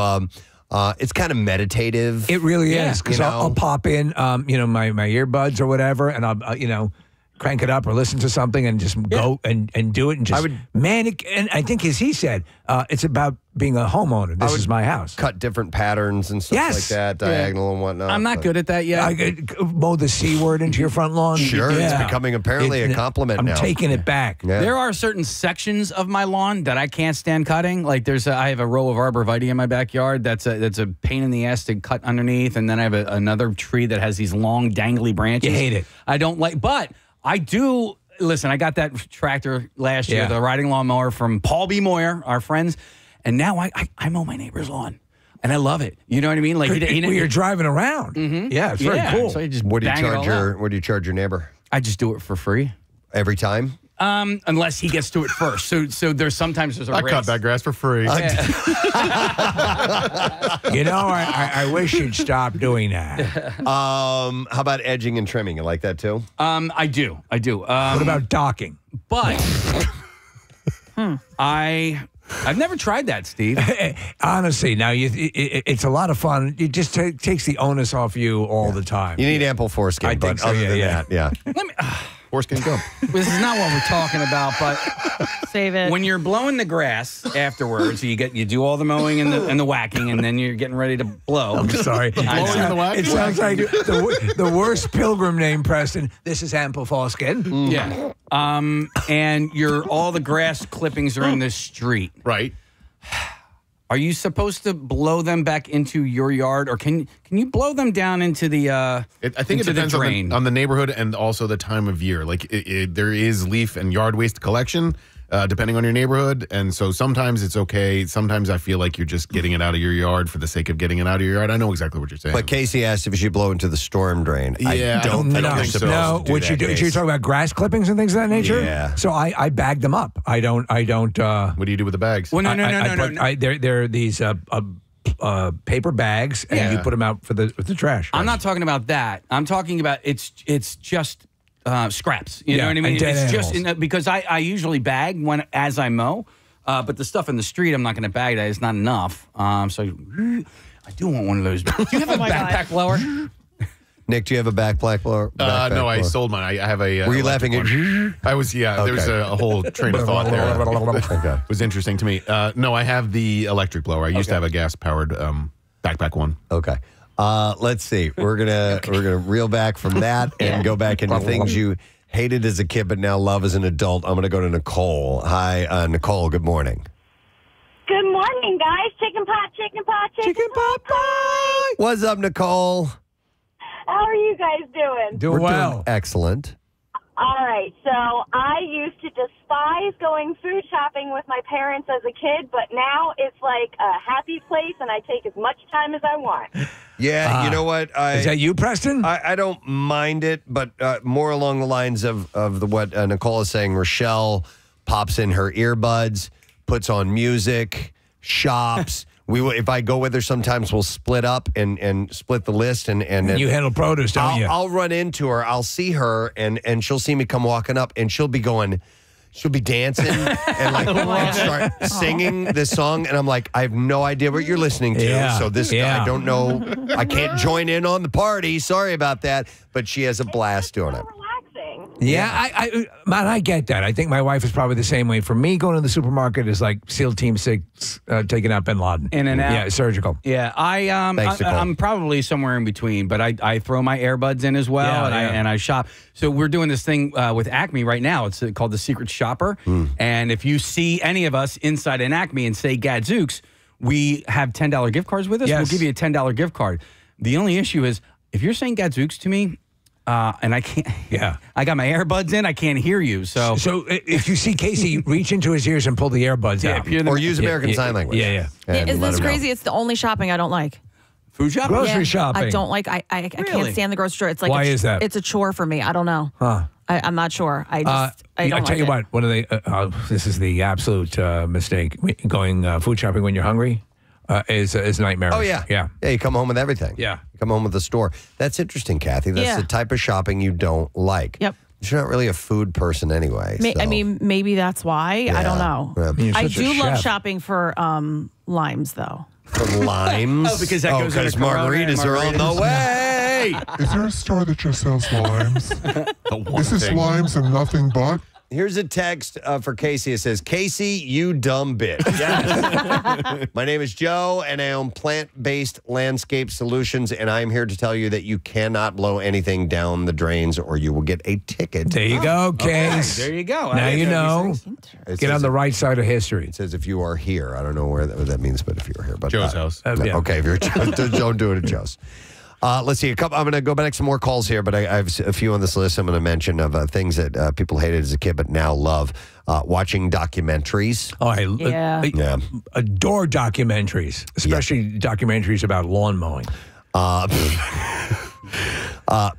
meditative. It really is, because I'll pop in, my earbuds or whatever, and I'll, crank it up or listen to something and just go and do it and just and I think, as he said, it's about being a homeowner. This is my house. Cut different patterns and stuff like that, diagonal and whatnot. I'm not good at that yet. I could mow the C word into your front lawn. Sure, it's becoming apparently a compliment now. I'm taking it back. Yeah. There are certain sections of my lawn that I can't stand cutting. Like I have a row of arborvitae in my backyard. That's a pain in the ass to cut underneath. And then I have another tree that has these long dangly branches. You hate it. I don't like, but I do. Listen, I got that tractor last year, the riding lawnmower from Paul B. Moyer, our friends, and now I mow my neighbor's lawn, and I love it. You know what I mean? Like you're driving around. Yeah, it's very cool. So you just What do you bang it all out. What do you charge your neighbor? I just do it for free every time. Unless he gets to it first. So there's sometimes a race. cut that grass for free. I wish you'd stop doing that. How about edging and trimming? You like that too? I do. What about docking? But I've never tried that, Steve. Honestly, now it's a lot of fun. It just takes the onus off you all the time. You need ample foreskin. I think so, other than that, Let me. Foreskin go. This is not what we're talking about, but save it. When you're blowing the grass afterwards, you do all the mowing and the whacking, and then you're getting ready to blow. I'm sorry. Blowing and the whacking? It sounds like the worst pilgrim name, Preston. This is ample foreskin. Yeah. And all the grass clippings are in the street. Right. Are you supposed to blow them back into your yard, or can you blow them down into the? I think it depends on the neighborhood and also the time of year. Like there is leaf and yard waste collection. Depending on your neighborhood. And so sometimes it's okay. Sometimes I feel like you're just getting it out of your yard for the sake of getting it out of your yard. I know exactly what you're saying. But Casey asked if you should blow into the storm drain. Yeah, I don't think so. so. No, what you do? You're talking about grass clippings and things of that nature. Yeah. So I bag them up. I don't. What do you do with the bags? Well, no. They're these paper bags, and you put them out for the trash. I'm not talking about that. I'm talking about it's just scraps. You know what I mean? It's just because I usually bag as I mow, but the stuff in the street I'm not going to bag. That it's not enough. So I do want one of those. Do you have a backpack blower? Nick, do you have a backpack blower? No, I sold mine. I have a. Were you laughing at? I was. Yeah, Okay. there was a whole train of thought there. Okay. It was interesting to me. No, I have the electric blower. I used to have a gas powered backpack one. Okay. Let's see. We're gonna reel back from that and go back into things you hated as a kid but now love as an adult. I'm gonna go to Nicole. Hi, Nicole. Good morning. Good morning, guys. Chicken pot pie. What's up, Nicole? How are you guys doing? We're doing excellent. All right, so I used to despise going food shopping with my parents as a kid, but now it's like a happy place, and I take as much time as I want. Yeah, you know what? Is that you, Preston? I don't mind it, but more along the lines of what Nicole is saying. Rochelle pops in her earbuds, puts on music, shops. If I go with her, sometimes we'll split up and split the list. And you handle produce, don't you? I'll run into her. I'll see her, and she'll see me come walking up, and she'll be dancing and like start singing this song, and I'm like, I have no idea what you're listening to. Yeah. So I don't know. I can't join in on the party. Sorry about that. But she has a blast doing it. Yeah, man, I get that. I think my wife is probably the same way. For me, going to the supermarket is like SEAL Team 6 taking out bin Laden. In and out. Yeah, surgical. Yeah, Thanks, Nicole. I'm probably somewhere in between, but I throw my earbuds in as well, and I shop. So we're doing this thing with Acme right now. It's called the Secret Shopper. And if you see any of us inside an Acme and say Gadzooks, we have $10 gift cards with us. Yes. We'll give you a $10 gift card. The only issue is if you're saying Gadzooks to me, and I can't. Yeah, I got my earbuds in. I can't hear you. So if you see Casey, reach into his ears and pull the earbuds out, or use American Sign Language. Yeah. Isn't this crazy? It's the only shopping I don't like. Food shopping, grocery shopping. I don't like. I can't stand the grocery store. It's like why is that? It's a chore for me. I don't know. Huh? I'm not sure. I don't I'll tell like you it. what. One of the this is the absolute mistake. Going food shopping when you're hungry is nightmarish. Oh yeah. You come home with everything. Yeah, you come home with the store. That's interesting, Kathy. That's the type of shopping you don't like. Yep. You're not really a food person anyway. I mean, maybe that's why. I don't know. Yeah. I do love shopping for limes, though. For limes? because that goes into margaritas are on the way. Is there a store that just sells limes? Is this limes and nothing but? Here's a text for Casey. It says, Casey, you dumb bitch. Yes. My name is Joe, and I own plant-based landscape solutions, and I'm here to tell you that you cannot blow anything down the drains or you will get a ticket. There you go, Case. There you go. Now you know. Get on the right side of history. It says if you are here. I don't know what that means, but if you're here. But Joe's house. Yeah. Okay, if you're don't do it at Joe's. Let's see. I'm going to go back to some more calls here, but I have a few on this list I'm going to mention of things that people hated as a kid but now love. Watching documentaries. Oh, I adore documentaries, especially documentaries about lawn mowing.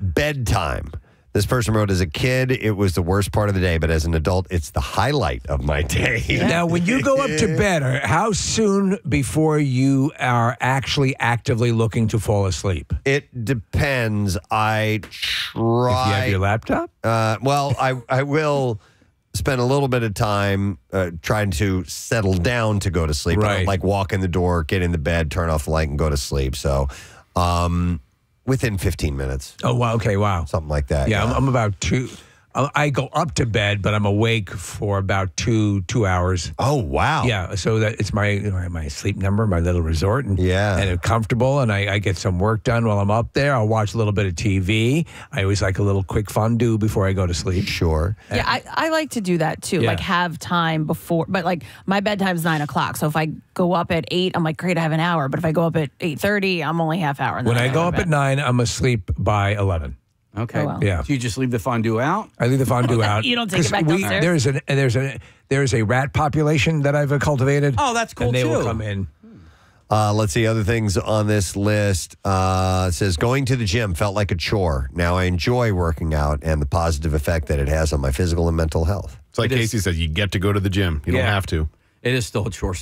Bedtime. This person wrote, as a kid, it was the worst part of the day, but as an adult, it's the highlight of my day. Now, when you go up to bed, how soon before you are actually actively looking to fall asleep? It depends. I try. If you have your laptop? Well, I will spend a little bit of time trying to settle down to go to sleep. Right. I don't like walk in the door, get in the bed, turn off the light, and go to sleep. So, within 15 minutes. Oh, wow. Okay, wow. Something like that. Yeah, I'm about two. I go up to bed, but I'm awake for about two hours. Oh, wow. Yeah, so that it's my sleep number, my little resort, and it's comfortable, and I get some work done while I'm up there. I'll watch a little bit of TV. I always like a little quick fondue before I go to sleep. Sure. Yeah, I like to do that too. Yeah. Like have time before, but like my bedtime's 9 o'clock. So if I go up at 8, I'm like, great, I have an hour. But if I go up at 8:30, I'm only half hour. When I go up at 9, I'm asleep by 11. Okay. Oh, wow. Yeah. So you just leave the fondue out? I leave the fondue out. You don't take it back downstairs? There's a rat population that I've cultivated. Oh, that's cool, and they too. will come in. Let's see other things on this list. It says, going to the gym felt like a chore. Now I enjoy working out and the positive effect that it has on my physical and mental health. It's like Casey said, you get to go to the gym. You don't have to. It is still a chore.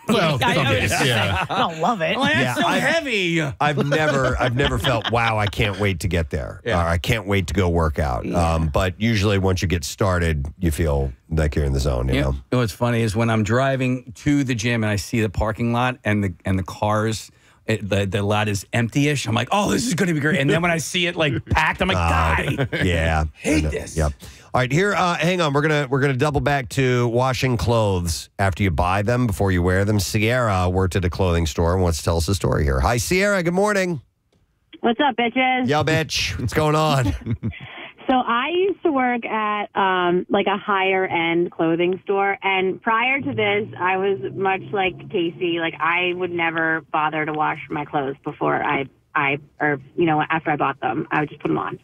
Well, I some know days, what you're saying. I don't love it. Well, that's so heavy. I've never felt, wow, I can't wait to get there. Yeah. Or I can't wait to go work out. But usually once you get started, you feel like you're in the zone, you know? You know what's funny is when I'm driving to the gym and I see the parking lot and the cars, the lot is empty-ish. I'm like, oh, this is going to be great. And then when I see it like packed, I'm like, God, yeah. hate this. Yep. All right, here, hang on. We're gonna double back to washing clothes after you buy them before you wear them. Sierra worked at a clothing store and wants to tell us a story here. Hi, Sierra. Good morning. What's up, bitches? Yeah, bitch. What's going on? So I used to work at like a higher end clothing store, and prior to this, I was much like Casey. Like I would never bother to wash my clothes before after I bought them. I would just put them on.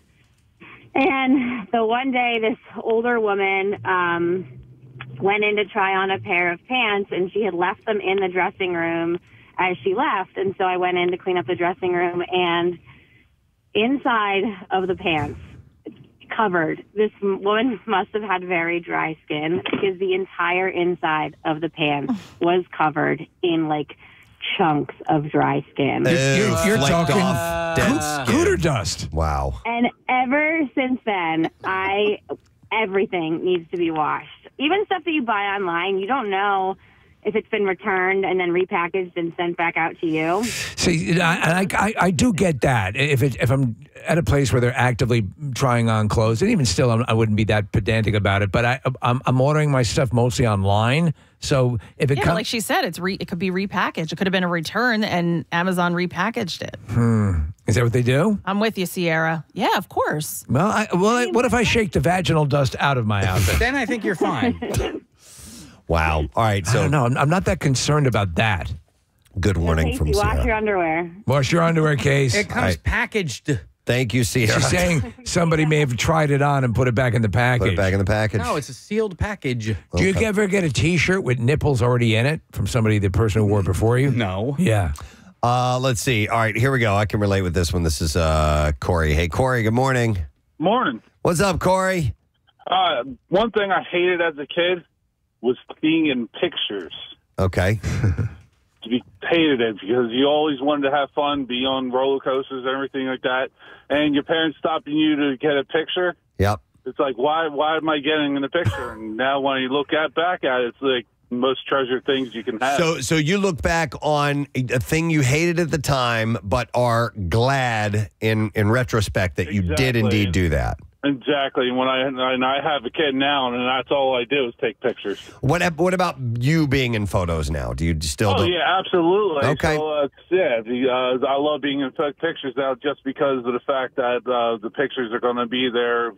And the one day, this older woman went in to try on a pair of pants, and she had left them in the dressing room as she left. And so I went in to clean up the dressing room, and inside of the pants, covered, this woman must have had very dry skin because the entire inside of the pants was covered in, like, chunks of dry skin. You're talking cooter dust. Wow. And ever since then, everything needs to be washed. Even stuff that you buy online, you don't know if it's been returned and then repackaged and sent back out to you. See, I do get that. If I'm at a place where they're actively trying on clothes, and even still, I wouldn't be that pedantic about it. But I'm ordering my stuff mostly online. So if it comes, like she said, it could be repackaged. It could have been a return, and Amazon repackaged it. Is that what they do? I'm with you, Sierra. Yeah, of course. Well, what if I shake the vaginal dust out of my outfit? Then I think you're fine. Wow. All right. So no, I'm not that concerned about that. Good warning from Wash Sierra. your underwear. Wash your underwear, Case. It comes packaged. Thank you, Sierra. She's saying somebody may have tried it on and put it back in the package. Put it back in the package. No, it's a sealed package. Do you ever get a T-shirt with nipples already in it from the person who wore it before you? No. Yeah. Let's see. All right, here we go. I can relate with this one. This is Corey. Hey, Corey, good morning. Morning. What's up, Corey? One thing I hated as a kid was being in pictures. Okay. Hated it because you always wanted to have fun, be on roller coasters and everything like that, and your parents stopping you to get a picture. Yep. It's like, why am I getting in the picture? And now when you look back at it, it's like the most treasured things you can have. So you look back on a thing you hated at the time, but are glad in retrospect that you did indeed do that. Exactly. When I have a kid now, and that's all I do is take pictures. What about you being in photos now? Do you still? Oh, yeah, absolutely. Okay. So, I love being in pictures now just because of the fact that the pictures are going to be there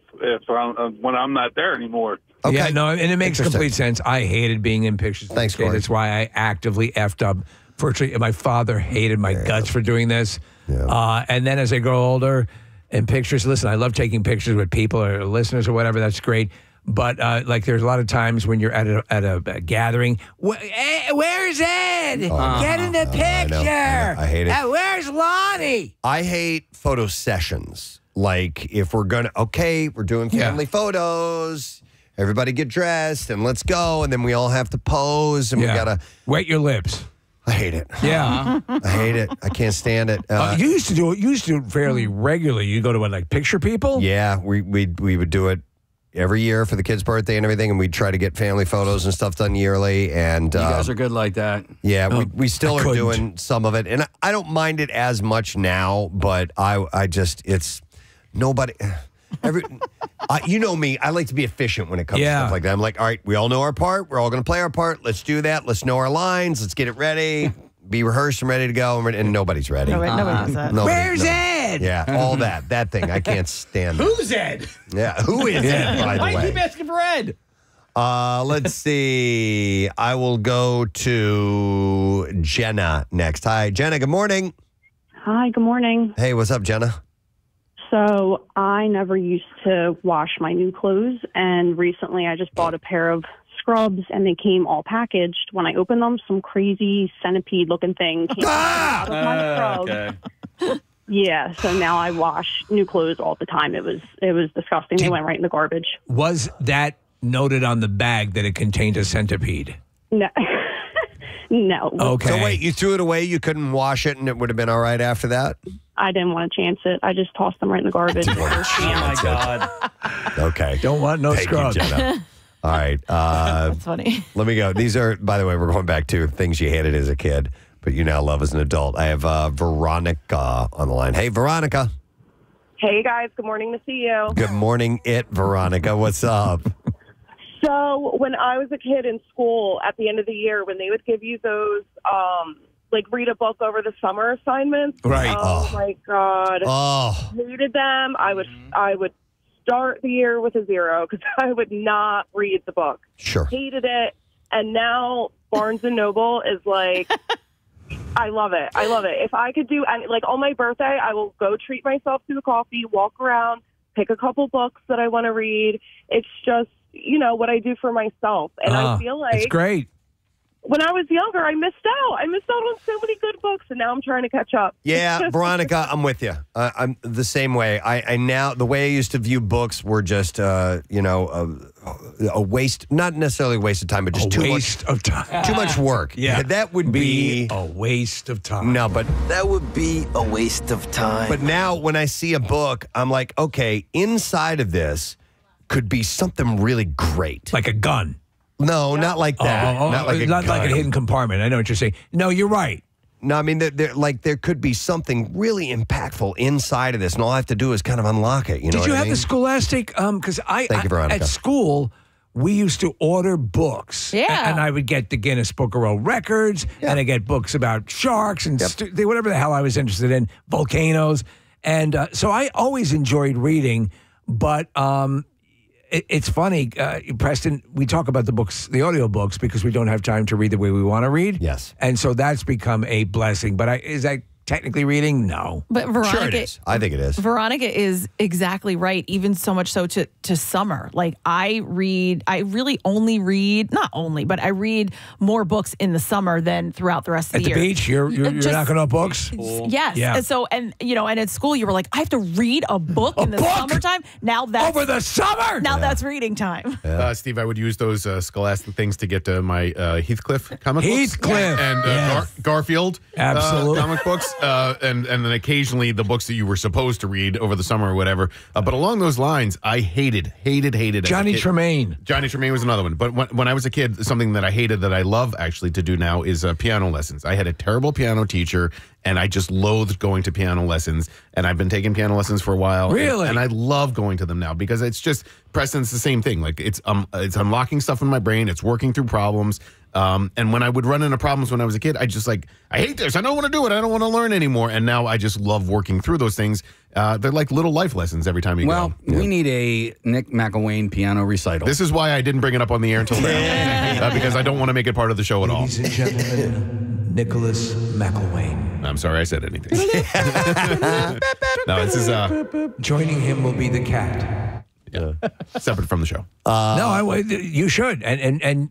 when I'm not there anymore. Okay. Yeah, no, and it makes complete sense. I hated being in pictures. Thanks, Corey. That's why I actively effed up. Virtually, my father hated my guts for doing this. Yeah. And then as I grow older, and pictures, listen, I love taking pictures with people or listeners or whatever. That's great. But like, there's a lot of times when you're at a gathering. Where's Ed? Get in the picture. I hate it. Where's Lonnie? I hate photo sessions. Like, if we're we're doing family photos. Everybody get dressed and let's go. And then we all have to pose and we gotta wet your lips. I hate it. Yeah. I hate it. I can't stand it. You used to do it. You used to do it fairly regularly. You go to like picture people. Yeah, we would do it every year for the kid's birthday and everything, and we'd try to get family photos and stuff done yearly. And you guys are good like that. Yeah, we still are doing some of it, and I don't mind it as much now. But I just it's nobody. You know me. I like to be efficient when it comes to stuff like that. I'm like, all right, we all know our part. We're all going to play our part. Let's do that. Let's know our lines. Let's get it ready. Be rehearsed and ready to go. And nobody's ready. Nobody does that. Where's Ed? Yeah, all that thing. I can't stand it. Who's Ed? Yeah, who is Ed, by the way? Why keep asking for Ed? Let's see. I will go to Jenna next. Hi, Jenna. Good morning. Hi, good morning. Hey, what's up, Jenna? So I never used to wash my new clothes, and recently I just bought a pair of scrubs, and they came all packaged. When I opened them, some crazy centipede-looking thing came out of my scrub. Okay. Yeah, so now I wash new clothes all the time. It was disgusting. They went right in the garbage. Was that noted on the bag that it contained a centipede? No. No. Okay. So wait, you threw it away? You couldn't wash it, and it would have been all right after that? I didn't want to chance it. I just tossed them right in the garbage. Oh, my God. Okay. Don't want no scrubs. Jenna. All right. That's funny. Let me go. These are, by the way, we're going back to things you hated as a kid, but you now love as an adult. I have Veronica on the line. Hey, Veronica. Hey, guys. Good morning to see you. Good morning, Veronica. What's up? So when I was a kid in school at the end of the year, when they would give you those, like, read a book over the summer assignments. Right. Oh, my God. Oh. Hated them. I would start the year with a 0 because I would not read the book. Sure. Hated it. And now Barnes & Noble is like, I love it. I love it. If I could do, like, on my birthday, I will go treat myself to a coffee, walk around, pick a couple books that I want to read. It's just, what I do for myself. And I feel like it's great. When I was younger, I missed out. I missed out on so many good books, and now I'm trying to catch up. Yeah, Veronica, I'm with you. I'm the same way. I now, the way I used to view books were just, a waste, not necessarily a waste of time, but just too much work. Yeah. That would be a waste of time. No, but that would be a waste of time. But now when I see a book, I'm like, okay, inside of this could be something really great. Like a gun. No, not like that. Not like a hidden compartment. I know what you're saying. No, you're right. No, I mean, there could be something really impactful inside of this, and all I have to do is kind of unlock it. Did you have the Scholastic? Because Thank you, Veronica. At school, we used to order books. Yeah. And I would get the Guinness Book of World Records, and I get books about sharks and whatever the hell I was interested in, volcanoes. And so I always enjoyed reading, but it's funny, Preston, we talk about the books, the audio books, because we don't have time to read the way we want to read. Yes. And so that's become a blessing. But is that technically reading? No. But Veronica, sure it is. I think it is. Veronica is exactly right, even so much so to summer. Like I really only read, not only, but I read more books in the summer than throughout the rest of the year. At the beach, you're knocking up books? Yes. Yeah. And so, and at school you were like, I have to read a book in the summertime. Now that's over the summer. Now that's reading time. Steve, I would use those Scholastic things to get to my Heathcliff comic books. Heathcliff. And Garfield Absolutely. comic books. And then occasionally the books that you were supposed to read over the summer or whatever. But along those lines, I hated Johnny Tremaine. Johnny Tremaine was another one. But when I was a kid, something that I hated that I love actually to do now is piano lessons. I had a terrible piano teacher, and I just loathed going to piano lessons. And I've been taking piano lessons for a while. Really? And I love going to them now because it's just, Preston's the same thing. Like it's unlocking stuff in my brain. It's working through problems. And when I would run into problems when I was a kid, I hate this. I don't want to do it. I don't want to learn anymore. And now I just love working through those things. They're like little life lessons every time you go. Well, we need a Nick McElwain piano recital. This is why I didn't bring it up on the air until now. Because I don't want to make it part of the show at all. Ladies and gentlemen, Nicholas McElwain. I'm sorry I said anything. No, this is... Joining him will be the cat. Yeah. Separate from the show. You should. And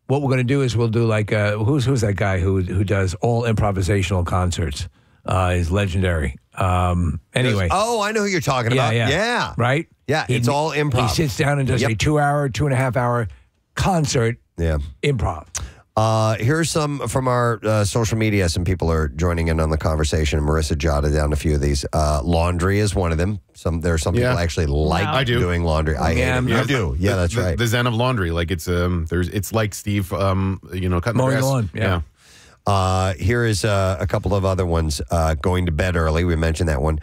what we're going to do is we'll do like who's that guy who does all improvisational concerts? He's legendary. Anyway. Oh, I know who you're talking about. Yeah. Right? Yeah, it's all improv. He sits down and does a 2.5 hour concert. Yeah. Improv. Here's some from our social media. Some people are joining in on the conversation. Marissa jotted down a few of these. Laundry is one of them. There are some people actually like doing laundry. I hate it. You do. Yeah, that's right. The zen of laundry. Like it's like Steve, cutting the grass. Mowing the lawn. Yeah. Here is a couple of other ones. Going to bed early. We mentioned that one.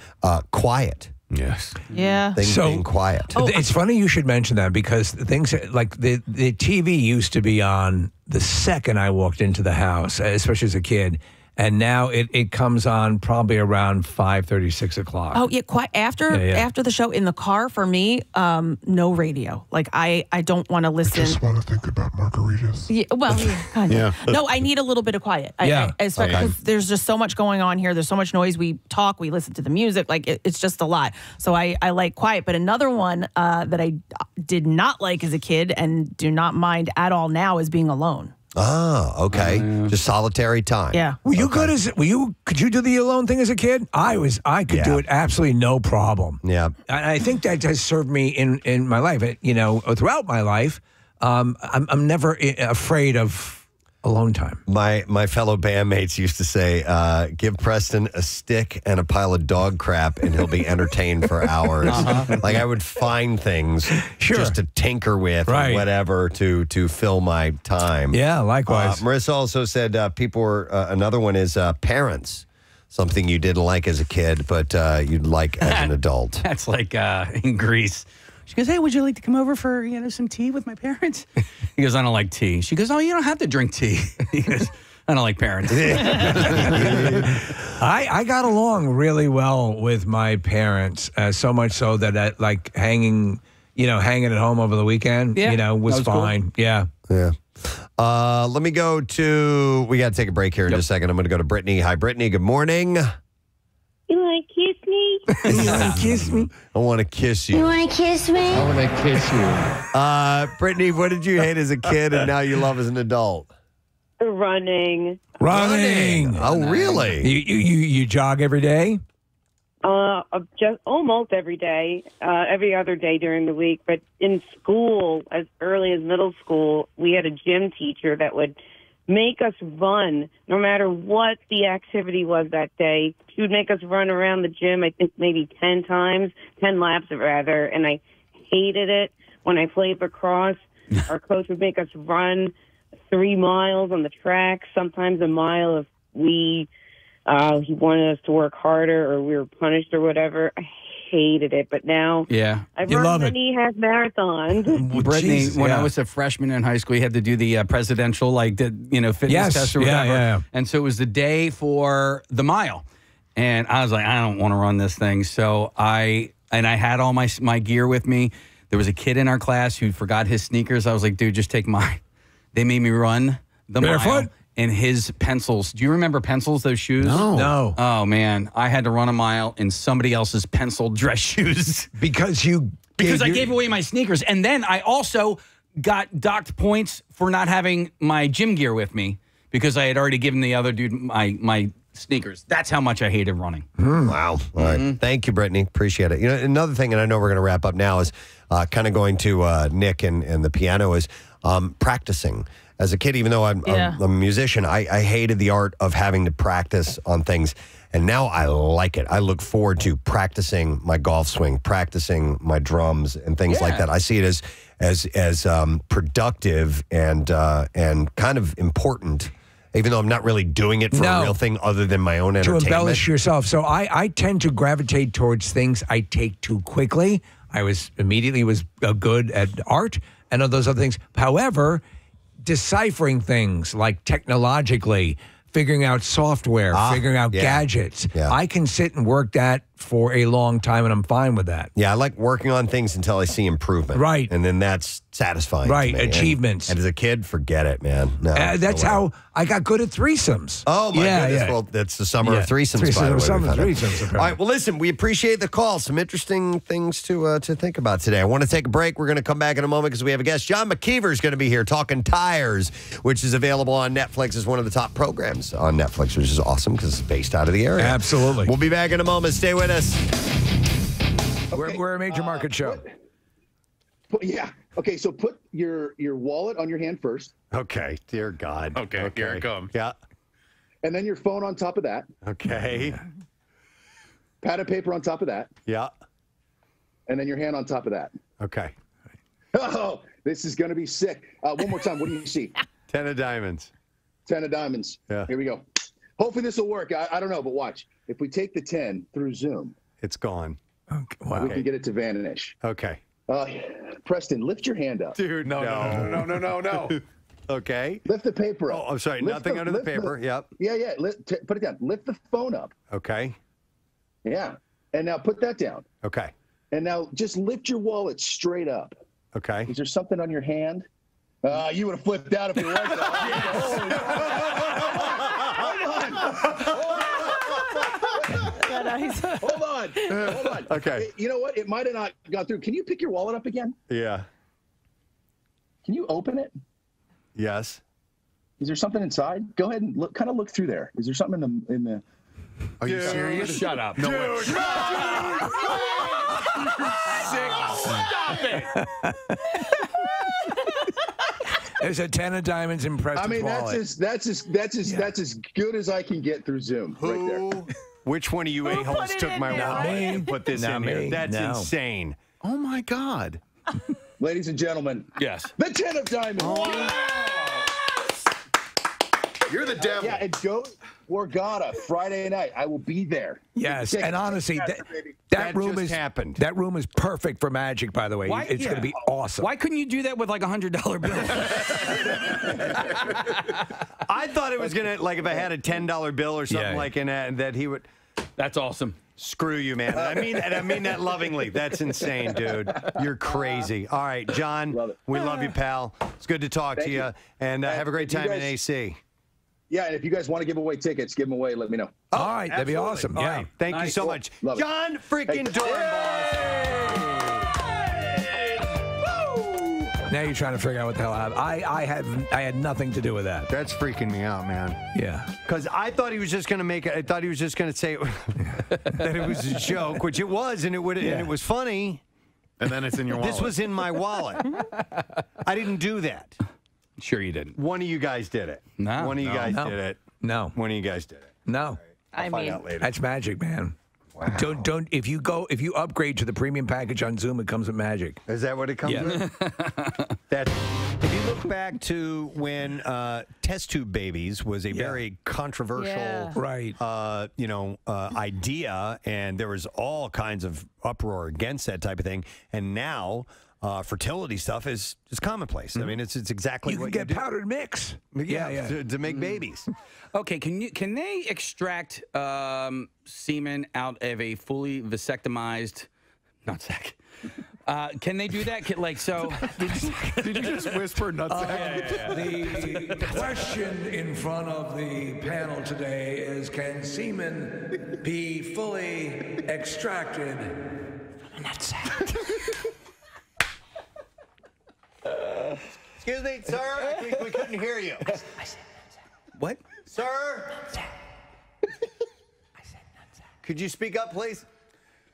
Quiet. Yes. Yeah. Things being quiet. It's funny you should mention that because things like the TV used to be on the second I walked into the house, especially as a kid. And now it comes on probably around 5:30, 6 o'clock. Oh, yeah, quite after the show in the car for me, no radio. Like I don't want to listen. I just want to think about margaritas. Yeah, well, kind of. Yeah. No, I need a little bit of quiet. Especially because there's just so much going on here. There's so much noise. We talk, we listen to the music. Like it's just a lot. So I like quiet. But another one that I did not like as a kid and do not mind at all now is being alone. Ah, okay. Just solitary time. Yeah. Were you good could you do the alone thing as a kid? I could do it absolutely no problem. Yeah. And I think that has served me in my life. Throughout my life, I'm never afraid of alone time. My fellow bandmates used to say, give Preston a stick and a pile of dog crap and he'll be entertained for hours. Like I would find things just to tinker with or whatever to fill my time. Yeah, likewise. Marissa also said people were, another one is parents. Something you didn't like as a kid, but you'd like as an adult. That's like in Greece. She goes, hey, would you like to come over for some tea with my parents? He goes, I don't like tea. She goes, oh, you don't have to drink tea. He goes, I don't like parents. I got along really well with my parents, so much so that I, like hanging at home over the weekend, was fine. Cool. Yeah. Yeah. Let me go to, we got to take a break here in just a second. I'm going to go to Brittany. Hi, Brittany. Good morning. You want to kiss me? You want to kiss me? I want to kiss you. want to kiss me? I want to kiss you. Brittany, what did you hate as a kid and now you love as an adult? Running. Running. Oh, really? You jog every day? Just almost every day, every other day during the week. But in school, as early as middle school, we had a gym teacher that would make us run no matter what the activity was that day. She would make us run around the gym, I think maybe 10 laps rather, and I hated it. When I played lacrosse, our coach would make us run 3 miles on the track, sometimes a mile if he wanted us to work harder or we were punished or whatever. I hated it, but now I've run many half marathons. Brittany, when I was a freshman in high school, you had to do the presidential, fitness test or whatever. Yeah. And so it was the day for the mile. And I was like, I don't want to run this thing. So I had all my gear with me. There was a kid in our class who forgot his sneakers. I was like, dude, just take mine. They made me run the mile in his pencils. Do you remember pencils, those shoes? No. Oh, man. I had to run a mile in somebody else's pencil dress shoes. Because I gave away my sneakers. And then I also got docked points for not having my gym gear with me because I had already given the other dude my sneakers. That's how much I hated running. Wow. All right. Thank you, Brittany. Appreciate it. You know, another thing, and I know we're going to wrap up now, is kind of going to Nick and the piano, is practicing. As a kid, even though I'm a musician, I hated the art of having to practice on things. And now I like it. I look forward to practicing my golf swing, practicing my drums and things like that. I see it as productive and kind of important, even though I'm not really doing it for a real thing other than my own entertainment. To embellish yourself. So I tend to gravitate towards things I take too quickly. I was good at art and all those other things. However, deciphering things like technologically, figuring out software, figuring out gadgets. Yeah. I can sit and work that for a long time, and I'm fine with that. Yeah, I like working on things until I see improvement. Right. And then that's satisfying. Right, to me. achievements. And as a kid, forget it, man. No, that's how I got good at threesomes. Oh, my goodness. Yeah. Well, that's the summer of threesomes, by the way. Summer of threesomes, all right, well, listen, we appreciate the call. Some interesting things to think about today. I want to take a break. We're going to come back in a moment because we have a guest. John McKeever is going to be here talking tires, which is available on Netflix as one of the top programs on Netflix, which is awesome because it's based out of the area. Absolutely. We'll be back in a moment. Stay with us. Okay, we're a major market show. Okay, so put your wallet on your hand first. Okay, dear God. Okay, here it comes. Yeah. And then your phone on top of that. Okay. Pad of paper on top of that. Yeah. And then your hand on top of that. Okay. Oh, this is going to be sick. One more time. What do you see? 10 of diamonds. 10 of diamonds. Yeah. Here we go. Hopefully this will work. I don't know, but watch. If we take the 10 through Zoom. It's gone. Okay. Wow. We can get it to vanish. Okay. Preston, lift your hand up. Dude, no. Okay. Lift the paper up. Oh, I'm sorry. Nothing under the paper. Yep. Yeah. Put it down. Lift the phone up. Okay. Yeah. And now put that down. Okay. And now just lift your wallet straight up. Okay. Is there something on your hand? You would have flipped out if it was. Hold on. Okay. You know what? It might have not gone through. Can you pick your wallet up again? Yeah. Can you open it? Yes. Is there something inside? Go ahead and look through there. Is there something in the? Are you serious? Shut up. No way. Stop it. There's a 10 of diamonds in Preston's wallet. That's as good as I can get through Zoom. Right there. Which one of you a-holes took my wallet and put this in here? That's insane. Oh, my God. Ladies and gentlemen. Yes. The 10 of diamonds. You're the devil. Yeah, and go Borgata Friday night. I will be there. Yes, and honestly, that room is happened. That room is perfect for magic. By the way, it's going to be awesome. Why couldn't you do that with like $100 bill? I thought it was gonna if I had a $10 bill or something like in that he would. That's awesome. Screw you, man. I mean that lovingly. That's insane, dude. You're crazy. All right, John, we love you, pal. It's good to talk to you, and have a great time in AC. Yeah, and if you guys want to give away tickets, give them away. Let me know. All right, that'd be awesome. All Yeah. right. Thank you so Cool. much. Love it. John freaking Dornbos. Now you're trying to figure out what the hell happened. I had nothing to do with that. That's freaking me out, man. Yeah. Because I thought he was just going to make it. I thought he was just going to say that it was a joke, which it was, and and it was funny. And then it's in your wallet. This was in my wallet. I didn't do that. Sure you didn't. One of you guys did it. No. One of you guys did it. No. One of you guys did it. No. I'll find out later. That's magic, man. Wow. Don't if you upgrade to the premium package on Zoom, it comes with magic. Is that what it comes with? If you look back to when test tube babies was a very controversial idea, and there was all kinds of uproar against that type of thing, and now fertility stuff is commonplace. I mean, it's exactly what you can do. get powdered mix. To make babies. Okay, can they extract semen out of a fully vasectomized nutsack? Can they do that? Did you just whisper nutsack? The question in front of the panel today is: can semen be fully extracted from a nutsack? Excuse me, sir. We couldn't hear you. What? Sir? Could you speak up, please?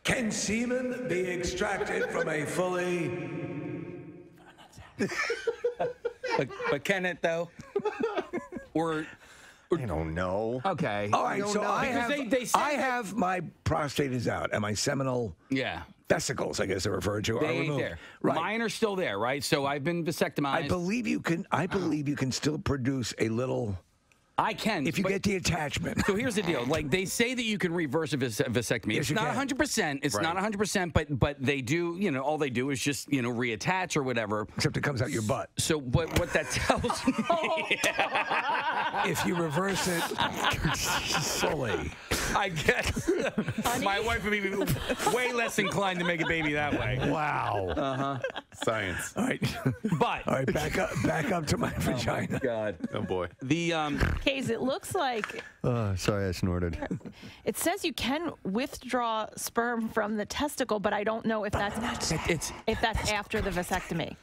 Can semen be extracted from a fully... but can it, though? Or I don't know. Okay. All right, so I have my prostate is out and my seminal vesicles, I guess they're referred to, are They ain't removed. there. Right. Mine are still there, right? So I've been vasectomized. I believe you can still produce a little... I can. If you get the attachment. So here's the deal. Like, they say that you can reverse a vasectomy. Yes, It's you not can. 100%. It's not 100%, but they do, all they do is just, reattach or whatever. Except it comes out your butt. So what that tells me... If you reverse it fully. I guess my wife would be way less inclined to make a baby that way. Wow. Uh-huh. Science. All right. But all right, back up to my vagina. God. Oh boy. The Case, it looks like Sorry, I snorted. it says you can withdraw sperm from the testicle, but I don't know if that's after the vasectomy.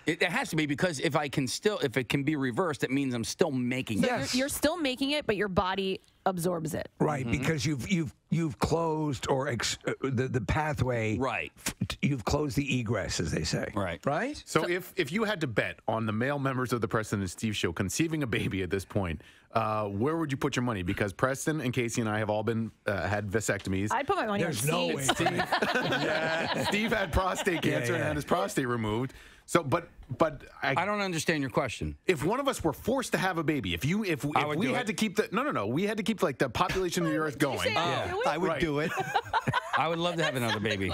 It has to be, because if it can be reversed, it means I'm still making So it. you're still making it, but your body absorbs it. Right, because you've closed the pathway. Right. You've closed the egress, as they say. Right. Right. So if you had to bet on the male members of the Preston and Steve show conceiving a baby at this point, where would you put your money? Because Preston and Casey and I have all been had vasectomies. I'd put my money on Steve. Steve had prostate cancer and had his prostate removed. So, but I don't understand your question. If one of us were forced to have a baby, if we had to keep we had to keep like the population of the earth going. I would do it. I would love to have another baby.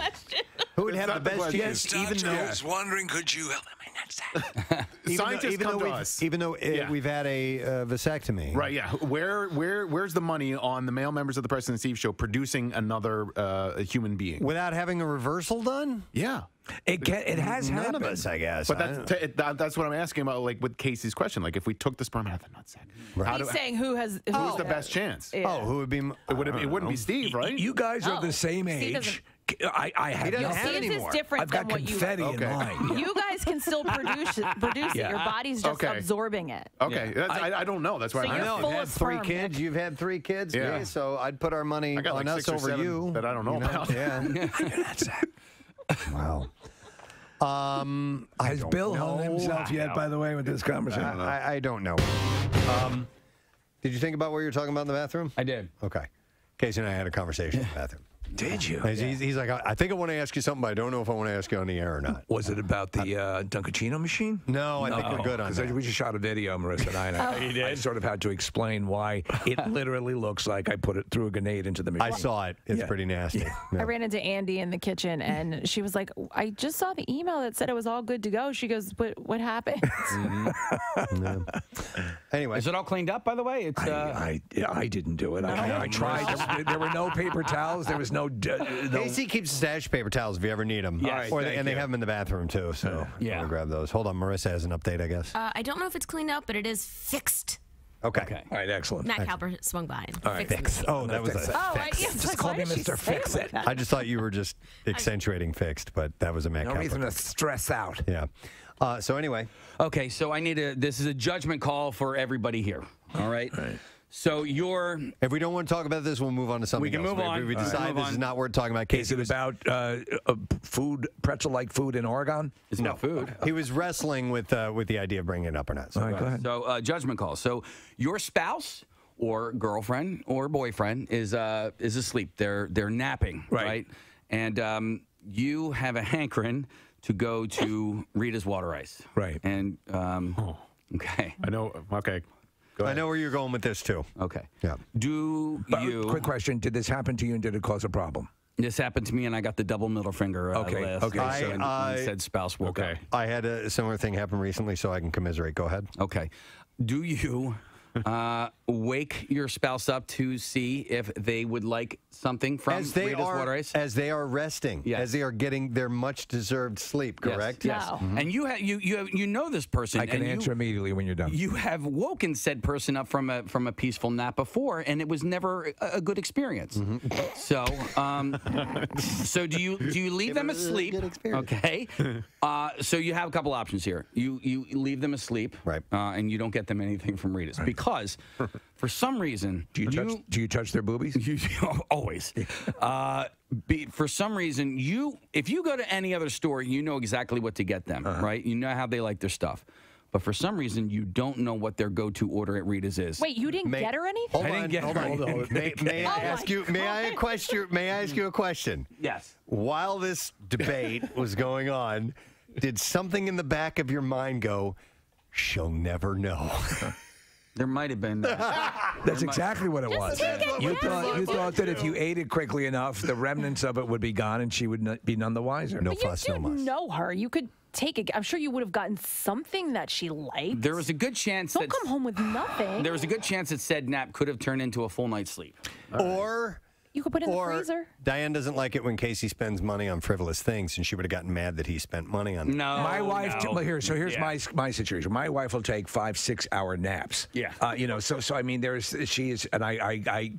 Who would have the best chance? Even though I was wondering, could you help me? Scientists come to us. Even though we've had a vasectomy. Right, yeah. Where's the money on the male members of the Preston and Steve show producing another human being? Without having a reversal done? Yeah. It has None happened. of us, I guess. But that's what I'm asking about, like with Casey's question. Like if we took the sperm out of the nutsack, He's saying who's the best chance? Yeah. Oh, who would be? It wouldn't be Steve, right? You guys are the same Steve age. I have He doesn't no- have Steve's anymore. is different I've got than what you. confetti in mine. You guys can still produce it. Yeah. Your body's just Okay. absorbing it. Okay, I don't know. That's why So I'm you're asking. full I've had of three sperm. kids. You've had 3 kids. Yeah. Me, so I'd put our money I got on like us 6 or over 7 you. that I don't know about. Yeah. Wow. Has Bill hung himself yet, by the way, with this conversation? I don't know. Did you think about what you were talking about in the bathroom? I did. Okay. Casey and I had a conversation in the bathroom. Did you? He's like, I think I want to ask you something, but I don't know if I want to ask you on the air or not. Was it about the Dunkachino machine? No, I think we're good on that. We just shot a video, Marissa and I. I sort of had to explain why it literally looks like I threw a grenade into the machine. I saw it. It's pretty nasty. I ran into Andy in the kitchen, and she was like, I just saw the email that said it was all good to go. She goes, what happened? Anyway. Is it all cleaned up, by the way? It's I didn't do it. I tried. There were no paper towels. There was no Casey keeps stash paper towels if you ever need them. Yes, and they have them in the bathroom, too. So Yeah. I'll grab those. Hold on. Marissa has an update, I guess. I don't know if it's cleaned up, but it is fixed. Okay. All right, excellent. Matt Cowper swung by. And All right, fixed fix. it. Oh, that was Fix a it. Oh, fix. yeah. Just call me Mr. Fix It. I just thought you were just accentuating fixed, but that was a Matt No Cowper. reason to stress out. Yeah. So anyway. Okay, so this is a judgment call for everybody here. All right? So if we don't want to talk about this, we'll move on to something We can else. move on. If we decide this is not worth talking about. Is it about food, pretzel-like food in Oregon? It's not food. He was wrestling with the idea of bringing it up or not. So All right, go ahead. So judgment call. So your spouse or girlfriend or boyfriend is asleep. They're napping, right? And you have a hankering to go to Rita's Water Ice, right? And okay, I know. Okay. I know where you're going with this too. Okay. Yeah. Quick question: did this happen to you, and did it cause a problem? This happened to me, and I got the double middle finger. Last night, so when said spouse woke up. I had a similar thing happen recently, so I can commiserate. Go ahead. Okay. Do you wake your spouse up to see if they would like something from As they Rita's Water Ice? As they are resting, as they are getting their much deserved sleep, correct? Yes. And you know this person. I can and answer immediately when you're done. You have woken said person up from a peaceful nap before, and it was never a good experience. So, so do you leave them asleep? Okay. So you have a couple options here. You leave them asleep, right? And you don't get them anything from Rita's because for some reason do you touch their boobies? Always. For some reason, if you go to any other store, you know exactly what to get them, right? You know how they like their stuff. But for some reason, you don't know what their go-to order at Rita's is. Wait, you didn't get her anything? I didn't get her anything. May I ask you? May I ask you a question? Yes. While this debate was going on, did something in the back of your mind go, "She'll never know"? There might have been. That's exactly what it was. You thought that if you ate it quickly enough, the remnants of it would be gone, and she would be none the wiser. No But fuss, you no do muss. know her. You could take it. I'm sure you would have gotten something that she liked. There was a good chance Don't come home with nothing. There was a good chance that said nap could have turned into a full night's sleep. Or you could put it in the freezer. Diane doesn't like it when Casey spends money on frivolous things, and she would have gotten mad that he spent money on them. My wife. Well, here's my situation. My wife will take 5-6 hour naps. Yeah. So I mean, she is, and I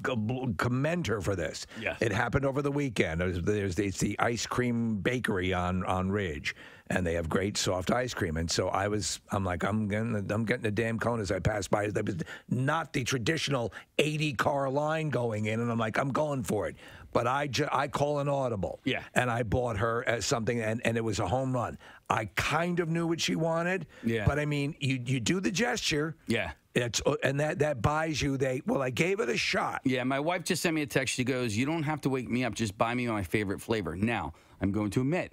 commend her for this. Yeah. It happened over the weekend. It's the ice cream bakery on Ridge, and they have great soft ice cream. And so I'm like, I'm getting a damn cone as I pass by. There was not the traditional 80-car line going in, and I'm like, I'm going for it. But I call an audible. Yeah. And I bought her something, and it was a home run. I kind of knew what she wanted. Yeah. But I mean, you do the gesture. Yeah. And that buys you. I gave it a shot. Yeah, my wife just sent me a text. She goes, "You don't have to wake me up. Just buy me my favorite flavor." Now, I'm going to admit,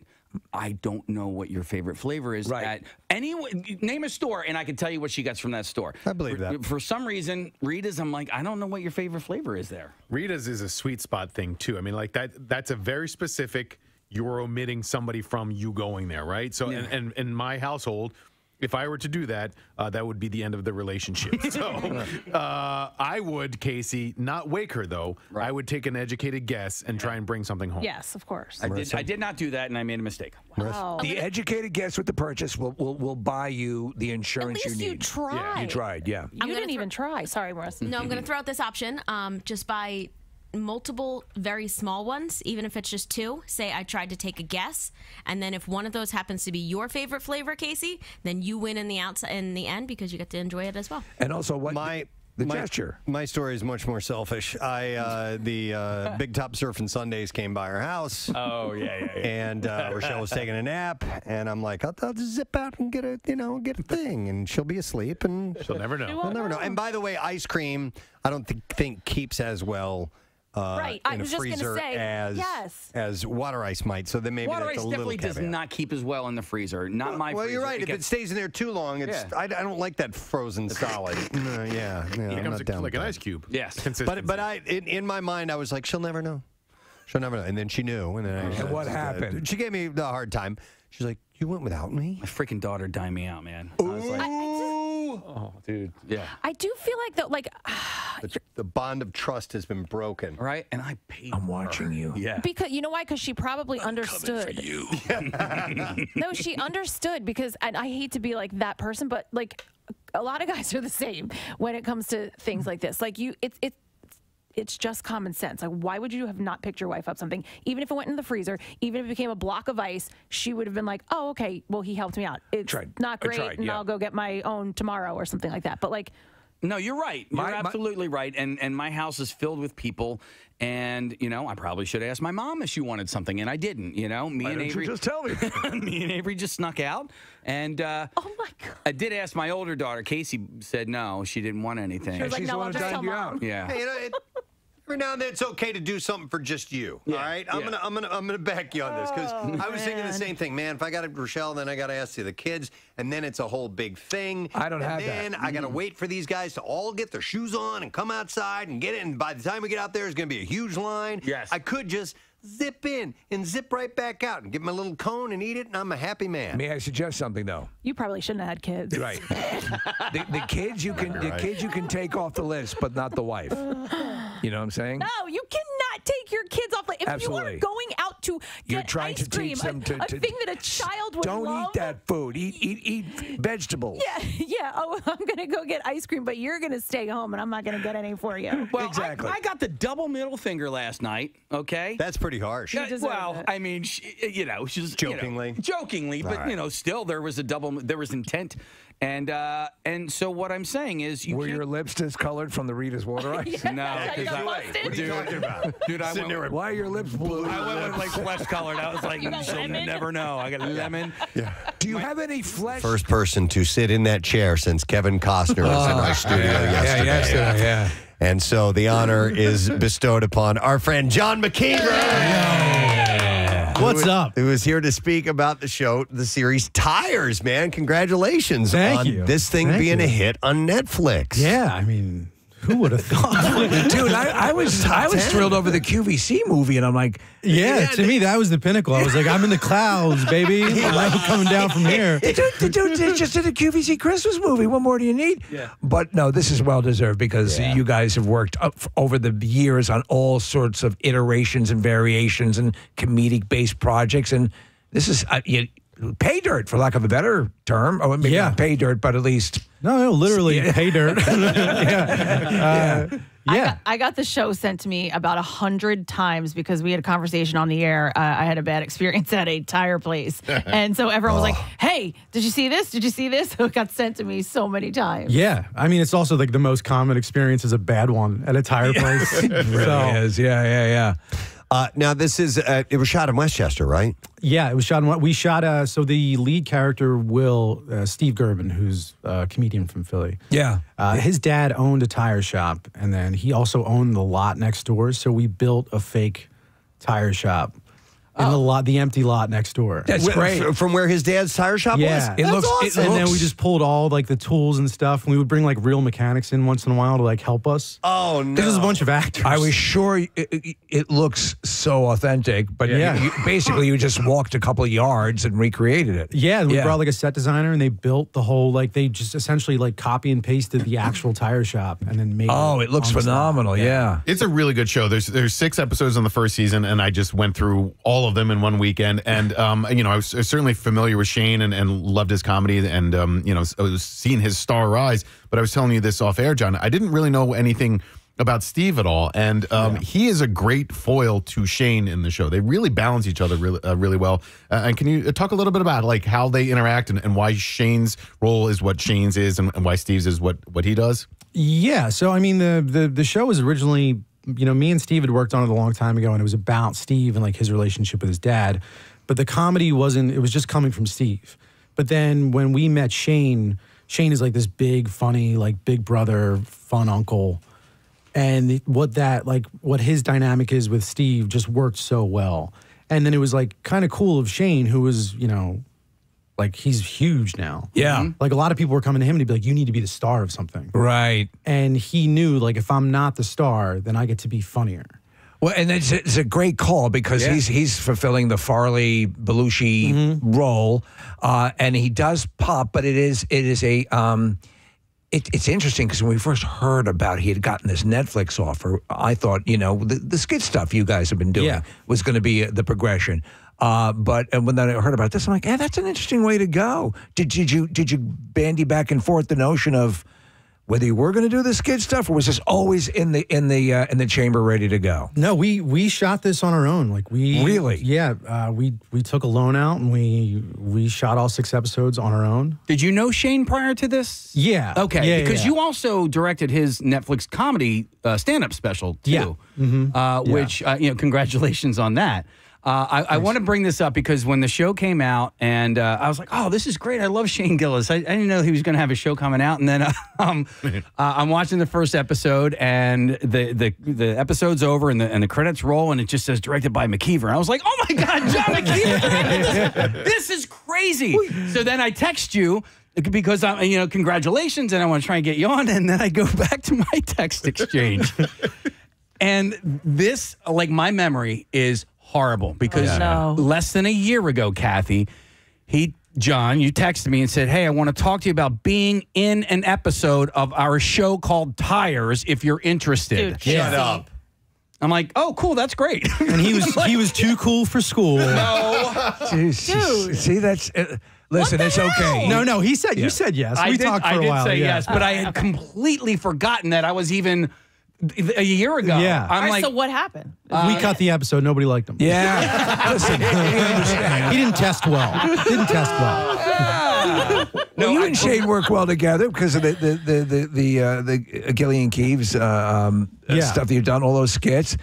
I don't know what your favorite flavor is. Right. Name a store, and I can tell you what she gets from that store. I believe that. For some reason, Rita's, I'm like, I don't know what your favorite flavor is there. Rita's is a sweet spot thing, too. I mean, like that's a very specific, you're omitting somebody from you going there, right? So, and in my household, if I were to do that, that would be the end of the relationship. So I would, Casey, not wake her, though. Right. I would take an educated guess and try and bring something home. Yes, of course. I did not do that, and I made a mistake. Wow. The educated guess with the purchase will buy you the insurance At least you you need. tried. Yeah, you tried, yeah. You didn't even try. Sorry, Marissa. No, I'm going to throw out this option. Just buy multiple very small ones, even if it's just 2. Say I tried to take a guess, and then if one of those happens to be your favorite flavor, Casey, then you win in the end because you get to enjoy it as well. And also, the gesture. My story is much more selfish. The Big Top Surfing Sundays came by our house. Oh yeah. And Rochelle was taking a nap, and I'm like, I'll just zip out and get a thing, and she'll be asleep, and she'll never know. She'll never know. And by the way, ice cream, I don't think keeps as well. Right, I in was a just going to freezer say, as water ice might. So then maybe water that's ice a little definitely does caveat. not keep as well in the freezer. Not my freezer. Well, you're right. If it stays in there too long, I don't like that frozen solid. Yeah. It comes like an ice cube. Yes. But in my mind, I was like, she'll never know. She'll never know. And then she knew. And what happened? She gave me the hard time. She's like, you went without me? My freaking daughter dined me out, man. I was like, Oh, dude. Yeah. I do feel like that, like the bond of trust has been broken. Right? And I paid I'm watching you. Yeah. because you know why? Because she probably understood. No, she understood because and I hate to be like that person, but like a lot of guys are the same when it comes to things like this. Like it's just common sense. Like, why would you have not picked your wife up something? Even if it went in the freezer, even if it became a block of ice, she would have been like, oh, okay, well, he helped me out. It's not great, and I'll go get my own tomorrow or something like that. But, like... No, you're right. You're absolutely right. And my house is filled with people. And, you know, I probably should have asked my mom if she wanted something, and I didn't, you know. Why didn't you just tell me? Me and Avery just snuck out. And oh, my God. I did ask my older daughter. Casey said no, she didn't want anything. She was like, no, I'll just tell Mom. Yeah. Hey, you know, every now and then it's okay to do something for just you. All right, I'm gonna back you on this because I was thinking the same thing, man. If I got it, Rochelle, then I got to ask the kids, and then it's a whole big thing. I don't have that. And then I got to wait for these guys to all get their shoes on and come outside and get it. And by the time we get out there, it's gonna be a huge line. Yes. I could just zip in and zip right back out and get my little cone and eat it, and I'm a happy man. May I suggest something though? You probably shouldn't have had kids. Right. the kids you can take off the list, but not the wife. You know what I'm saying? No, you cannot take your kids off. Like, if Absolutely. you are going out to You're get trying ice to cream, teach them to a thing that a child would don't love. eat that food. Eat vegetables. Yeah. Oh, I'm gonna go get ice cream, but you're gonna stay home, and I'm not gonna get any for you. Well, exactly. I got the double middle finger last night. Okay. That's pretty harsh. Well, I mean, you know, she's jokingly, but right. you know, still there was intent, and so what I'm saying is, were your lips discolored from the Rita's water ice? No, because what are you talking about? Dude, I went, why are your lips blue? I went with like flesh colored. I was like, she'll never know. I got lemon. Yeah. Do you have any flesh? First person to sit in that chair since Kevin Costner was in our studio yesterday. Yeah. And so the honor is bestowed upon our friend John McKeever. What's up? Who is here to speak about the show, the series Tires, man. Congratulations Thank on you. this thing Thank being you. a hit on Netflix. Yeah, I mean, who would have thought? Dude, I was thrilled over the QVC movie, and I'm like, Yeah, to me, that was the pinnacle. I was like, I'm in the clouds, baby. I'm coming down from here. The dude just did a QVC Christmas movie. What more do you need? Yeah. But no, this is well deserved because you guys have worked over the years on all sorts of iterations and variations and comedic based projects, and this is pay dirt, for lack of a better term. Or maybe not pay dirt, but at least No, literally pay dirt. I got the show sent to me about 100 times because we had a conversation on the air. I had a bad experience at a tire place. And so everyone was like, hey, did you see this? Did you see this? So it got sent to me so many times. Yeah. I mean, it's also like the most common experience is a bad one at a tire place. It really is. Yeah. Now, this is, it was shot in Westchester, right? Yeah, it was shot in we shot, so the lead character, Will, Steve Gerben, who's a comedian from Philly. Yeah. His dad owned a tire shop, and then he also owned the lot next door, so we built a fake tire shop in the empty lot next door. That's great. From where his dad's tire shop Yeah. was? That's awesome. And then we just pulled all like the tools and stuff, and we would bring like real mechanics in once in a while to like help us. Oh, no. This is a bunch of actors. I was sure it looks so authentic, but basically you just walked a couple of yards and recreated it. Yeah, we brought like a set designer, and they built the whole, like they just essentially like copy and pasted the actual tire shop and then made it looks phenomenal. Yeah. It's a really good show. There's 6 episodes on the first season, and I just went through all of them in one weekend. And I was certainly familiar with Shane and loved his comedy, and I was seeing his star rise. But I was telling you this off air, John. I didn't really know anything about Steve at all, and he is a great foil to Shane in the show. They really balance each other really well. And can you talk a little bit about like how they interact and why Shane's role is what Shane's is, and why Steve's is what he does? Yeah. So I mean, the show was originally, me and Steve had worked on it a long time ago, and it was about Steve and like his relationship with his dad. But the comedy wasn't, it was just coming from Steve. But then when we met Shane is like this big, funny, like big brother, fun uncle. And what his dynamic is with Steve just worked so well. And then it was like kind of cool of Shane, who was, like he's huge now. Yeah. Like a lot of people were coming to him and he'd be like, you need to be the star of something. Right. And he knew, like, if I'm not the star, then I get to be funnier. Well, and it's a great call because he's fulfilling the Farley Belushi role, and he does pop, but it is a it's interesting because when we first heard about he had gotten this Netflix offer, I thought, the skit stuff you guys have been doing was going to be the progression. But when I heard about this, I'm like, that's an interesting way to go. Did you bandy back and forth the notion of whether you were going to do the skit stuff, or was this always in the chamber ready to go? No, we shot this on our own. Like we really, we took a loan out and we shot all 6 episodes on our own. Did you know Shane prior to this? Yeah. Okay. Yeah, because yeah. you also directed his Netflix comedy stand-up special too. Yeah. Mm-hmm. Which congratulations on that. I want to bring this up because when the show came out, and I was like, "Oh, this is great! I love Shane Gillis." I didn't know he was going to have a show coming out, and then I'm watching the first episode, and the episode's over, and the credits roll, and it just says directed by McKeever. And I was like, "Oh my God, John McKeever directed this! This is crazy!" So then I text you because I'm, congratulations, and I want to try and get you on, and then I go back to my text exchange, and this, my memory is horrible because less than a year ago, Kathy, John, you texted me and said, "Hey, I want to talk to you about being in an episode of our show called Tires if you're interested." Dude, shut up. I'm like, "Oh, cool, that's great." And he was too cool for school. No. Dude. See, that's... listen, it's okay. No, he said, you said yes. We talked for a while. I did say yes, but I had completely forgotten that I was even... a year ago. Yeah. All right, so what happened? We cut the episode. Nobody liked him. Yeah. Listen, he didn't test well. No, you and Shane work well together because of the Gillian Keeves stuff that you've done, all those skits,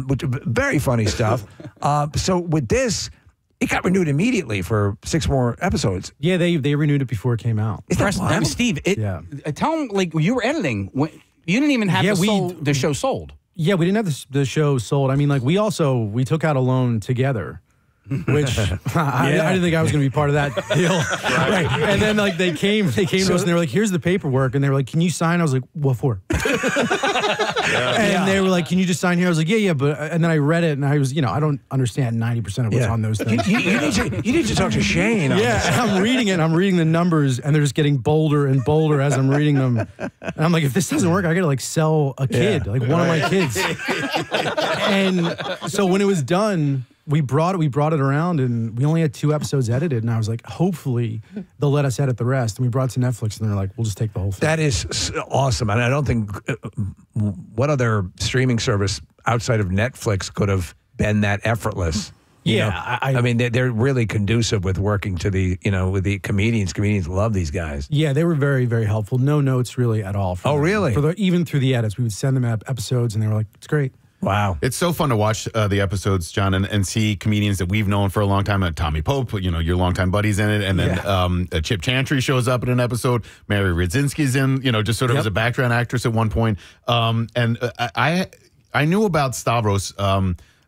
which very funny stuff. So with this, it got renewed immediately for 6 more episodes. Yeah, they renewed it before it came out. Preston, Steve, tell him, you were editing. You didn't even have the show sold. Yeah, we didn't have the show sold. I mean, we took out a loan together, which I didn't think I was going to be part of that deal. Right. And then they came to us and they were like, "Here's the paperwork," and they were like, "Can you sign?" I was like, "What for?" And they were like, "Can you just sign here?" I was like, "Yeah." But and then I read it and I was, I don't understand 90% of what's on those things. You need to talk to Shane. Yeah, I'm reading it. And I'm reading the numbers, and they're just getting bolder and bolder as I'm reading them. And I'm like, if this doesn't work, I got to sell a kid, one of my kids. And so when it was done, we brought it around, and we only had 2 episodes edited. And I was like, hopefully they'll let us edit the rest. And we brought it to Netflix, and they're like, we'll just take the whole thing. That is awesome. And I don't think what other streaming service outside of Netflix could have been that effortless. I mean, they're really conducive with working to with the comedians. Comedians love these guys. Yeah, they were very, very helpful. No notes really at all. Really? Even through the edits, we would send them episodes, and they were like, it's great. Wow. It's so fun to watch the episodes, John, and see comedians that we've known for a long time. Tommy Pope, your longtime buddies in it. And then Chip Chantry shows up in an episode. Mary Radzinski's in, just sort of as a background actress at one point. And I knew about Stavros.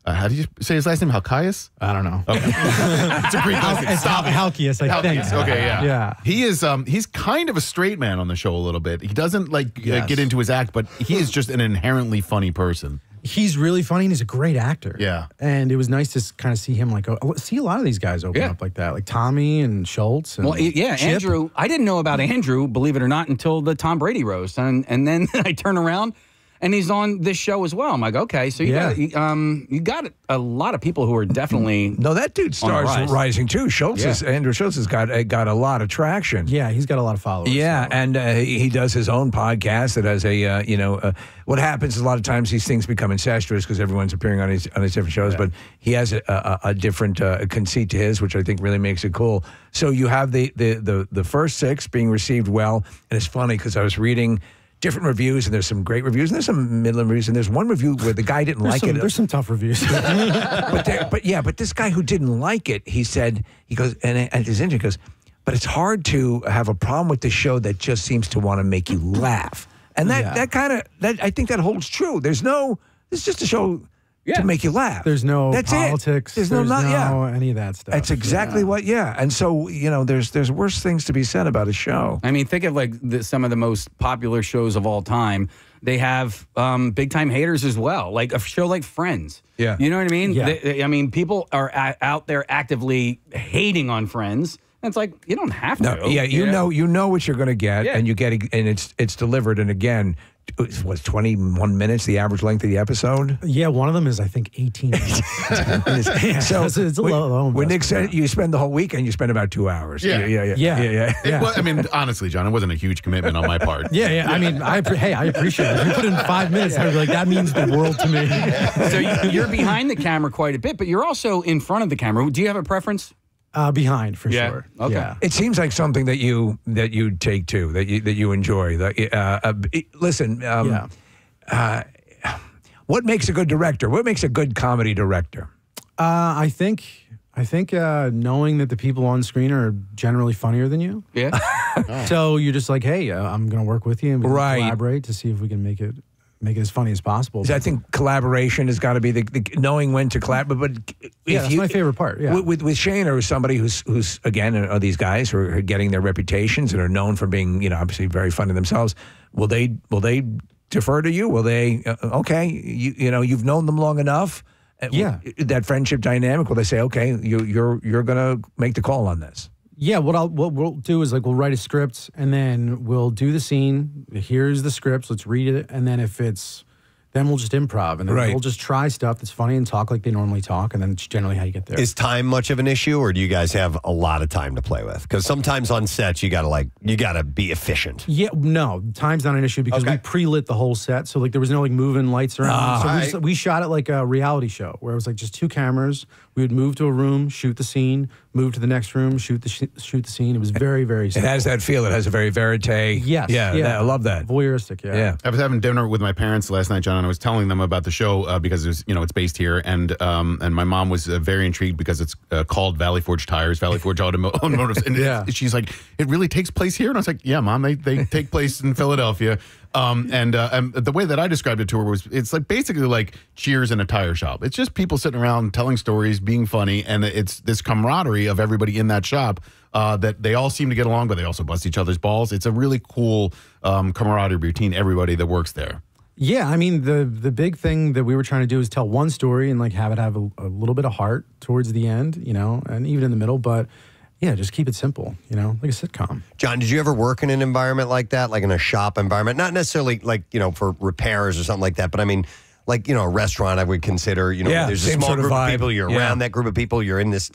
How do you say his last name? Halkias? I don't know. Okay. It's a Greek last name. It's Halkias, I think. Okay, yeah. He is. He's kind of a straight man on the show a little bit. He doesn't get into his act, but he is just an inherently funny person. He's really funny, and he's a great actor. Yeah. And it was nice to kind of see him see a lot of these guys open up like that, like Tommy and Schultz. And Chip. Andrew. I didn't know about Andrew, believe it or not, until the Tom Brady roast, and then I turn around. And he's on this show as well. I'm like, okay, so you got a lot of people who are definitely that dude starts rising too. Andrew Schultz has got a lot of traction. Yeah, he's got a lot of followers. Yeah, and he does his own podcast that has what happens is a lot of times these things become incestuous because everyone's appearing on his different shows, but he has a different conceit to his, which I think really makes it cool. So you have the first 6 being received well, and it's funny because I was reading different reviews, and there's some great reviews, and there's some middling reviews, and there's one review where the guy didn't like it. There's some tough reviews. but this guy who didn't like it, he goes, and his engine goes, but it's hard to have a problem with the show that just seems to want to make you laugh. And I think that holds true. It's just a show to make you laugh. There's no That's politics. There's no any of that stuff. That's exactly what, And so, there's worse things to be said about a show. I mean, think of some of the most popular shows of all time. They have big time haters as well, like a show like Friends. Yeah. You know what I mean? Yeah. People are out there actively hating on Friends. And it's like you don't have to. No, yeah, you know what you're going to get, Yeah. and you get and it's delivered. And again, it was 21 minutes the average length of the episode. Yeah, one of them is I think 18 minutes. So it's a low when Nick said you spend the whole weekend, you spend about 2 hours. Yeah. Yeah. Well, I mean, honestly, John, it wasn't a huge commitment on my part. Yeah. I mean, I appreciate it. If you put in 5 minutes, I'd be like, that means the world to me. So you're behind the camera quite a bit, but you're also in front of the camera. Do you have a preference? Behind for sure. Okay. Yeah. It seems like something that you take to that you enjoy. Listen. What makes a good director? What makes a good comedy director? I think knowing that the people on screen are generally funnier than you. Yeah. So you're just like, hey, I'm going to work with you and we can collaborate to see if we can make it as funny as possible. I think collaboration has got to be the knowing when to collaborate. But that's my favorite part. Yeah. With Shane or somebody who's again are these guys who are getting their reputations and are known for being obviously very funny themselves. Will they defer to you? Will they? Okay, you've known them long enough. That friendship dynamic. Will they say, okay, you're gonna make the call on this? Yeah, what we'll do is we'll write a script and then we'll do the scene. Here's the script. Let's read it, and then then we'll just improv and then we'll just try stuff that's funny and talk like they normally talk, and then it's generally how you get there. Is time much of an issue, or do you guys have a lot of time to play with? Because sometimes on sets you gotta be efficient. Yeah, no, time's not an issue because we pre-lit the whole set, so there was no moving lights around. So we shot it like a reality show where it was just 2 cameras. We would move to a room, shoot the scene, move to the next room, shoot the scene. It was very, very simple. It has that feel. It has a very verite. Yes. Yeah, I love that. Voyeuristic, yeah. I was having dinner with my parents last night, John, and I was telling them about the show because it's based here, and my mom was very intrigued because it's called Valley Forge Tires, Valley Forge Automotives, and she's like, it really takes place here, and I was like, yeah, Mom, they take place in Philadelphia. And the way that I described it to her was, it's basically like Cheers in a tire shop. It's just people sitting around telling stories, being funny, and it's this camaraderie of everybody in that shop that they all seem to get along, but they also bust each other's balls. It's a really cool camaraderie between everybody that works there. Yeah, I mean, the big thing that we were trying to do is tell one story and have it have a little bit of heart towards the end, and even in the middle, but yeah, just keep it simple, like a sitcom. John, did you ever work in an environment like that, like in a shop environment? Not necessarily for repairs or something like that, but I mean, a restaurant I would consider, there's a small group of people, you're around that group of people, you're in this,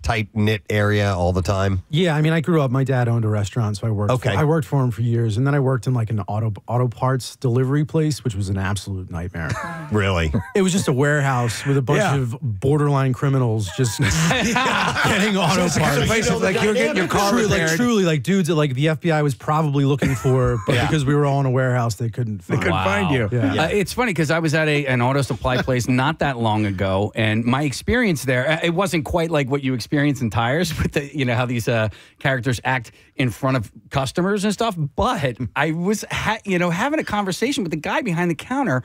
tight-knit area all the time. Yeah, I mean, I grew up, my dad owned a restaurant, so I worked for him for years, and then I worked in an auto parts delivery place, which was an absolute nightmare. Really? It was just a warehouse with a bunch of borderline criminals just getting auto parts. You're getting your car repaired. Truly, dudes that the FBI was probably looking for, but because we were all in a warehouse, they couldn't find you. Yeah. It's funny because I was at an auto supply place not that long ago, and my experience there, it wasn't quite like what you experience in tires with how these characters act in front of customers and stuff. But I was having a conversation with the guy behind the counter.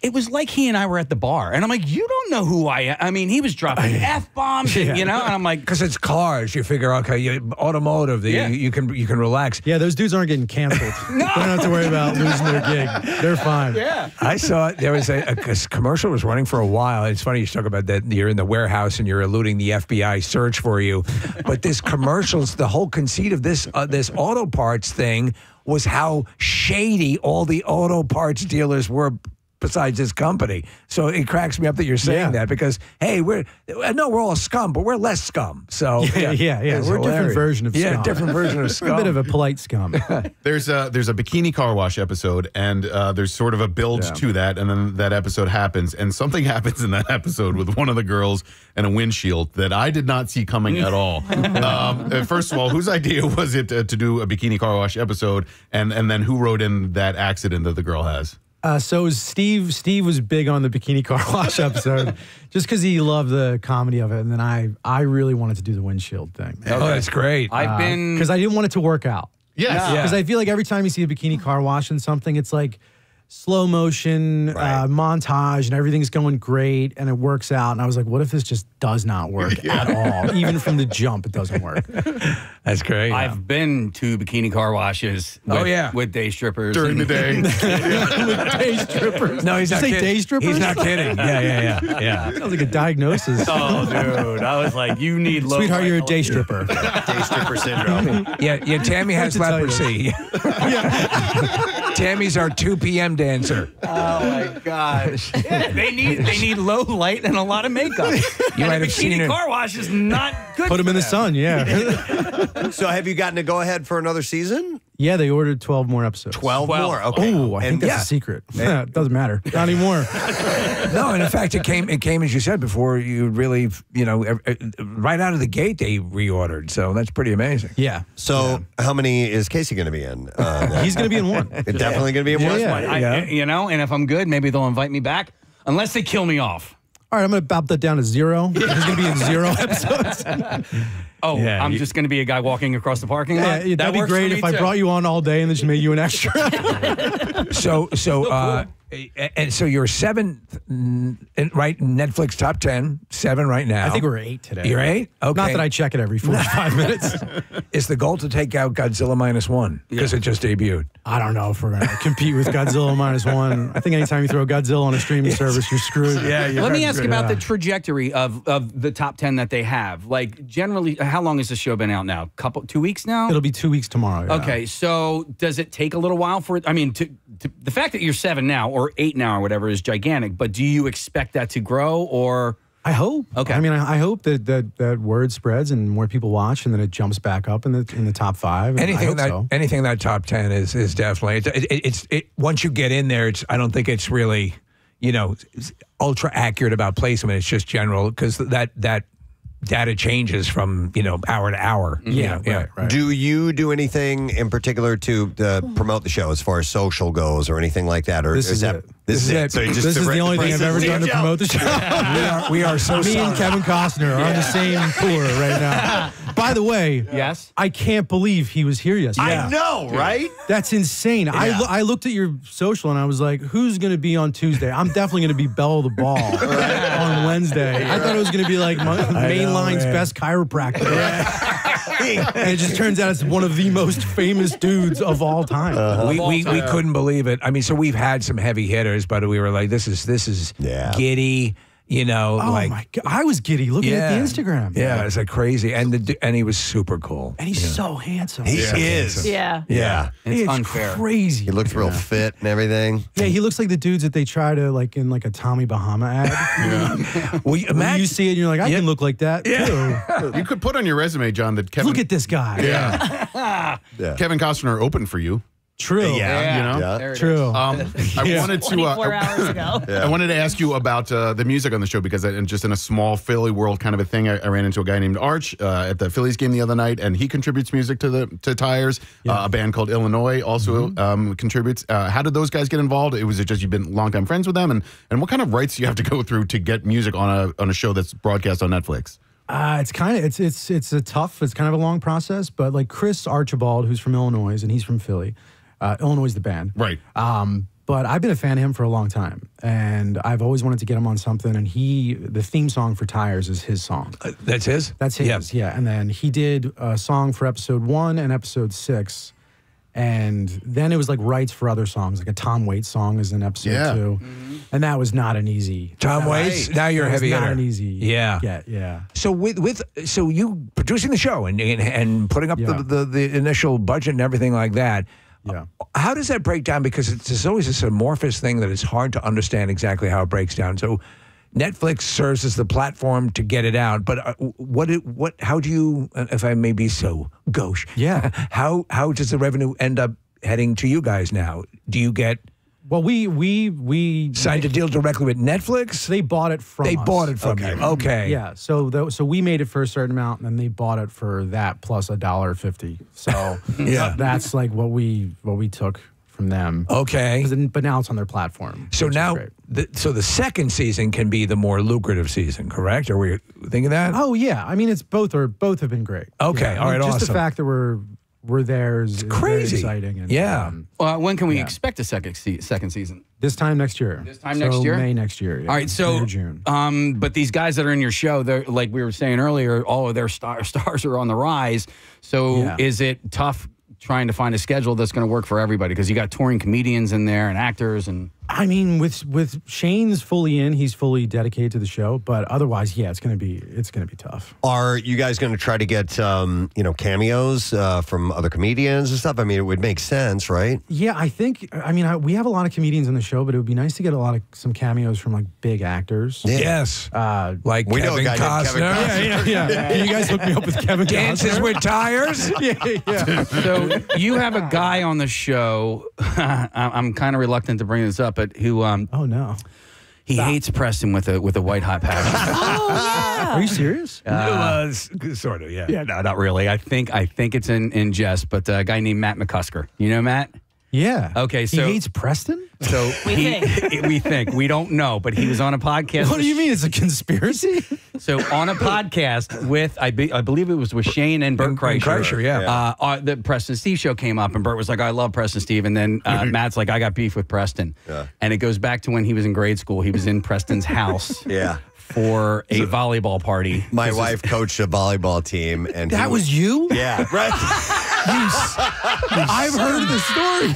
It was like he and I were at the bar, and I'm like, you don't know who I am. I mean, he was dropping F-bombs, and I'm like, because it's cars. You figure, okay, automotive, you can relax. Yeah, those dudes aren't getting canceled. No. They don't have to worry about losing their gig. They're fine. Yeah. I saw there was a commercial was running for a while. It's funny you talk about that. You're in the warehouse and you're eluding the FBI search for you, but this commercial's the whole conceit of this auto parts thing was how shady all the auto parts dealers were. Besides this company. So it cracks me up that you're saying that because, hey, we're all scum, but we're less scum. So we're a different version of scum. Yeah, different version of scum. A bit of a polite scum. There's a bikini car wash episode, and there's sort of a build to that, and then that episode happens, and something happens in that episode with one of the girls and a windshield that I did not see coming at all. First of all, whose idea was it to do a bikini car wash episode, and then who wrote in that accident that the girl has? So Steve was big on the bikini car wash episode just because he loved the comedy of it. And then I really wanted to do the windshield thing. Okay. Oh, that's great. Because I didn't want it to work out. Yes. Because I feel like every time you see a bikini car wash in something, it's like slow motion montage and everything's going great and it works out. And I was like, what if this just does not work at all? Even from the jump, it doesn't work. That's great. I've been to bikini car washes with day strippers. During the day. With day strippers. No, he's not kidding. Day strippers? He's not kidding. Yeah. Sounds like a diagnosis. Oh, dude. I was like, you need low. Sweetheart, you're a day stripper. Day stripper syndrome. Yeah, Tammy has leprosy. Tammy's our 2 p.m. dancer. Oh my gosh! They need low light and a lot of makeup. You might have seen bikini her. car wash is not good. Put them in the sun, So have you gotten to go ahead for another season? Yeah, they ordered 12 more episodes. 12 more. Okay. Oh, I think that's a secret. Yeah, it doesn't matter. Not anymore. No, and in fact, it came as you said before. You really, right out of the gate, they reordered. So that's pretty amazing. Yeah. So how many is Casey going to be in? He's going to be in one. Definitely going to be in one. And if I'm good, maybe they'll invite me back, unless they kill me off. All right, I'm going to bop that down to 0. He's going to be in 0 episodes. Oh, I'm just going to be a guy walking across the parking lot? Yeah, that'd be great if I brought you on all day and then just made you an extra. So you're 7th, right? Netflix top 10, 7 right now. I think we're 8 today. You're 8? Okay. Not that I check it every 45 minutes. Is the goal to take out Godzilla -1 because it just debuted? I don't know if we're going to compete with Godzilla -1. I think anytime you throw Godzilla on a streaming service, you're screwed. Let me ask about the trajectory of the top 10 that they have. Like, generally, how long has the show been out now? 2 weeks now? It'll be 2 weeks tomorrow. Yeah. Okay, so does it take a little while for it? I mean, the fact that you're 7 now or 8 now or whatever is gigantic, but do you expect that to grow or? I hope. Okay. I mean, I hope that word spreads and more people watch, and then it jumps back up in the top 5. Anything that top 10 is definitely it's once you get in there, I don't think it's really ultra accurate about placement. It's just general because that data changes from hour to hour. Right. Do you do anything in particular to promote the show as far as social goes or anything like that? Or This is it. This is it. So this is the only thing I've ever done to promote the show. We are so Me and Kevin Costner are on the same tour right now. By the way, yes, I can't believe he was here yesterday. I know, right? That's insane. Yeah. I looked at your social and I was like, who's going to be on Tuesday? I'm definitely going to be Belle the Ball on Wednesday. I thought it was going to be like Mainline's best chiropractor. And it just turns out it's one of the most famous dudes of all time. We couldn't believe it. I mean, so we've had some heavy hitters, but we were like, this is giddy. My God, I was giddy looking at the Instagram. Yeah, it's like crazy, and he was super cool, and he's so handsome. He is. Yeah. It's unfair. Crazy. He looks real fit and everything. Yeah, he looks like the dudes that they try to in a Tommy Bahama ad. Well, you see it, and you're like, I can look like that too. You could put on your resume, John, that Kevin. Look at this guy. Yeah. Kevin Costner opened for you. True. True. I wanted to 24 hours ago. I wanted to ask you about the music on the show because just in a small Philly world kind of a thing, I ran into a guy named Arch at the Phillies game the other night, and he contributes music to Tires. A band called Illinois also contributes. How did those guys get involved? Was it just you've been longtime friends with them, and what kind of rights do you have to go through to get music on a show that's broadcast on Netflix? It's kind of a long process, but like Chris Archibald, who's from Illinois, and he's from Philly. Illinois is the band. Right. But I've been a fan of him for a long time, and I've always wanted to get him on something, and the theme song for Tires is his song. That's his? That's his, yeah. And then he did a song for episode 1 and episode 6, and then it was like rights for other songs, like a Tom Waits song is in episode 2. And that was not an easy. Tom Waits, now you're a heavy hitter. Not an easy. Yeah. So so you producing the show and putting up the initial budget and everything like that. Yeah. How does that break down? Because it's always this amorphous thing that it's hard to understand exactly how it breaks down. So Netflix serves as the platform to get it out, but how do you, if I may be so gauche, how does the revenue end up heading to you guys now? Do you get... Well, we signed a deal directly with Netflix. They bought it from us. They bought it from you. Okay. Yeah. So we made it for a certain amount, and then they bought it for that plus $1.50. So that's like what we took from them. Okay. But now it's on their platform. So now, the second season can be the more lucrative season, correct? Are we thinking that? Oh yeah. I mean, both have been great. Okay. All right. Just awesome. the fact that we're were there is crazy. very exciting. And, Yeah. When can we expect a second season? This time next year. This time next year? May next year. Yeah. All right, so May or June. but these guys that are in your show, they're like we were saying earlier, all of their stars are on the rise. So is it tough trying to find a schedule that's going to work for everybody? Because you got touring comedians in there and actors and. I mean, with Shane's fully in, he's fully dedicated to the show. But otherwise, yeah, it's gonna be tough. Are you guys going to try to get cameos from other comedians and stuff? I mean, it would make sense, right? Yeah, I think. I mean, we have a lot of comedians on the show, but it would be nice to get some cameos from like big actors. Yeah. Yes, like we know a Kevin guy named Costner. Kevin Yeah. Can you guys hook me up with Kevin Dances Costner? with tires. Yeah. So you have a guy on the show. I'm kind of reluctant to bring this up, but who? Oh no. He hates Preston with a white hot passion. Oh yeah. Are you serious? Sort of. Yeah. Yeah, no, not really. I think it's in jest, but a guy named Matt McCusker. You know Matt? Yeah. Okay, so he hates Preston? So we think. We don't know, but he was on a podcast. What do you mean? It's a conspiracy? So on a podcast with, I believe it was with Shane and Bert Kreischer. Yeah. The Preston Steve show came up, and Bert was like, I love Preston Steve. And then Matt's like, I got beef with Preston. Yeah. And it goes back to when he was in grade school. He was in Preston's house. Yeah. For a volleyball party. My wife coached a volleyball team, and That was you? Yeah, right. I've heard the story.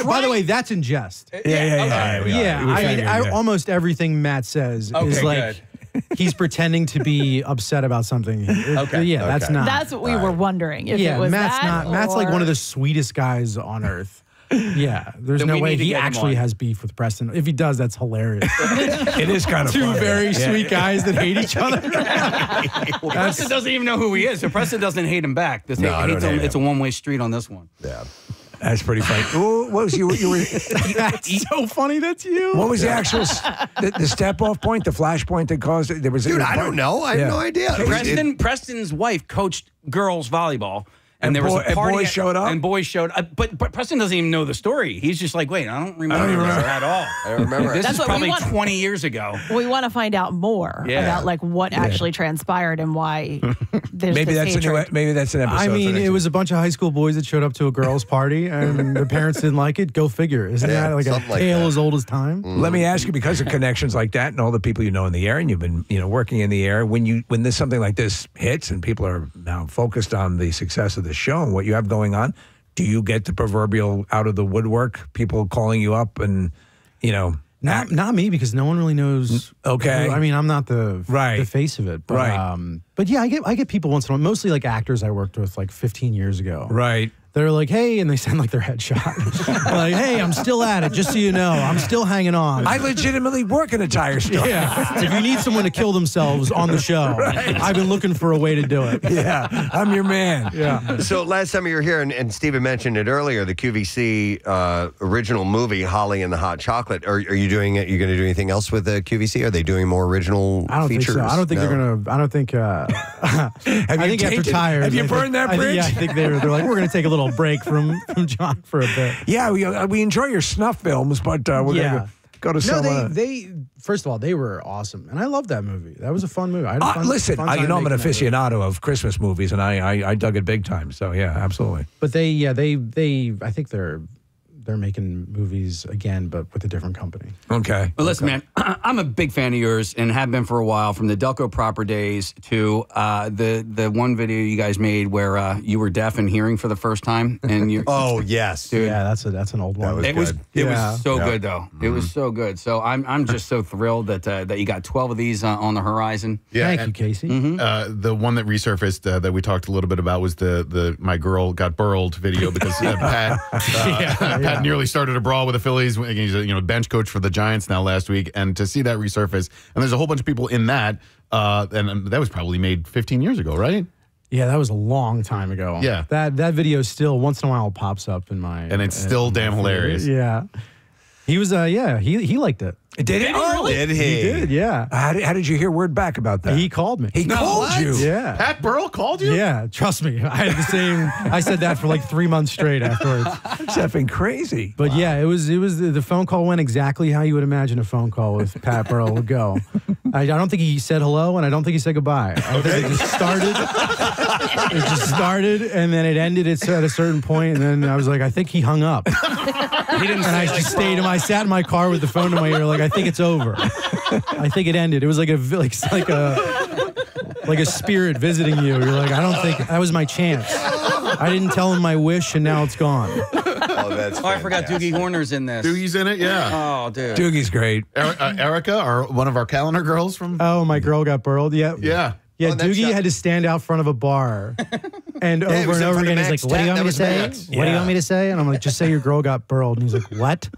By the way, that's in jest. Yeah. Almost everything Matt says is like he's pretending to be upset about something. That's not. That's what we were wondering. If it was Matt's that not. Matt's like one of the sweetest guys on earth. Yeah, there's Then no we way need to he get him actually on. has beef with Preston. If he does, that's hilarious. It is kind of Two funny. very sweet guys that hate each other. Well, Preston doesn't even know who he is, so Preston doesn't hate him back. It's a one-way street on this one. Yeah. That's pretty funny. What was you were That's so funny. That's you. What was the actual the step off point, the flash point that caused it? There was Dude, I don't know. I have no idea. Preston's wife coached girls volleyball. And there was a and party. boys showed up? And boys showed up. But Preston doesn't even know the story. He's just like, wait, I don't remember this at all. I don't remember. This That's is what we probably want. 20 years ago. We want to find out more about like what actually transpired and why there's maybe this that's hatred. maybe that's an episode. I mean, for it was a bunch of high school boys that showed up to a girls' party, and the parents didn't like it. Go figure. Isn't that like a something like tale that. as old as time? Let me ask you, because of connections like that and all the people you know in the air, and you've been working in the air, when this something like this hits and people are now focused on the success of the show and what you have going on, do you get the proverbial out of the woodwork, people calling you up and Not me, because no one really knows. Okay. I mean, I'm not the face of it. But, but yeah, I get people once in a while, mostly like actors I worked with like 15 years ago. Right. They're like, hey, and they send like their headshot. Like, hey, I'm still at it, just so you know. I'm still hanging on. I legitimately work in a tire store. Yeah. If you need someone to kill themselves on the show, I've been looking for a way to do it. Yeah, I'm your man. Yeah. So last time you were here, and Steven mentioned it earlier, the QVC original movie, Holly and the Hot Chocolate. Are you doing it? You going to do anything else with the QVC? Are they doing more original I don't features? think so. I don't think they're going to. I don't think. I think after tires. Have you burned that bridge? I think they're like, we're going to take a little break from John for a bit. Yeah, we enjoy your snuff films, but we're going to go to some. No, they first of all, they were awesome, and I loved that movie. That was a fun movie. I had a fun, listen, fun time I'm an making that movie. aficionado of Christmas movies, and I dug it big time. So yeah, absolutely. But they I think they're making movies again, but with a different company. Okay. Well, listen, man, I'm a big fan of yours and have been for a while, from the Delco Proper days to the one video you guys made where you were deaf and hearing for the first time. And you Oh, yes. Dude, Yeah, that's an old one. it was so good though. It was so good. So I'm just so thrilled that you got 12 of these on the horizon. Yeah, Thank and, you, Casey. the one that resurfaced that we talked a little bit about was the My Girl Got Burled video, because Pat nearly started a brawl with the Phillies. He's a bench coach for the Giants now last week, and to see that resurface, and there's a whole bunch of people in that, and that was probably made 15 years ago, right? Yeah, that was a long time ago. Yeah. That video still once in a while pops up in my And it's still damn hilarious. Yeah. He was he liked it. Did he? Did he? He did, yeah. How did you hear word back about that? He called me. He called you. Yeah. Pat Burrell called you? Yeah, trust me. I had the same. I said that for like 3 months straight afterwards. That's effing crazy. But yeah, it was the phone call went exactly how you would imagine a phone call with Pat Burrell would go. I don't think he said hello, and I don't think he said goodbye. I think it just started. It just started, and then it ended at a certain point, and then I was like, I think he hung up. He didn't. And I just stayed. I sat in my car with the phone to my ear, like I think it's over. I think it ended. It was like a spirit visiting you. You're like, I don't think that was my chance. I didn't tell him my wish, and now it's gone. Oh, that's I forgot Doogie Horner's in this. Doogie's in it, yeah. Oh, dude. Doogie's great. Erica, one of our calendar girls from. Oh, my girl got burled. Yeah. Yeah. Yeah, Doogie had to stand out front of a bar, and over and over again, he's like, "What do you want me to say? What do you want me to say?" And I'm like, "Just say your girl got burled." And he's like, "What?"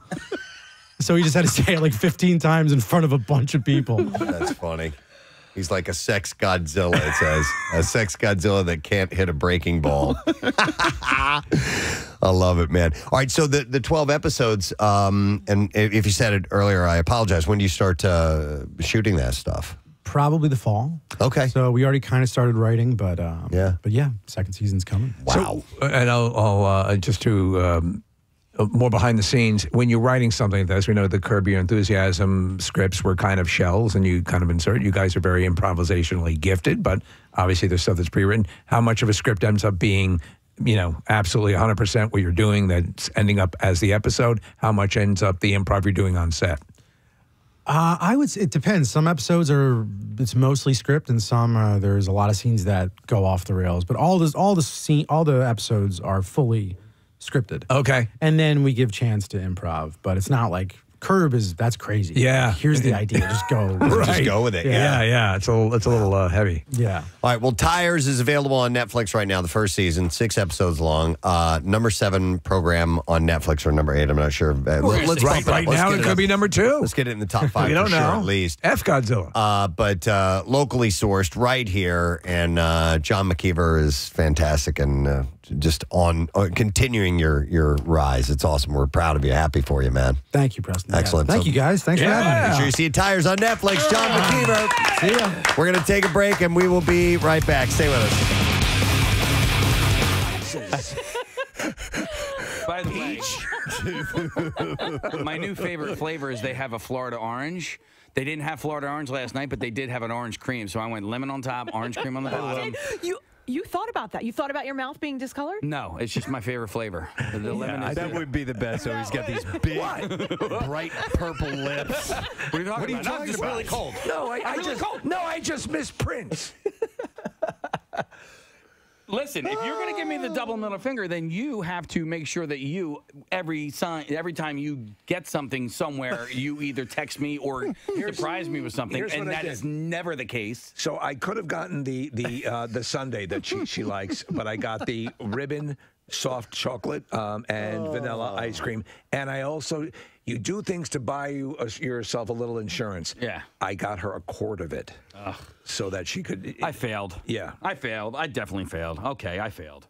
So he just had to say it like 15 times in front of a bunch of people. That's funny. He's like a sex Godzilla, it says. A sex Godzilla that can't hit a breaking ball. I love it, man. All right, so the 12 episodes, and if you said it earlier, I apologize. When do you start shooting that stuff? Probably the fall. Okay. So we already kind of started writing, but yeah, second season's coming. Wow. So, and I'll just to more behind the scenes, when you're writing something like this, we know the Curb Your Enthusiasm scripts were kind of shells and you kind of insert. You guys are very improvisationally gifted, but obviously there's stuff that's pre-written. How much of a script ends up being, absolutely 100% what you're doing that's ending up as the episode? How much ends up the improv you're doing on set? I would say it depends. Some episodes it's mostly script, and some there's a lot of scenes that go off the rails. But all the episodes are fully scripted. Okay. And then we give chance to improv, but it's not like Curb that's crazy. Yeah. Here's the idea. Just go. Right. Just go with it. Yeah. It's a little heavy. Yeah. All right. Well, Tires is available on Netflix right now. The first season, 6 episodes long. Number 7 program on Netflix, or number 8. I'm not sure. Let's bump it up. Right now, it could be number 2. Let's get it in the top 5. We don't for sure, know. at least. F Godzilla. But locally sourced right here, and John McKeever is fantastic and just on continuing your rise. It's awesome. We're proud of you. Happy for you, man. Thank you, Preston. Excellent. Thank you, guys. Thanks for having me. Make sure you see Tires on Netflix. John McKeever. See ya. We're going to take a break, and we will be right back. Stay with us. By the way, my new favorite flavor is they have a Florida orange. They didn't have Florida orange last night, but they did have an orange cream. So I went lemon on top, orange cream on the bottom. You thought about that? You thought about your mouth being discolored? No, it's just my favorite flavor. The lemon is that would be the best. So he's got these big, bright purple lips. What are you talking about? talking I'm just about? really cold. No, I just miss Prince. Listen, if you're going to give me the double middle finger, then you have to make sure that you, every time you get something somewhere, you either text me or surprise me with something, and that is never the case. So I could have gotten the sundae that she likes, but I got the ribbon soft chocolate and vanilla ice cream, and I also. You do things to buy yourself a little insurance. Yeah. I got her a quart of it so that she could. I failed. Yeah. I failed. I definitely failed. Okay, I failed.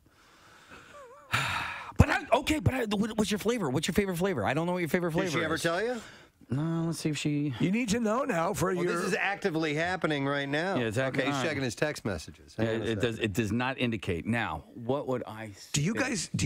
What's your flavor? What's your favorite flavor? I don't know what your favorite flavor is. Did she ever tell you? No, let's see if she... You need to know now for your... This is actively happening right now. Yeah, it's okay, he's checking his text messages. It does not indicate. Now, what would I say? Do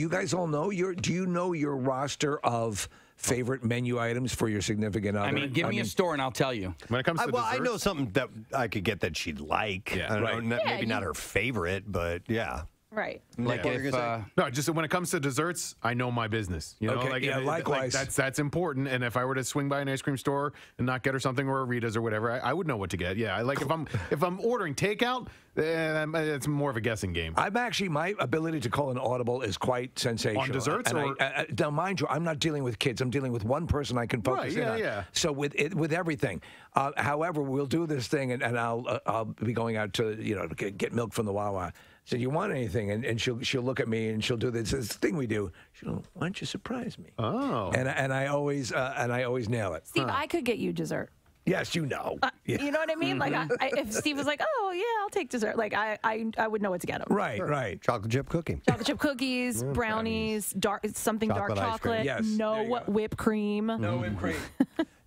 you guys all know your roster of favorite menu items for your significant other? I mean, give me a store and I'll tell you. When it comes to I know something that I could get that she'd like. Yeah, I don't know, maybe not her favorite, but yeah. Right. Like if, no, just when it comes to desserts, I know my business. You know, Okay, likewise. That's important. And if I were to swing by an ice cream store and not get her something or a Rita's or whatever, I would know what to get. Yeah, if I'm ordering takeout, it's more of a guessing game. My ability to call an audible is quite sensational. On desserts, now, mind you, I'm not dealing with kids. I'm dealing with one person I can focus in on. Yeah. So with everything. However, we'll do this thing, and I'll be going out to to get milk from the Wawa. So you want anything? And she'll look at me and she'll do this thing we do. She'll go, why don't you surprise me? Oh. And I always nail it. Steve, I could get you dessert. Yes, you know. You know what I mean? Like, if Steve was like, "Oh yeah, I'll take dessert," like I would know what to get him. Right. Chocolate chip cookie. Chocolate chip cookies, brownies, dark Chocolate dark ice cream. chocolate. Yes, No whipped cream. No whipped cream.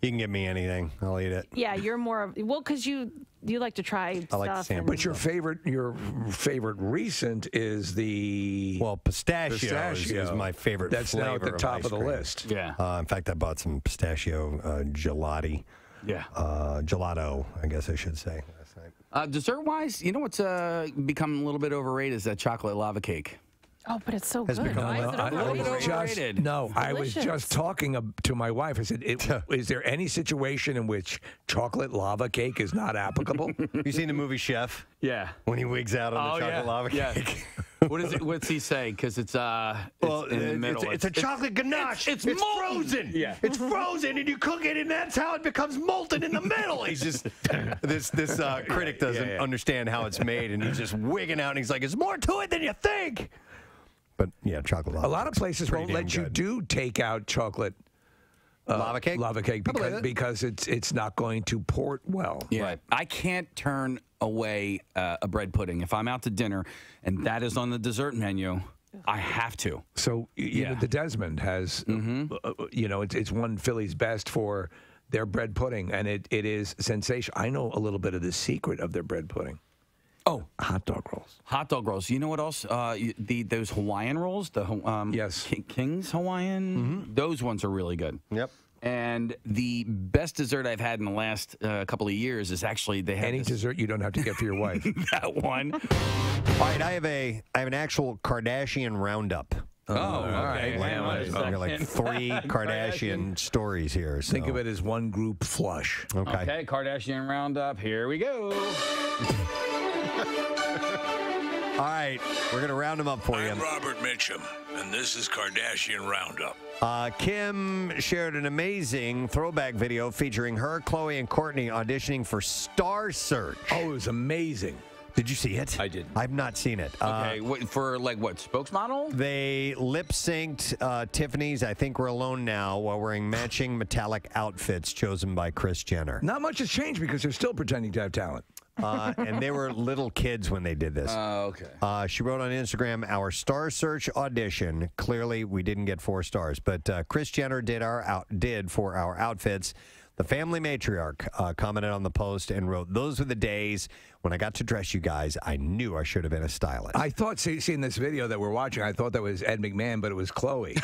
You can give me anything. I'll eat it. Yeah, you're more of because you like to try stuff. I like the sandwich. But your favorite recent is the pistachio is my favorite. That's flavor now at the top of the cream. list. Yeah. In fact, I bought some pistachio gelati. Yeah. Gelato, I guess I should say. Last night. Dessert-wise, you know what's become a little bit overrated is that chocolate lava cake. Oh, but it's so Has good. become Why is it overrated? I was just talking to my wife. I said, is there any situation in which chocolate lava cake is not applicable? You seen the movie Chef? Yeah. When he wigs out on the chocolate lava cake. What is it? What's he say? Because it's in the middle. It's a chocolate ganache. It's frozen. Yeah. It's frozen, and you cook it, and that's how it becomes molten in the middle. He's just this critic doesn't understand how it's made, and he's just wigging out, and he's like, "There's more to it than you think." But yeah, chocolate lava. A lot of places won't let you do take out chocolate lava cake. Lava cake because it's not going to port well. Yeah. Right. I can't turn away a bread pudding if I'm out to dinner and that is on the dessert menu. I have to. So the Desmond has, it's won Philly's best for their bread pudding, and it is sensational. I know a little bit of the secret of their bread pudding. Oh, hot dog rolls. Hot dog rolls. You know what else? Those Hawaiian rolls. Yes, King's Hawaiian. Those ones are really good. Yep. And the best dessert I've had in the last couple of years is actually they have any dessert you don't have to get for your wife. That one. All right, I have an actual Kardashian roundup. Oh, okay. I've got like 3 Kardashian stories here. So. Think of it as one group flush. Okay, Kardashian roundup. Here we go. All right, we're going to round them up for you. I'm Robert Mitchum, and this is Kardashian Roundup. Kim shared an amazing throwback video featuring her, Khloe, and Kourtney auditioning for Star Search. Oh, it was amazing. Did you see it? I did. I've not seen it. Okay, for what, spokesmodel? They lip-synced Tiffany's I Think We're Alone Now while wearing matching metallic outfits chosen by Kris Jenner. Not much has changed because they're still pretending to have talent. And they were little kids when they did this. Okay. She wrote on Instagram, our Star Search audition. Clearly, we didn't get 4 stars, but Kris Jenner did for our outfits. The family matriarch commented on the post and wrote, "Those were the days when I got to dress you guys. I knew I should have been a stylist." I thought, seeing this video that we're watching, I thought that was Ed McMahon, but it was Khloe.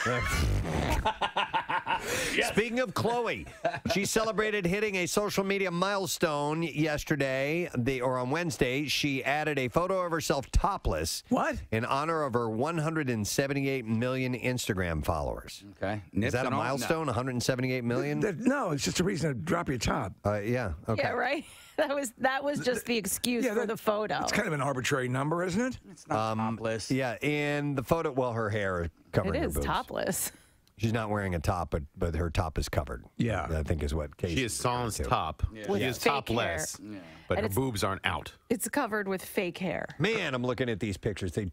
Yes. Speaking of Khloe, she celebrated hitting a social media milestone yesterday, or on Wednesday. She added a photo of herself topless. What? In honor of her 178 million Instagram followers. Okay. Is that a milestone, 178 million? No, it's just a reason to drop your top. Yeah. Okay. Yeah, right? That was just the excuse for the photo. It's kind of an arbitrary number, isn't it? It's not topless. Yeah, in the photo, well, her hair is covering her It is boobs. topless. She's not wearing a top, but her top is covered. Yeah. I think is what Casey She is sans top. With She is fake topless, hair. but And her boobs aren't out. It's covered with fake hair. Man, I'm looking at these pictures. They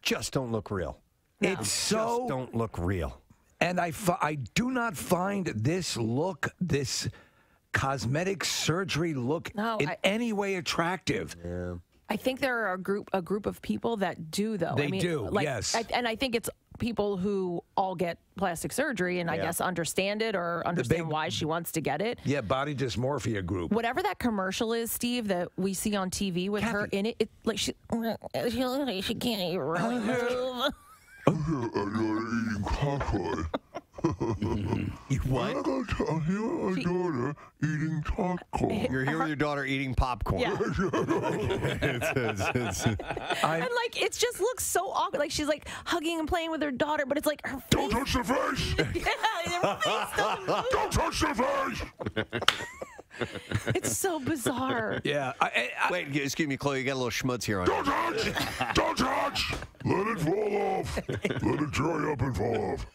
just don't look real. No. It's so just don't look real. And I do not find this cosmetic surgery look in any way attractive. Yeah. I think there are a group of people that do, though. They do, yes. And I think it's people who all get plastic surgery and I guess understand it or understand why she wants to get it. Yeah, body dysmorphia group. Whatever that commercial is, Steve, that we see on TV with her in it, like she can't even move. You're eating popcorn. You what? I'm here with my daughter eating popcorn. You're here with your daughter eating popcorn. Yeah. And like it just looks so awkward. Like she's like hugging and playing with her daughter, but it's like her face. Don't touch the face. Yeah, her face doesn't move. Don't touch the face. It's so bizarre. Yeah. Wait, excuse me, Chloe. You got a little schmutz here on Don't touch. Don't touch. Let it fall off. Let it dry up and fall off.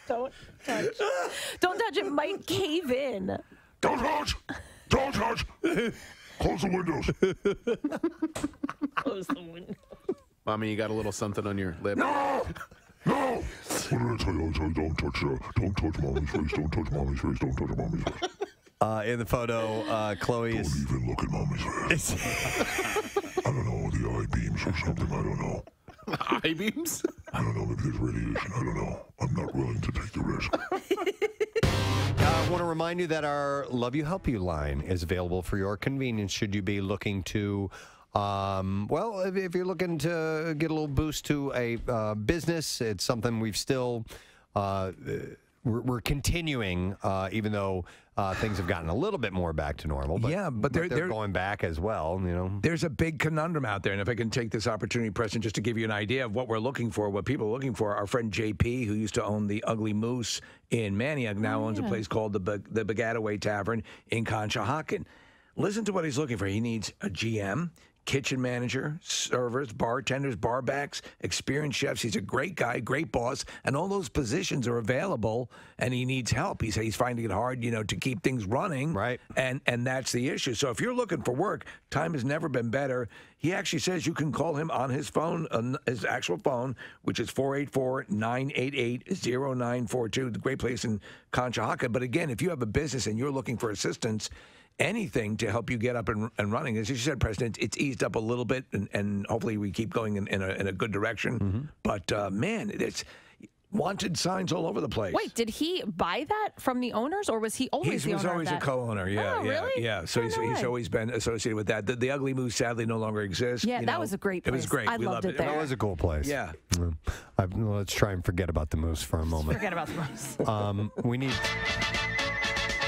Don't touch. Don't touch. It might cave in. Don't touch. Don't touch. Close the windows. Close the window. Mommy, you got a little something on your lip. No. No. What did I tell you? Don't touch mommy's face. Don't touch mommy's face. Don't touch mommy's face. In the photo, Chloe is. Don't even look at mommy's face. I don't know, the eye beams or something. I don't know. Eye beams? I don't know. Maybe there's radiation. I don't know. I'm not willing to take the risk. I want to remind you that our Love You Help You line is available for your convenience should you be looking to, if you're looking to get a little boost to a business. It's something we've still we're continuing, even though things have gotten a little bit more back to normal. But, yeah, but they're going back as well. You know, there's a big conundrum out there, and if I can take this opportunity, Preston, just to give you an idea of what we're looking for, what people are looking for. Our friend JP, who used to own the Ugly Moose in Manioc, now owns a place called the Bagataway Tavern in Conshohocken. Listen to what he's looking for. He needs a GM, kitchen manager, servers, bartenders, barbacks, experienced chefs. He's a great guy, great boss, and all those positions are available, and he needs help. He's finding it hard, to keep things running. Right. And that's the issue. So if you're looking for work, time has never been better. He actually says you can call him on his phone, on his actual phone, which is 484-988-0942. The great place in Conshohocken. But again, if you have a business and you're looking for assistance, anything to help you get up and running. As you said, President, it's eased up a little bit, and hopefully we keep going in a good direction. But, man, it's wanted signs all over the place. Wait, did he buy that from the owners, or was he always the owner? He was always a co-owner, yeah. Oh, really? Yeah, so he's always been associated with that. The Ugly Moose sadly no longer exists. Yeah, that was a great place. It was great. I loved it there. That was a cool place. Yeah. Let's try and forget about the moose for a moment. Forget about the moose. We need...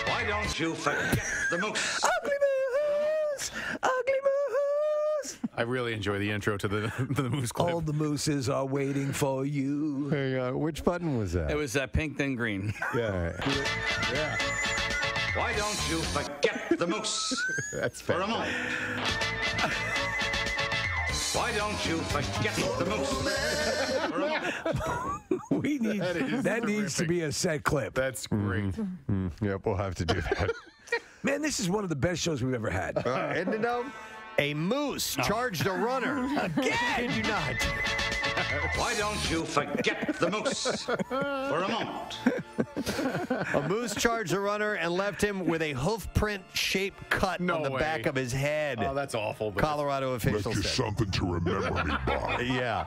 Why don't you forget the moose? Ugly Moose! Ugly Moose! I really enjoy the intro to the moose clip. All the mooses are waiting for you. Hey, which button was that? It was pink then green. Yeah. Yeah. Why don't you forget the moose? That's for a moment. Why don't you forget the moose? For a moment. We need that needs to be a set clip. That's great. Yep, we'll have to do that. Man, this is one of the best shows we've ever had. Isn't it though? A moose charged a runner. Again? Did you not? Why don't you forget the moose for a moment? A moose charged a runner and left him with a hoof print shaped cut on the back of his head. Oh, that's awful. Colorado officials That's just said. something to remember me by. Yeah.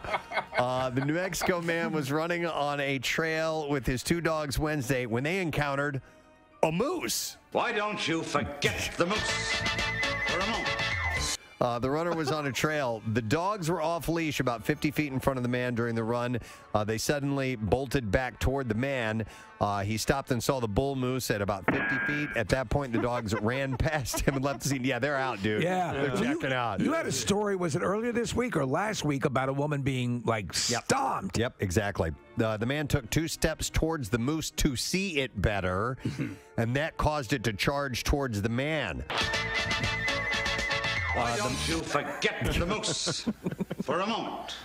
The New Mexico man was running on a trail with his two dogs Wednesday when they encountered a moose. Why don't you forget the moose for a moment? The runner was on a trail. The dogs were off leash about 50 feet in front of the man during the run. They suddenly bolted back toward the man. He stopped and saw the bull moose at about 50 feet. At that point, the dogs ran past him and left the scene. Yeah, they're out, dude. Yeah. They're checking out. You had a story, was it earlier this week or last week, about a woman being, stomped? Yep, exactly. The man took 2 steps towards the moose to see it better, and that caused it to charge towards the man. Why don't you forget the moose for a moment?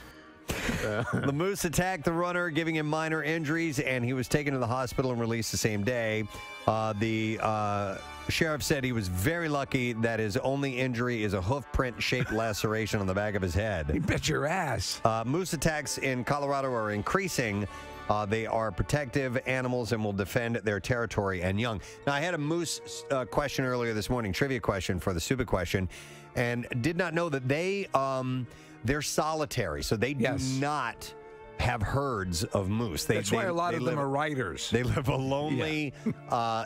The moose attacked the runner, giving him minor injuries, and he was taken to the hospital and released the same day. The sheriff said he was very lucky that his only injury is a hoof print-shaped laceration on the back of his head. You bet your ass. Moose attacks in Colorado are increasing. They are protective animals and will defend their territory and young. Now, I had a moose question earlier this morning, trivia question for the Suba question, and did not know that they're solitary, so they do not have herds of moose. That's why a lot of them are writers. They live a lonely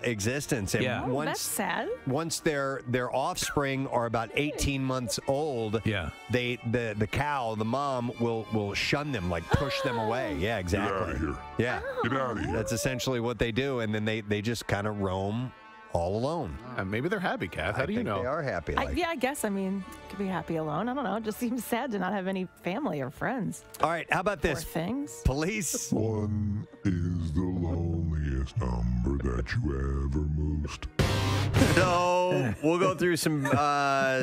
existence. And that's sad. Once their offspring are about 18 months old, the cow, the mom, will shun them, like push them away. Yeah, exactly. Get out of here. Yeah. Get out of here. That's essentially what they do, and then they just kind of roam all alone. Maybe they're happy, Kath. How do you know? They are happy. I guess. I mean, could be happy alone. I don't know. It just seems sad to not have any family or friends. All right. How about this? Poor things. Police. 1 is the loneliest number that you ever moosed. So we'll go through some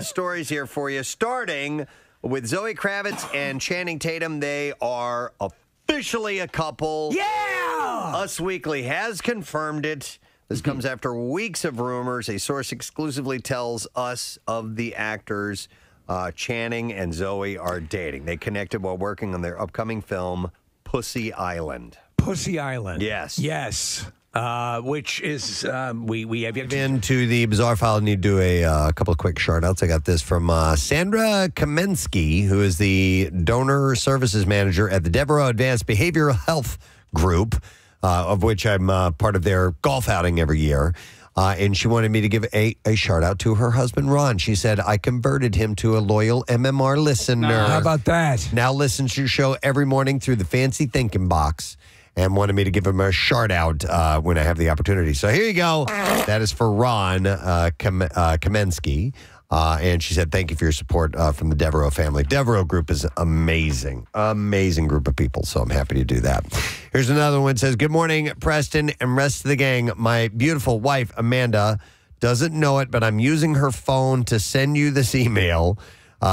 stories here for you, starting with Zoe Kravitz and Channing Tatum. They are officially a couple. Yeah! Us Weekly has confirmed it. This comes after weeks of rumors. A source exclusively tells us of the actors Channing and Zoe are dating. They connected while working on their upcoming film, Pussy Island. Pussy Island. Yes. Yes. Which is, we have yet to... Into the Bizarre File, I need to do a couple of quick shout-outs. I got this from Sandra Kamensky, who is the Donor Services Manager at the Devereaux Advanced Behavioral Health Group, of which I'm part of their golf outing every year. And she wanted me to give a shout out to her husband, Ron. She said, I converted him to a loyal MMR listener. How about that? Now listens to your show every morning through the fancy thinking box and wanted me to give him a shout out when I have the opportunity. So here you go. That is for Ron Kamensky. And she said, thank you for your support from the Devereaux family. Devereaux group is amazing. Amazing group of people. So I'm happy to do that. Here's another one. It says, good morning, Preston and rest of the gang. My beautiful wife, Amanda, doesn't know it, but I'm using her phone to send you this email.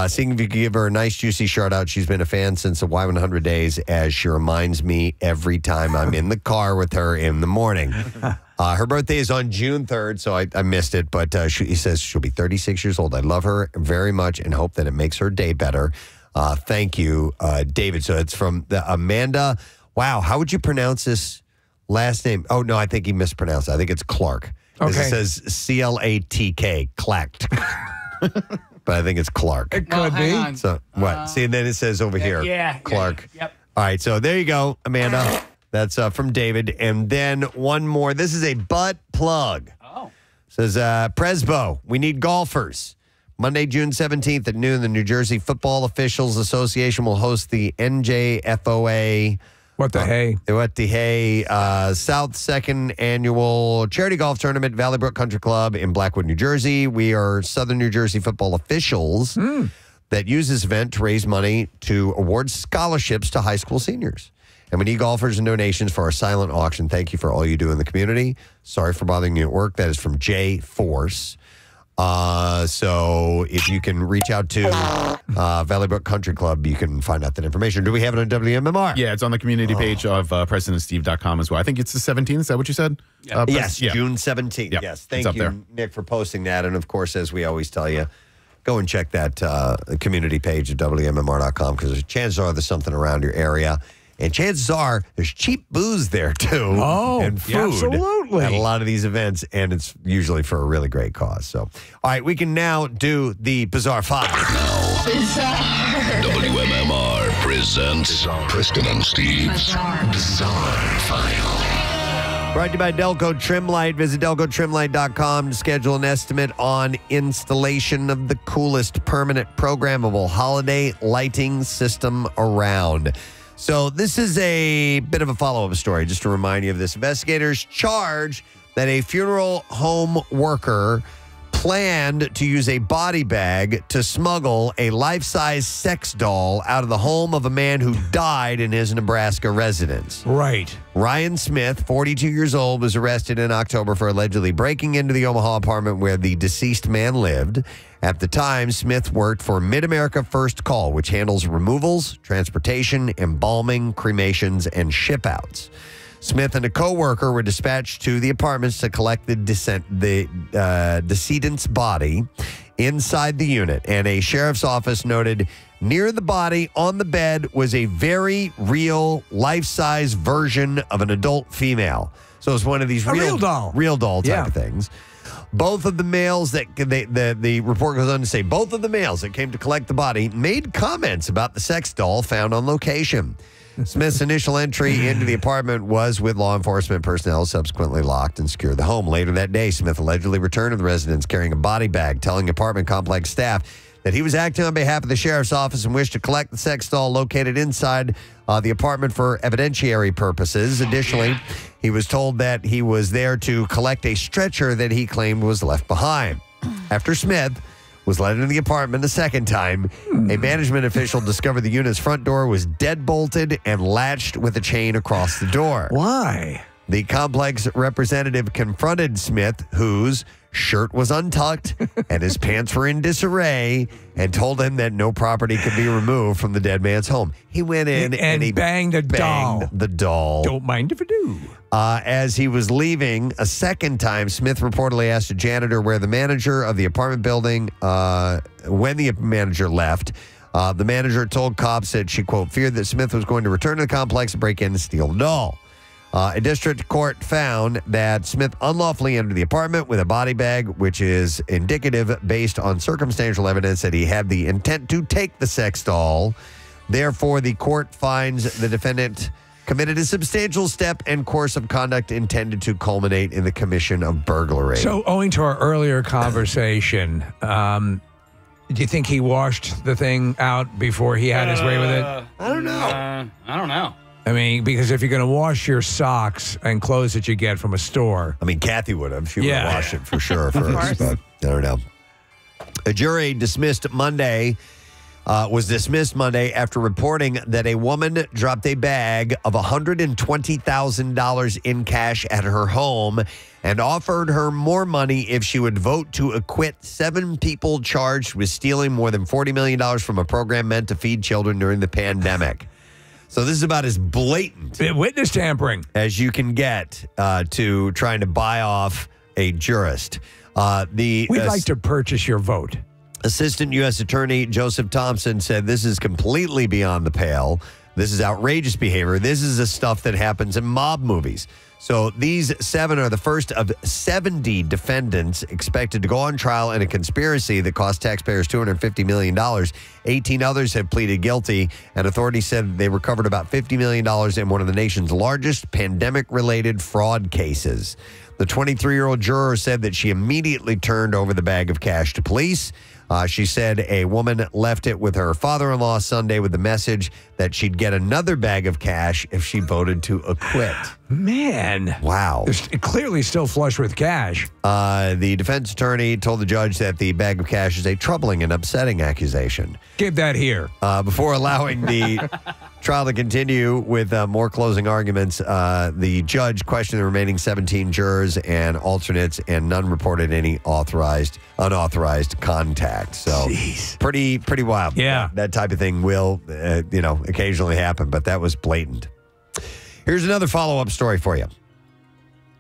Seeing if you could give her a nice, juicy shout out. She's been a fan since the Y100 days, as she reminds me every time I'm in the car with her in the morning. Her birthday is on June 3rd, so I missed it, but he says she'll be 36 years old. I love her very much and hope that it makes her day better. Thank you, David. So it's from Amanda. Wow, how would you pronounce this last name? Oh, no, I think he mispronounced it. I think it's Clark. Okay. It says C-L-A-T-K, Clacked. But I think it's Clark. It could be. So what? See, and then it says over here, Clark. Yep. All right, so there you go, Amanda. That's from David. And then one more. This is a butt plug. Oh. Says, Presbo, we need golfers. Monday, June 17th at noon, the New Jersey Football Officials Association will host the NJFOA. What the hey? What the hey? South Second Annual Charity Golf Tournament, Valley Brook Country Club in Blackwood, New Jersey. We are Southern New Jersey football officials that use this event to raise money to award scholarships to high school seniors. And we need golfers and donations for our silent auction. Thank you for all you do in the community. Sorry for bothering you at work. That is from Jay Force. So if you can reach out to Valley Brook Country Club, you can find out that information. Do we have it on WMMR? Yeah, it's on the community page of PrestonandSteve.com as well. I think it's the 17th. Is that what you said? Yes, June 17th. Yep. Yes, thank you, there. Nick, for posting that. And, of course, as we always tell you, go and check that community page at WMMR.com because chances are there's something around your area. And chances are there's cheap booze there, too. Oh, and food absolutely. At a lot of these events, and it's usually for a really great cause. So, all right, we can now do the Bizarre File. WMMR presents Preston and Steve's Bizarre File. Brought to you by Delco Trim Light. Visit DelcoTrimLight.com to schedule an estimate on installation of the coolest permanent programmable holiday lighting system around. So this is a bit of a follow-up story, just to remind you of this. Investigators charge that a funeral home worker planned to use a body bag to smuggle a life-size sex doll out of the home of a man who died in his Nebraska residence. Right. Ryan Smith, 42 years old, was arrested in October for allegedly breaking into the Omaha apartment where the deceased man lived. At the time, Smith worked for Mid-America First Call, which handles removals, transportation, embalming, cremations, and ship-outs. Smith and a co-worker were dispatched to the apartments to collect the decedent's body inside the unit. And a sheriff's office noted near the body on the bed was a very real life-size version of an adult female. So it's one of these real doll type of things. Both of the males that the report goes on to say, both of the males that came to collect the body made comments about the sex doll found on location. Smith's initial entry into the apartment was with law enforcement personnel, subsequently locked and secured the home. Later that day, Smith allegedly returned to the residence carrying a body bag, telling apartment complex staff that he was acting on behalf of the sheriff's office and wished to collect the sex doll located inside the apartment for evidentiary purposes. Additionally, he was told that he was there to collect a stretcher that he claimed was left behind. After Smith was let into the apartment a second time, a management official discovered the unit's front door was deadbolted and latched with a chain across the door. Why? The complex representative confronted Smith, whose shirt was untucked and his pants were in disarray, and told him that no property could be removed from the dead man's home. He went in and he banged the doll. Don't mind if I do. As he was leaving a second time, Smith reportedly asked a janitor where the manager of the apartment building, when the manager left. The manager told cops that she, quote, feared that Smith was going to return to the complex and break in and steal the doll. A district court found that Smith unlawfully entered the apartment with a body bag, which is indicative based on circumstantial evidence that he had the intent to take the sex doll. Therefore, the court finds the defendant committed a substantial step and course of conduct intended to culminate in the commission of burglary. So, owing to our earlier conversation, do you think he washed the thing out before he had his way with it? I don't know. I don't know. I mean, because if you're going to wash your socks and clothes that you get from a store. I mean, Kathy would have. She would have washed it for sure first. But I don't know. A jury was dismissed Monday after reporting that a woman dropped a bag of $120,000 in cash at her home and offered her more money if she would vote to acquit 7 people charged with stealing more than $40 million from a program meant to feed children during the pandemic. So this is about as blatant witness tampering as you can get to trying to buy off a jurist. We'd like to purchase your vote. Assistant U.S. Attorney Joseph Thompson said this is completely beyond the pale. This is outrageous behavior. This is the stuff that happens in mob movies. So these 7 are the first of 70 defendants expected to go on trial in a conspiracy that cost taxpayers $250 million. 18 others have pleaded guilty, and authorities said they recovered about $50 million in one of the nation's largest pandemic-related fraud cases. The 23-year-old juror said that she immediately turned over the bag of cash to police. She said a woman left it with her father-in-law Sunday with the message that she'd get another bag of cash if she voted to acquit. Man. Wow. They're clearly still flush with cash. The defense attorney told the judge that the bag of cash is a troubling and upsetting accusation. Give that here. Before allowing the trial to continue with more closing arguments, the judge questioned the remaining 17 jurors and alternates, and none reported any unauthorized contact. So pretty wild. Yeah. That type of thing will, occasionally happen, but that was blatant. Here's another follow-up story for you.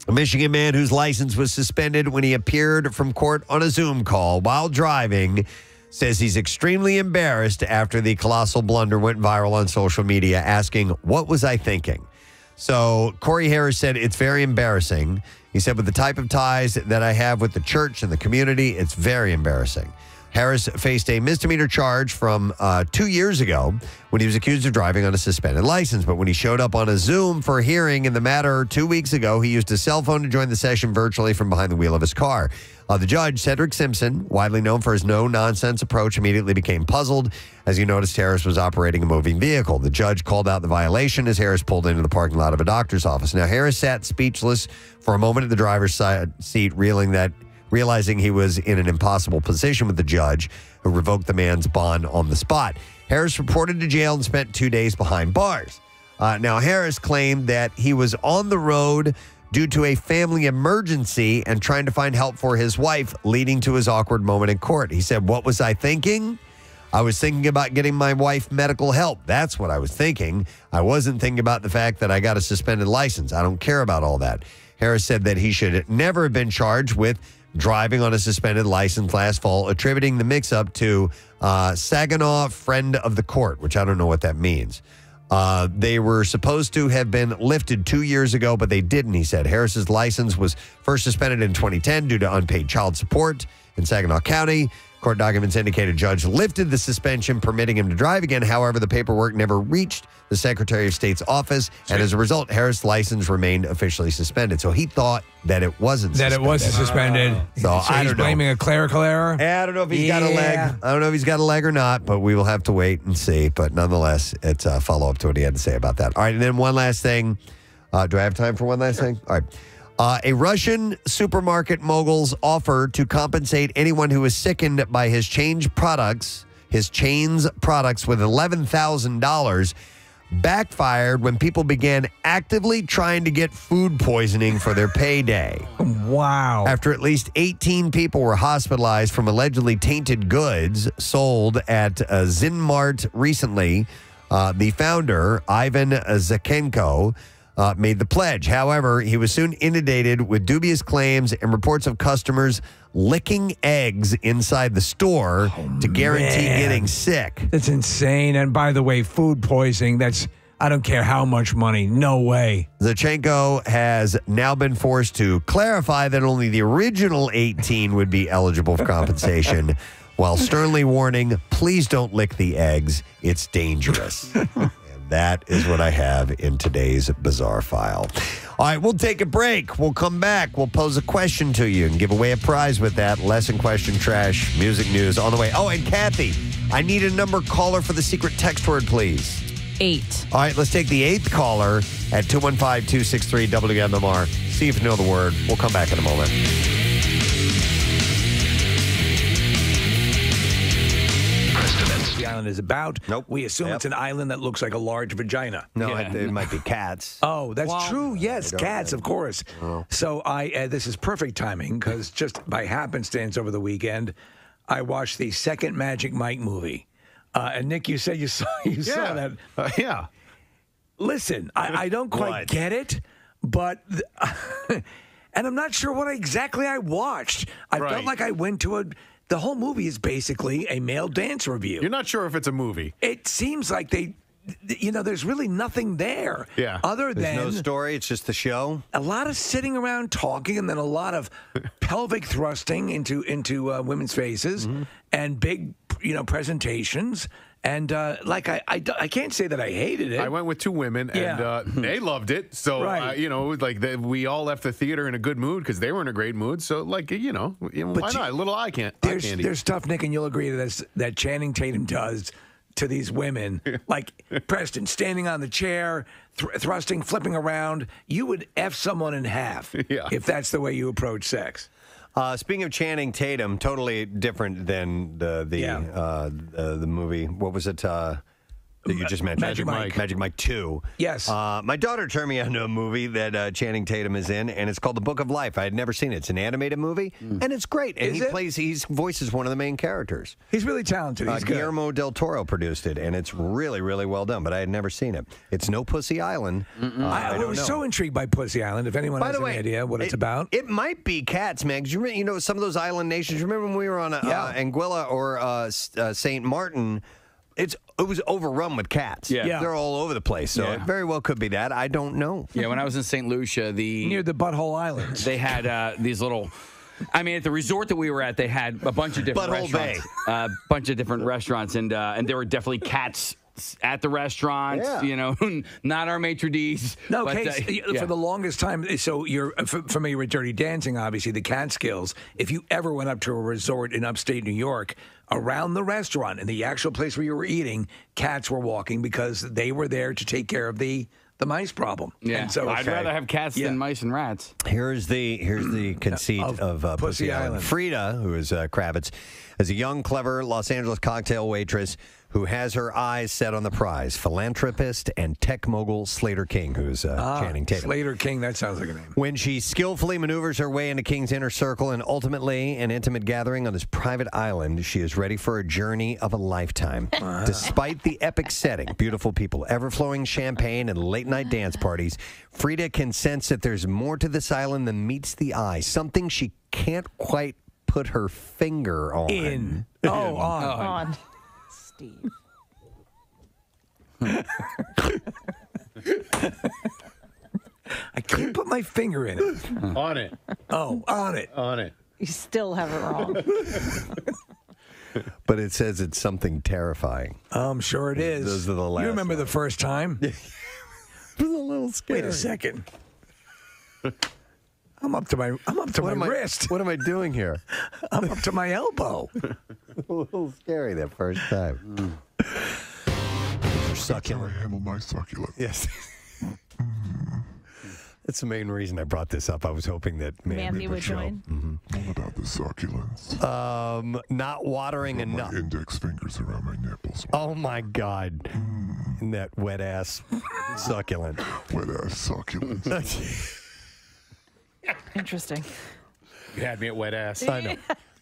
A Michigan man whose license was suspended when he appeared from court on a Zoom call while driving says he's extremely embarrassed after the colossal blunder went viral on social media, asking, "What was I thinking?" So Corey Harris said, "It's very embarrassing." He said, "With the type of ties that I have with the church and the community, it's very embarrassing." Harris faced a misdemeanor charge from 2 years ago when he was accused of driving on a suspended license. But when he showed up on a Zoom for a hearing in the matter 2 weeks ago, he used a cell phone to join the session virtually from behind the wheel of his car. The judge, Cedric Simpson, widely known for his no-nonsense approach, immediately became puzzled as he noticed Harris was operating a moving vehicle. The judge called out the violation as Harris pulled into the parking lot of a doctor's office. Now, Harris sat speechless for a moment at the driver's side seat, realizing he was in an impossible position with the judge, who revoked the man's bond on the spot. Harris reported to jail and spent 2 days behind bars. Now, Harris claimed that he was on the road due to a family emergency and trying to find help for his wife, leading to his awkward moment in court. He said, "What was I thinking? I was thinking about getting my wife medical help. That's what I was thinking. I wasn't thinking about the fact that I got a suspended license. I don't care about all that." Harris said that he should never have been charged with driving on a suspended license last fall, attributing the mix-up to Saginaw friend of the court, which I don't know what that means. They were supposed to have been lifted 2 years ago, but they didn't, he said. Harris's license was first suspended in 2010 due to unpaid child support in Saginaw County. Court documents indicate a judge lifted the suspension, permitting him to drive again. However, the paperwork never reached the Secretary of State's office, and as a result, Harris' license remained officially suspended. So he thought that it wasn't suspended. That it was suspended. So I he's don't know. blaming a clerical error? I don't know if he's got a leg. I don't know if he's got a leg or not, but we will have to wait and see. But nonetheless, it's a follow-up to what he had to say about that. All right, and then one last thing. Do I have time for one last thing? All right. A Russian supermarket mogul's offer to compensate anyone who is sickened by his chain's products with $11,000 backfired when people began actively trying to get food poisoning for their payday. Wow. After at least 18 people were hospitalized from allegedly tainted goods sold at Zinmart recently, the founder, Ivan Zakhenko, made the pledge. However, he was soon inundated with dubious claims and reports of customers licking eggs inside the store to guarantee getting sick. That's insane. And by the way, food poisoning, I don't care how much money. No way. Zachenko has now been forced to clarify that only the original 18 would be eligible for compensation, while sternly warning, please don't lick the eggs. It's dangerous. That is what I have in today's Bizarre File. All right, we'll take a break. We'll come back. We'll pose a question to you and give away a prize with that. Lesson, question, trash, music news on the way. Oh, and Kathy, I need a number caller for the secret text word, please. 8. All right, let's take the 8th caller at 215-263-WMMR. See if you know the word. We'll come back in a moment. The island is about. Nope. We assume it's an island that looks like a large vagina. No, it might be cats. Oh, that's true. Yes, cats, of course. So this is perfect timing because just by happenstance over the weekend, I watched the second Magic Mike movie. And Nick, you said you saw that. Yeah. Listen, I don't quite get it, but and I'm not sure what exactly I watched. I felt like I went to the whole movie is basically a male dance review. You're not sure if it's a movie. It seems like there's really nothing there. Yeah. Other There's than no story. It's just the show. A lot of sitting around talking, and then a lot of pelvic thrusting into women's faces, and big presentations. And I can't say that I hated it. I went with 2 women, and they loved it. So we all left the theater in a good mood because they were in a great mood. So why not? A little eye candy. There's stuff, Nick, and you'll agree to this, that Channing Tatum does to these women, like Preston standing on the chair, thrusting, flipping around. You would F someone in half if that's the way you approach sex. Speaking of Channing Tatum, totally different than the movie. What was it that you just mentioned? Magic Mike. Magic Mike 2. Yes. My daughter turned me on to a movie that Channing Tatum is in, and it's called The Book of Life. I had never seen it. It's an animated movie, and it's great. And he voices one of the main characters. He's really talented. He's good. Guillermo del Toro produced it, and it's really, really well done, but I had never seen it. It's no Pussy Island. I was so intrigued by Pussy Island, if anyone has any idea what it's about. It might be cats, man. 'Cause you know, some of those island nations, remember when we were on Anguilla or St. Martin, it was overrun with cats. Yeah. They're all over the place. So it very well could be that. I don't know. Yeah, when I was in St. Lucia, near the Butthole Islands, they had these little. I mean, at the resort that we were at, they had a bunch of different restaurants. A bunch of different restaurants, and there were definitely cats at the restaurants. You know, not our maitre d's. No, for the longest time. So you're familiar with Dirty Dancing, obviously, the Catskills. If you ever went up to a resort in upstate New York, around the restaurant, in the actual place where you were eating, cats were walking because they were there to take care of the mice problem. Yeah, and so I'd rather have cats than mice and rats. Here's the conceit of Pussy Island. Frida, who is Kravitz, is a young, clever Los Angeles cocktail waitress who has her eyes set on the prize, philanthropist and tech mogul Slater King, who's Channing Tatum. Slater King, that sounds like a name. When she skillfully maneuvers her way into King's inner circle and ultimately an intimate gathering on this private island, she is ready for a journey of a lifetime. Despite the epic setting, beautiful people, ever-flowing champagne, and late-night dance parties, Frida can sense that there's more to this island than meets the eye, something she can't quite put her finger on. On. Steve. I can't put my finger in it. On it. Oh, on it. On it. You still have it wrong. But it says it's something terrifying. I'm sure it is. Those are the last. You remember the first time? It was a little scary. Wait a second. I'm up to my wrist. What am I doing here? I'm up to my elbow. A little scary that first time. That's how I handle my succulent. Yes. That's the main reason I brought this up. I was hoping that Mandy would join. All about the succulents. Not watering enough. My index fingers around my nipples. Oh my God. And that wet ass succulent. Wet ass succulent. Interesting. You had me at wet ass. I know.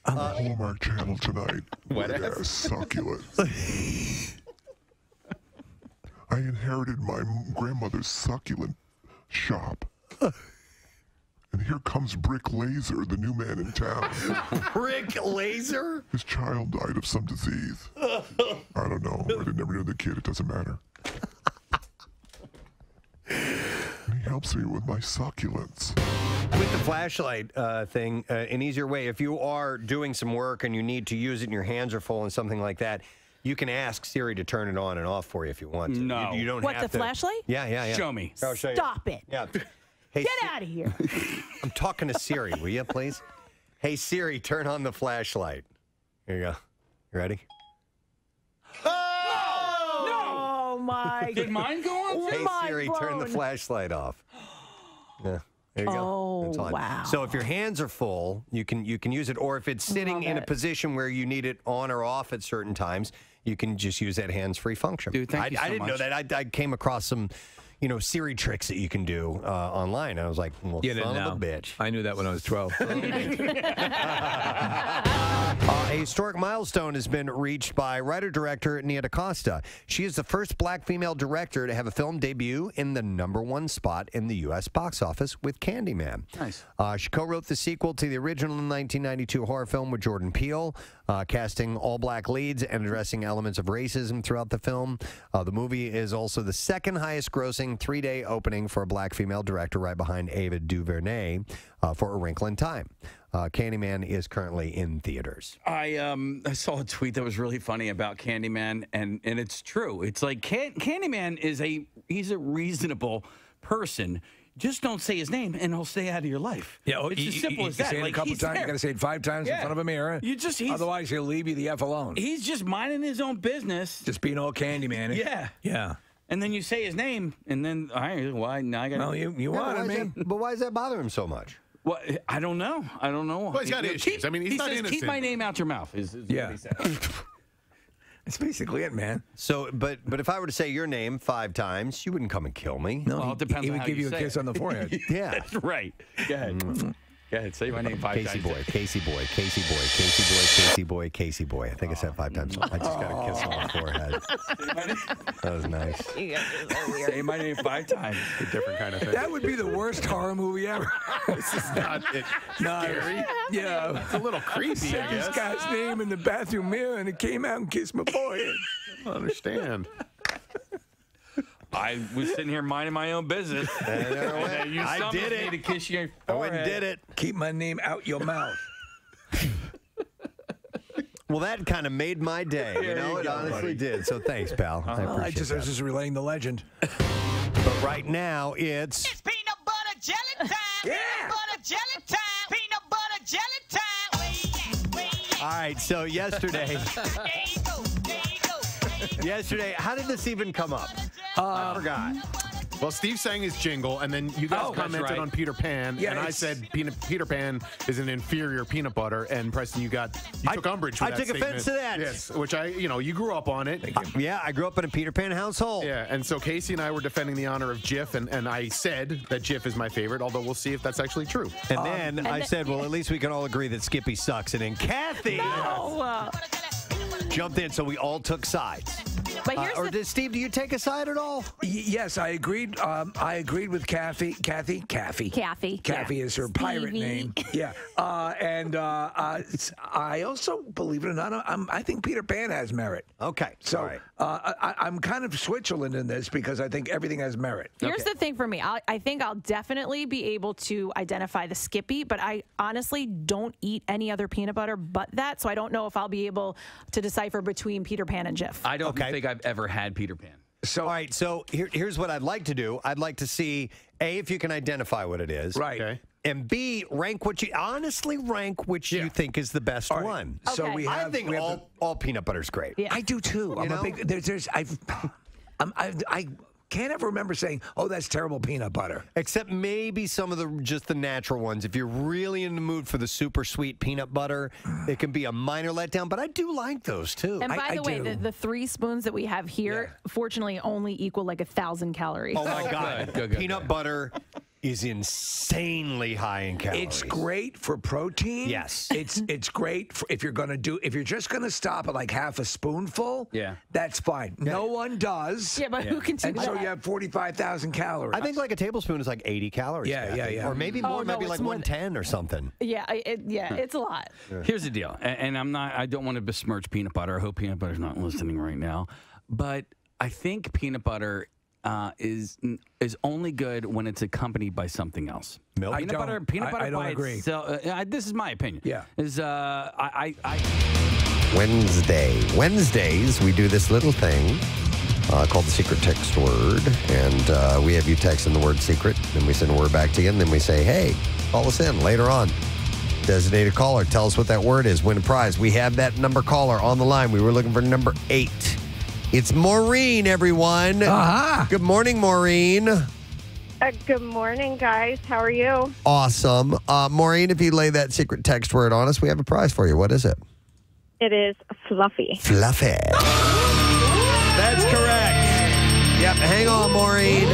On the Hallmark Channel tonight. Wet ass succulents. I inherited my grandmother's succulent shop. And here comes Brick Laser, the new man in town. Brick Laser? His child died of some disease. I don't know. I never knew the kid. It doesn't matter. And he helps me with my succulents. With the flashlight thing, an easier way, if you are doing some work and you need to use it and your hands are full and something like that, you can ask Siri to turn it on and off for you if you want to. No. You don't What, have the to. flashlight? Yeah. Show me. I'll show you. Stop it. Yeah. Hey, Get out of here. I'm talking to Siri, will you, please? Hey, Siri, turn on the flashlight. Here you go. You ready? Oh my! Did mine go on? Hey Mind Siri, turn the blown. flashlight off. Yeah. There you go. Oh, It's on. wow. So if your hands are full, you can use it, or if it's sitting in a position where you need it on or off at certain times, you can just use that hands-free function. Dude, thank you so I didn't know much. that. I came across some, Siri tricks that you can do online. I was like, well, You didn't son know. of a bitch. I knew that when I was 12. A historic milestone has been reached by writer-director Nia DaCosta. She is the first black female director to have a film debut in the #1 spot in the U.S. box office with Candyman. Nice. She co-wrote the sequel to the original 1992 horror film with Jordan Peele, casting all black leads and addressing elements of racism throughout the film. The movie is also the second highest grossing 3-day opening for a black female director, right behind Ava DuVernay for A Wrinkle in Time. Candyman is currently in theaters. I saw a tweet that was really funny about Candyman, and it's true. It's like Candyman he's a reasonable person. Just don't say his name, and he'll stay out of your life. Yeah, it's as simple as that. Say it a couple he's times. there. You got to say it 5 times in front of a mirror. Otherwise, he'll leave you the F alone. He's just minding his own business. Just being all Candyman. Yeah. Yeah. And then you say his name, and then why now I got. Well, you wanted me. But why does that bother him so much? Well, I don't know. I don't know. Well, he's got issues. I mean, he's he not says, innocent. Keep my name out your mouth. Is what he said. That's basically it, man. So, but if I were to say your name 5 times, you wouldn't come and kill me. No, Well, it depends he on would how give you a say kiss it. on the forehead. Yeah. That's right. Go ahead. Go ahead. Say my name 5 Casey times. boy, Casey boy, Casey boy, Casey boy, Casey boy, Casey boy. I think I said 5 times. I just got a kiss on the forehead. That was nice. You guys are so weird. Say my name 5 times. A different kind of thing. That would be the worst horror movie ever. This is not scary. Yeah. It's a little creepy, Said I guess. this guy's name in the bathroom mirror, and it came out and kissed my forehead. I don't understand. I was sitting here minding my own business. And you I did summoned it. me to kiss your I went forehead. and did it. Keep my name out your mouth. Well, that kind of made my day. You know, it honestly did. So thanks, pal. I Well, I appreciate was just relaying the legend. But right now, it's Peanut butter jelly time. Peanut butter jelly time. Peanut butter jelly time. all right. So yesterday, how did this even come up? I forgot. Well, Steve sang his jingle, and then you guys that's commented right. on Peter Pan, Yeah, and I it's- said Peter Pan is an inferior peanut butter, and Preston, you took umbrage with I that took statement. offense to that. Yes, which you grew up on it. Yeah, I grew up in a Peter Pan household. Yeah, and so Casey and I were defending the honor of Jif, and I said that Jif is my favorite, although we'll see if that's actually true. And then I said, well, at least we can all agree that Skippy sucks. And then Kathy jumped in, so we all took sides. But here's Or did Steve, do you take a side at all? Yes, I agreed. I agreed with Kathy. Kathy is her pirate Stevie. name. Yeah. I also, believe it or not, I think Peter Pan has merit. Okay. So all right. I'm kind of Switzerland in this because I think everything has merit. Here's the thing for me. I think I'll definitely be able to identify the Skippy, but I honestly don't eat any other peanut butter but that, so I don't know if I'll be able to decipher between Peter Pan and Jif. I don't think I've ever had Peter Pan. So, all right. So here's what I'd like to do. I'd like to see, A, if you can identify what it is. Right. Okay. And B, rank which you think is the best All right. one. So Okay. we have. I think we have all peanut butter's great. Yeah. I do too. I'm know? a big. I can't ever remember saying, "Oh, that's terrible peanut butter." Except maybe some of the natural ones. If you're really in the mood for the super sweet peanut butter, it can be a minor letdown. But I do like those too. And by I the way, do. the 3 spoons that we have here, fortunately, only equal like 1,000 calories. Oh my God! Good, Peanut butter is insanely high in calories. It's great for protein. Yes. It's great for if you're just gonna stop at like half a spoonful. Yeah. That's fine. No one does. Yeah, but who can do And so that? you have 45,000 calories. I think like a tablespoon is like 80 calories. Yeah, Kathy. yeah. Or maybe Oh, more, no, maybe it's like more than- 110 or something. Yeah, it's a lot. Here's the deal, and I don't want to besmirch peanut butter. I hope peanut butter's not listening right now, but I think peanut butter is only good when it's accompanied by something else. Milk? Peanut butter I don't by agree. itself. This is my opinion. Yeah. Wednesdays, we do this little thing called the secret text word. And we have you text in the word secret. Then we send a word back to you. And then we say, hey, call us in later on. Designated caller. Tell us what that word is. Win a prize. We have that number caller on the line. We were looking for number 8. It's Maureen, everyone. Good morning, Maureen. Good morning, guys. How are you? Awesome. Maureen, if you lay that secret text word on us, we have a prize for you. What is it? It is fluffy. Fluffy. That's correct. Yep, hang on, Maureen.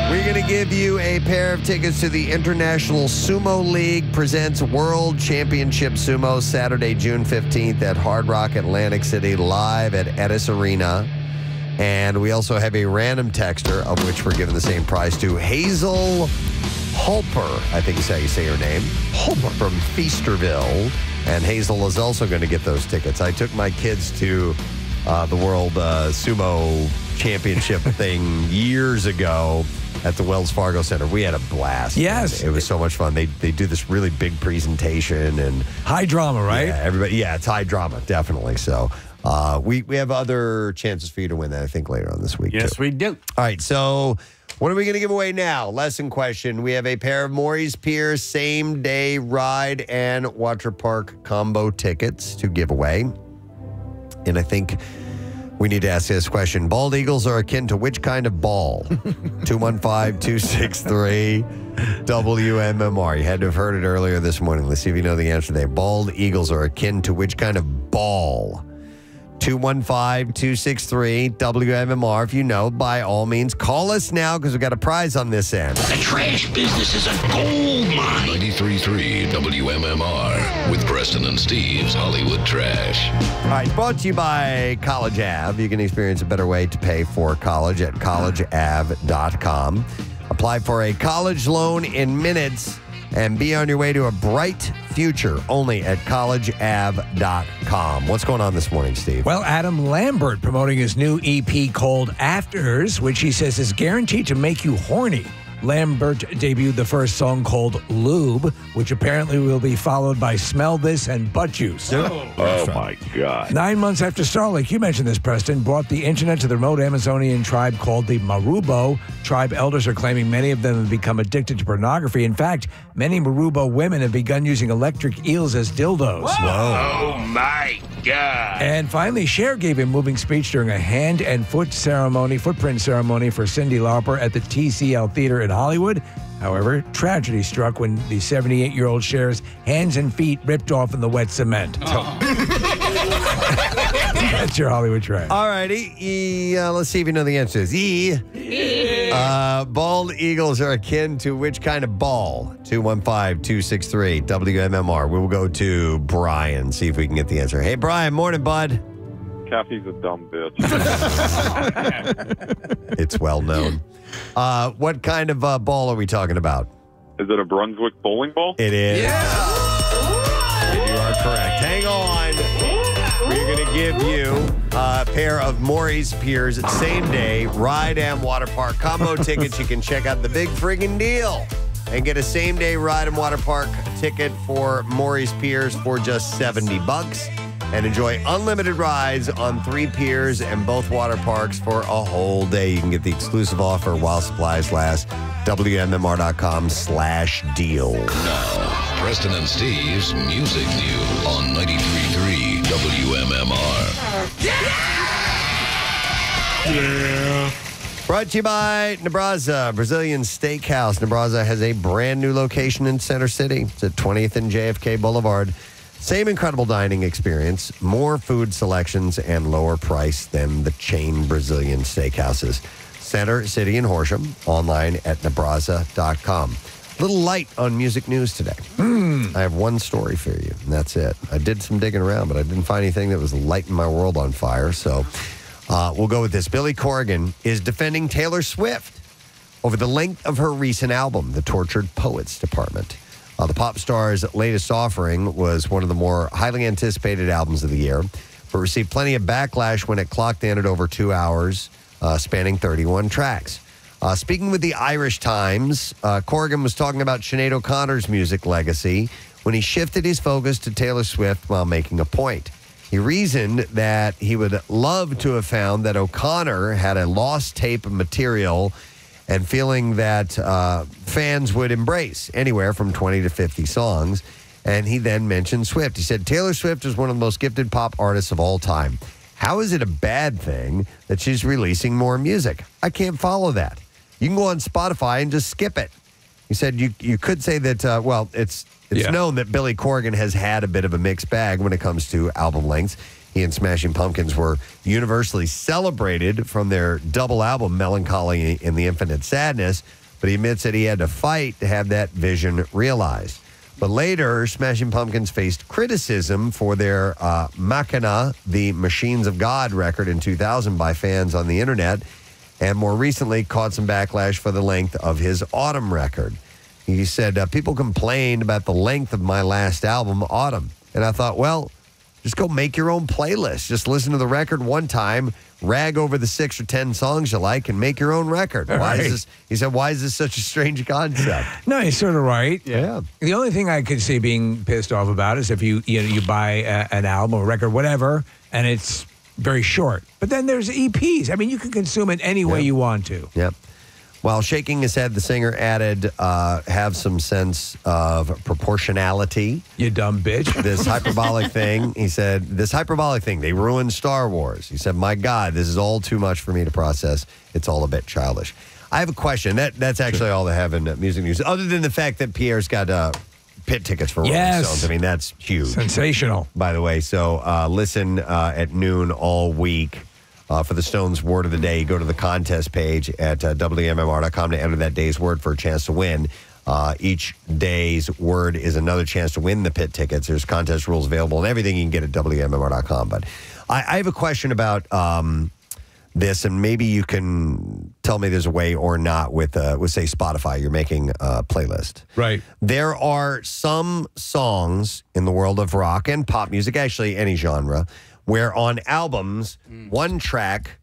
We're going to give you a pair of tickets to the International Sumo League Presents World Championship Sumo Saturday, June 15th at Hard Rock Atlantic City, live at Edis Arena. And we also have a random texter, of which we're giving the same prize to Hazel Hulper, I think is how you say her name, Hulper from Feasterville. And Hazel is also going to get those tickets. I took my kids to the World Sumo Championship thing years ago at the Wells Fargo Center. We had a blast. Yes. It was so much fun. They do this really big presentation and high drama, right? Yeah, everybody. Yeah, it's high drama, definitely. So we have other chances for you to win that, I think, later on this week. Yes, too. we do. All right, so what are we going to give away now? Lesson question. We have a pair of Maury's Pier same-day ride and water park combo tickets to give away. And I think we need to ask this question. Bald eagles are akin to which kind of ball? 215-263-WMMR. You had to have heard it earlier this morning. Let's see if you know the answer there. Bald eagles are akin to which kind of ball? 215-263-WMMR. If you know, by all means, call us now because we've got a prize on this end. The trash business is a gold mine. 93.3 WMMR with Preston and Steve's Hollywood Trash. All right, brought to you by College Ave. You can experience a better way to pay for college at collegeave.com. Apply for a college loan in minutes and be on your way to a bright future only at collegeave.com. What's going on this morning, Steve? Well, Adam Lambert promoting his new EP called Afters, which he says is guaranteed to make you horny. Lambert debuted the first song called Lube, which apparently will be followed by Smell This and Butt Juice. Oh my God. 9 months after Starlink, you mentioned this, Preston, brought the internet to the remote Amazonian tribe called the Marubo. Tribe elders are claiming many of them have become addicted to pornography. In fact, many Marubo women have begun using electric eels as dildos. Oh my God. And finally, Cher gave a moving speech during a hand and footprint ceremony for Cyndi Lauper at the TCL Theater in Hollywood. However, tragedy struck when the 78-year-old Cher's hands and feet ripped off in the wet cement. That's your Hollywood Trash. All righty. Let's see if you know the answer. Bald eagles are akin to which kind of ball? 215-263-WMMR. We will go to Brian, see if we can get the answer. Hey, Brian. Morning, bud. Kathy's a dumb bitch. It's well known. What kind of ball are we talking about? Is it a Brunswick bowling ball? It is. Yeah. You are correct. Hang on. We're going to give you a pair of Maury's Piers same day ride and water park combo tickets. You can check out the big friggin' deal and get a same day ride and water park ticket for Maury's Piers for just $70 and enjoy unlimited rides on 3 piers and both water parks for a whole day. You can get the exclusive offer while supplies last. WMMR.com/deal. Now, Preston and Steve's Music News on 93.3 WMMR. Yeah. Brought to you by Nebraza, Brazilian Steakhouse. Nebraza has a brand new location in Center City. It's at 20th and JFK Boulevard. Same incredible dining experience, more food selections, and lower price than the chain Brazilian steakhouses. Center City in Horsham, online at Nebraza.com. A little light on music news today. I have one story for you, and that's it. I did some digging around, but I didn't find anything that was lighting my world on fire, so we'll go with this. Billy Corgan is defending Taylor Swift over the length of her recent album, The Tortured Poets Department. The pop star's latest offering was one of the more highly anticipated albums of the year, but received plenty of backlash when it clocked in at over 2 hours, spanning 31 tracks. Speaking with the Irish Times, Corgan was talking about Sinead O'Connor's music legacy when he shifted his focus to Taylor Swift while making a point. He reasoned that he would love to have found that O'Connor had a lost tape of material and feeling that fans would embrace anywhere from 20 to 50 songs. And he then mentioned Swift. He said, Taylor Swift is one of the most gifted pop artists of all time. How is it a bad thing that she's releasing more music? I can't follow that. You can go on Spotify and just skip it. He said you could say that, it's known that Billy Corgan has had a bit of a mixed bag when it comes to album lengths. He and Smashing Pumpkins were universally celebrated from their double album, Melancholy and the Infinite Sadness, but he admits that he had to fight to have that vision realized. But later, Smashing Pumpkins faced criticism for their Machina, the Machines of God record in 2000 by fans on the internet, and more recently caught some backlash for the length of his Autumn record. He said, people complained about the length of my last album, Autumn. And I thought, well, just go make your own playlist. Just listen to the record one time, rag over the 6 or 10 songs you like, and make your own record. Why is this? He said, why is this such a strange concept? No, he's sort of right. Yeah. The only thing I could see being pissed off about is if you buy an album or record, whatever, and it's very short. But then there's EPs. I mean, you can consume it any way you want to. Yep. While shaking his head, the singer added, have some sense of proportionality. You dumb bitch. This hyperbolic thing, he said, they ruined Star Wars. He said, my God, this is all too much for me to process. It's all a bit childish. I have a question. That's actually all they have in music news, other than the fact that Pierre's got pit tickets for Rolling Stones. I mean, that's huge. Sensational. By the way, so listen at noon all week. For the Stones word of the day, go to the contest page at WMMR.com to enter that day's word for a chance to win. Each day's word is another chance to win the pit tickets. There's contest rules available and everything you can get at WMMR.com. But I have a question about this, and maybe you can tell me there's a way or not with say, Spotify. You're making a playlist. Right. There are some songs in the world of rock and pop music, actually any genre, where on albums, one track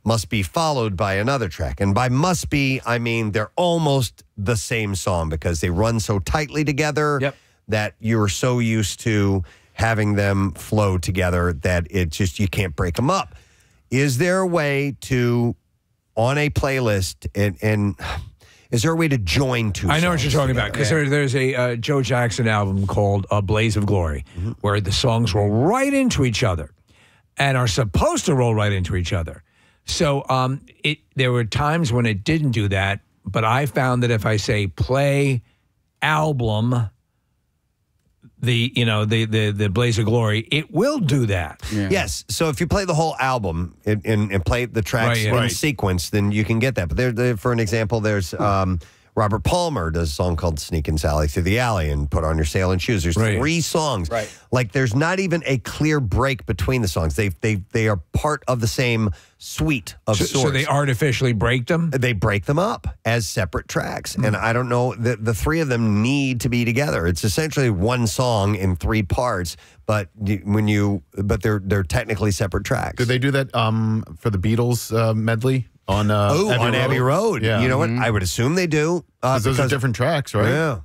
must be followed by another track. And by must be, I mean they're almost the same song because they run so tightly together that you're so used to having them flow together that it just, you can't break them up. Is there a way to, on a playlist, and is there a way to join two songs? I know what you're talking about, because there's a Joe Jackson album called A Blaze of Glory, where the songs roll right into each other and are supposed to roll right into each other. So there were times when it didn't do that, but I found that if I say play album, the Blaze of Glory, it will do that. Yeah. Yes. So if you play the whole album and play the tracks in sequence, then you can get that. But there, for an example, there's Robert Palmer does a song called Sneakin' Sally Through the Alley and Put On Your Sailing Shoes. There's 3 songs. Right. Like there's not even a clear break between the songs. They are part of the same suite of sorts. So they artificially break them? They break them up as separate tracks. And I don't know, the 3 of them need to be together. It's essentially one song in 3 parts, but they're technically separate tracks. Did they do that for the Beatles medley? On Abbey Road. Yeah. You know what? I would assume they do. Because those are different tracks, right? Yeah.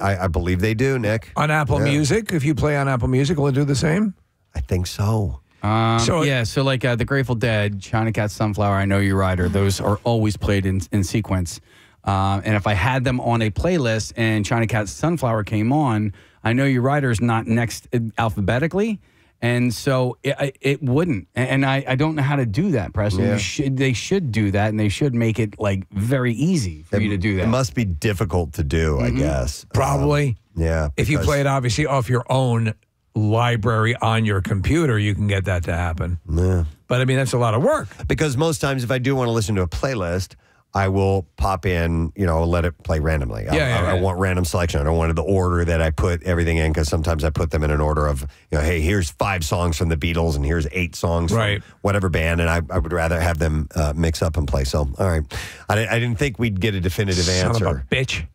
I believe they do, Nick. On Apple Music, if you play on Apple Music, will it do the same? I think so. So like the Grateful Dead, China Cat, Sunflower, I Know You Rider, those are always played in sequence. And if I had them on a playlist and China Cat, Sunflower came on, I Know You Rider is not next alphabetically. And so it wouldn't. And I don't know how to do that, Preston. Yeah. They should do that, and they should make it like very easy for you to do that. It must be difficult to do, I guess. Probably. Yeah. If you play it obviously off your own library on your computer, you can get that to happen. Yeah. But I mean, that's a lot of work. Because most times if I do want to listen to a playlist, I will pop in, let it play randomly. I want random selection. I don't want the order that I put everything in, because sometimes I put them in an order of, hey, here's 5 songs from the Beatles and here's 8 songs from whatever band, and I would rather have them mix up and play. So, all right. I didn't think we'd get a definitive answer. Son of a bitch.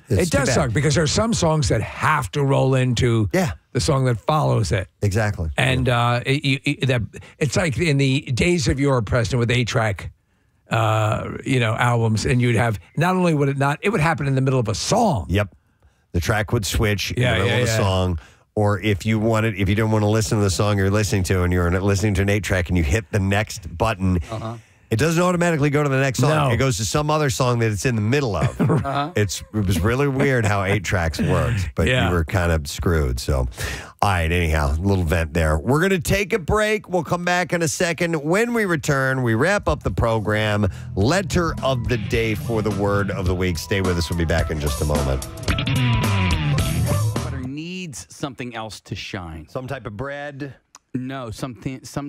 It does suck, because there's some songs that have to roll into the song that follows it. Exactly. And it's like in the days of yore, Preston, with 8-track, albums, and you'd have, not only would it would happen in the middle of a song. Yep. The track would switch in the middle of the song. Or if you didn't want to listen to the song you're listening to, and you're listening to an 8-track and you hit the next button, It doesn't automatically go to the next song. No. It goes to some other song that it's in the middle of. It was really weird how 8 tracks worked, but you were kind of screwed. So, all right, anyhow, a little vent there. We're going to take a break. We'll come back in a second. When we return, we wrap up the program. Letter of the day for the word of the week. Stay with us. We'll be back in just a moment. Butter needs something else to shine. Some type of bread. No, some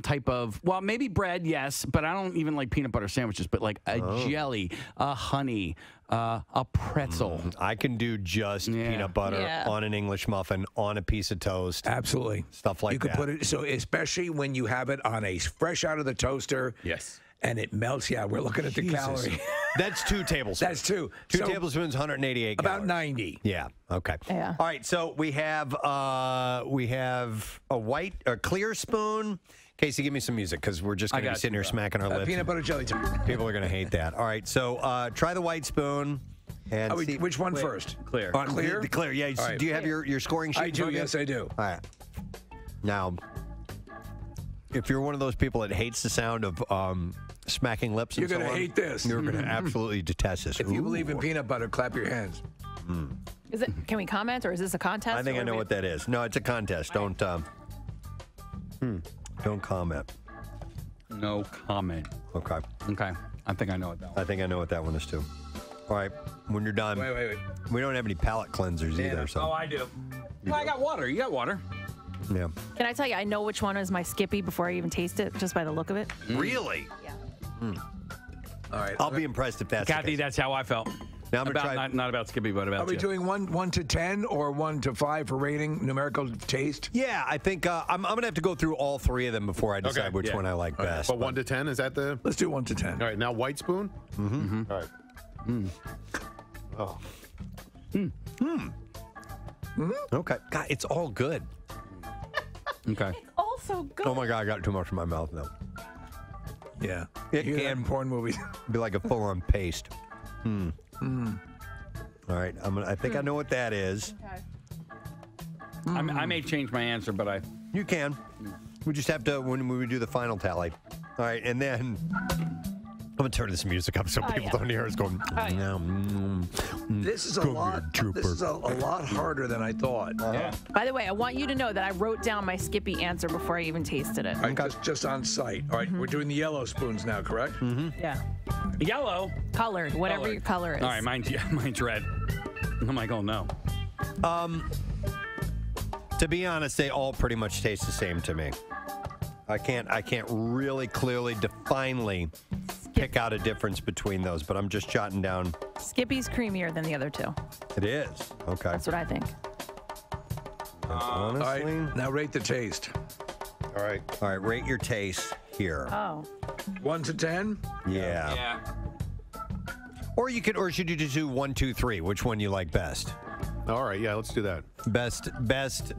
type of, well, maybe bread, yes, but I don't even like peanut butter sandwiches, but like a jelly, a honey, a pretzel. I can do just peanut butter on an English muffin, on a piece of toast. Absolutely. Stuff like you could put it, so especially when you have it on a fresh out of the toaster. Yes. And it melts. Yeah, we're looking at the calorie. That's 2 tablespoons. That's 2. Two tablespoons, 188 About calories. 90. Yeah. Okay. Yeah. All right. So we have a clear spoon. Casey, give me some music because we're just going to be sitting here smacking our lips. Peanut butter jelly time. People are going to hate that. All right. So try the white spoon. And which one first? Clear. Clear? The clear. Yeah. Right. Do you have your scoring sheet? I do. Yes, I do. All right. Now, if you're one of those people that hates the sound of smacking lips, you're going to hate this. You're going to absolutely detest this. If you believe in peanut butter, clap your hands. Is it? Can we comment, or is this a contest? I think I know what that is. No, it's a contest. Don't comment. No comment. Okay. Okay. I think I know what that one. I think I know what that one is too. All right. When you're done. Wait. We don't have any palate cleansers either. So. Oh, I do. Well, I got water. You got water. Yeah. Can I tell you, I know which one is my Skippy before I even taste it, just by the look of it. Really? Yeah. All right. I'll be impressed if that's Kathy, the case. that's how I felt. Now I'm about, try... not about Skippy, but about Are we you. doing 1 to 10 or 1 to 5 for rating, numerical taste? Yeah, I think I'm going to have to go through all 3 of them before I decide which one I like best. But 1 to 10, is that the? Let's do 1 to 10. All right, now white spoon. Mm-hmm. All right. Oh. Okay. God, it's all good. Okay. Also good. Oh my God, I got too much in my mouth now. Yeah. It You hear that can in porn movies. be like a full-on paste. All right, I think I know what that is. Okay. I may change my answer, but You can. We just have to when we do the final tally. All right, and then I'm gonna turn this music up so people don't hear us going. This is a lot. This is a lot harder than I thought. By the way, I want you to know that I wrote down my Skippy answer before I even tasted it. All right, just on site. All right, we're doing the yellow spoons now, correct? Yeah. yellow. Colored, whatever your color is. All right, mine's red. I'm like, oh no. To be honest, they all pretty much taste the same to me. I can't really clearly, definely pick out a difference between those, but I'm just jotting down. Skippy's creamier than the other 2. It is. Okay. That's what I think. Honestly. All right, now rate the taste. All right. All right, rate your taste here. Oh. 1 to 10? Yeah. Or should you just do 1, 2, 3? Which one you like best? All right, yeah, let's do that. Best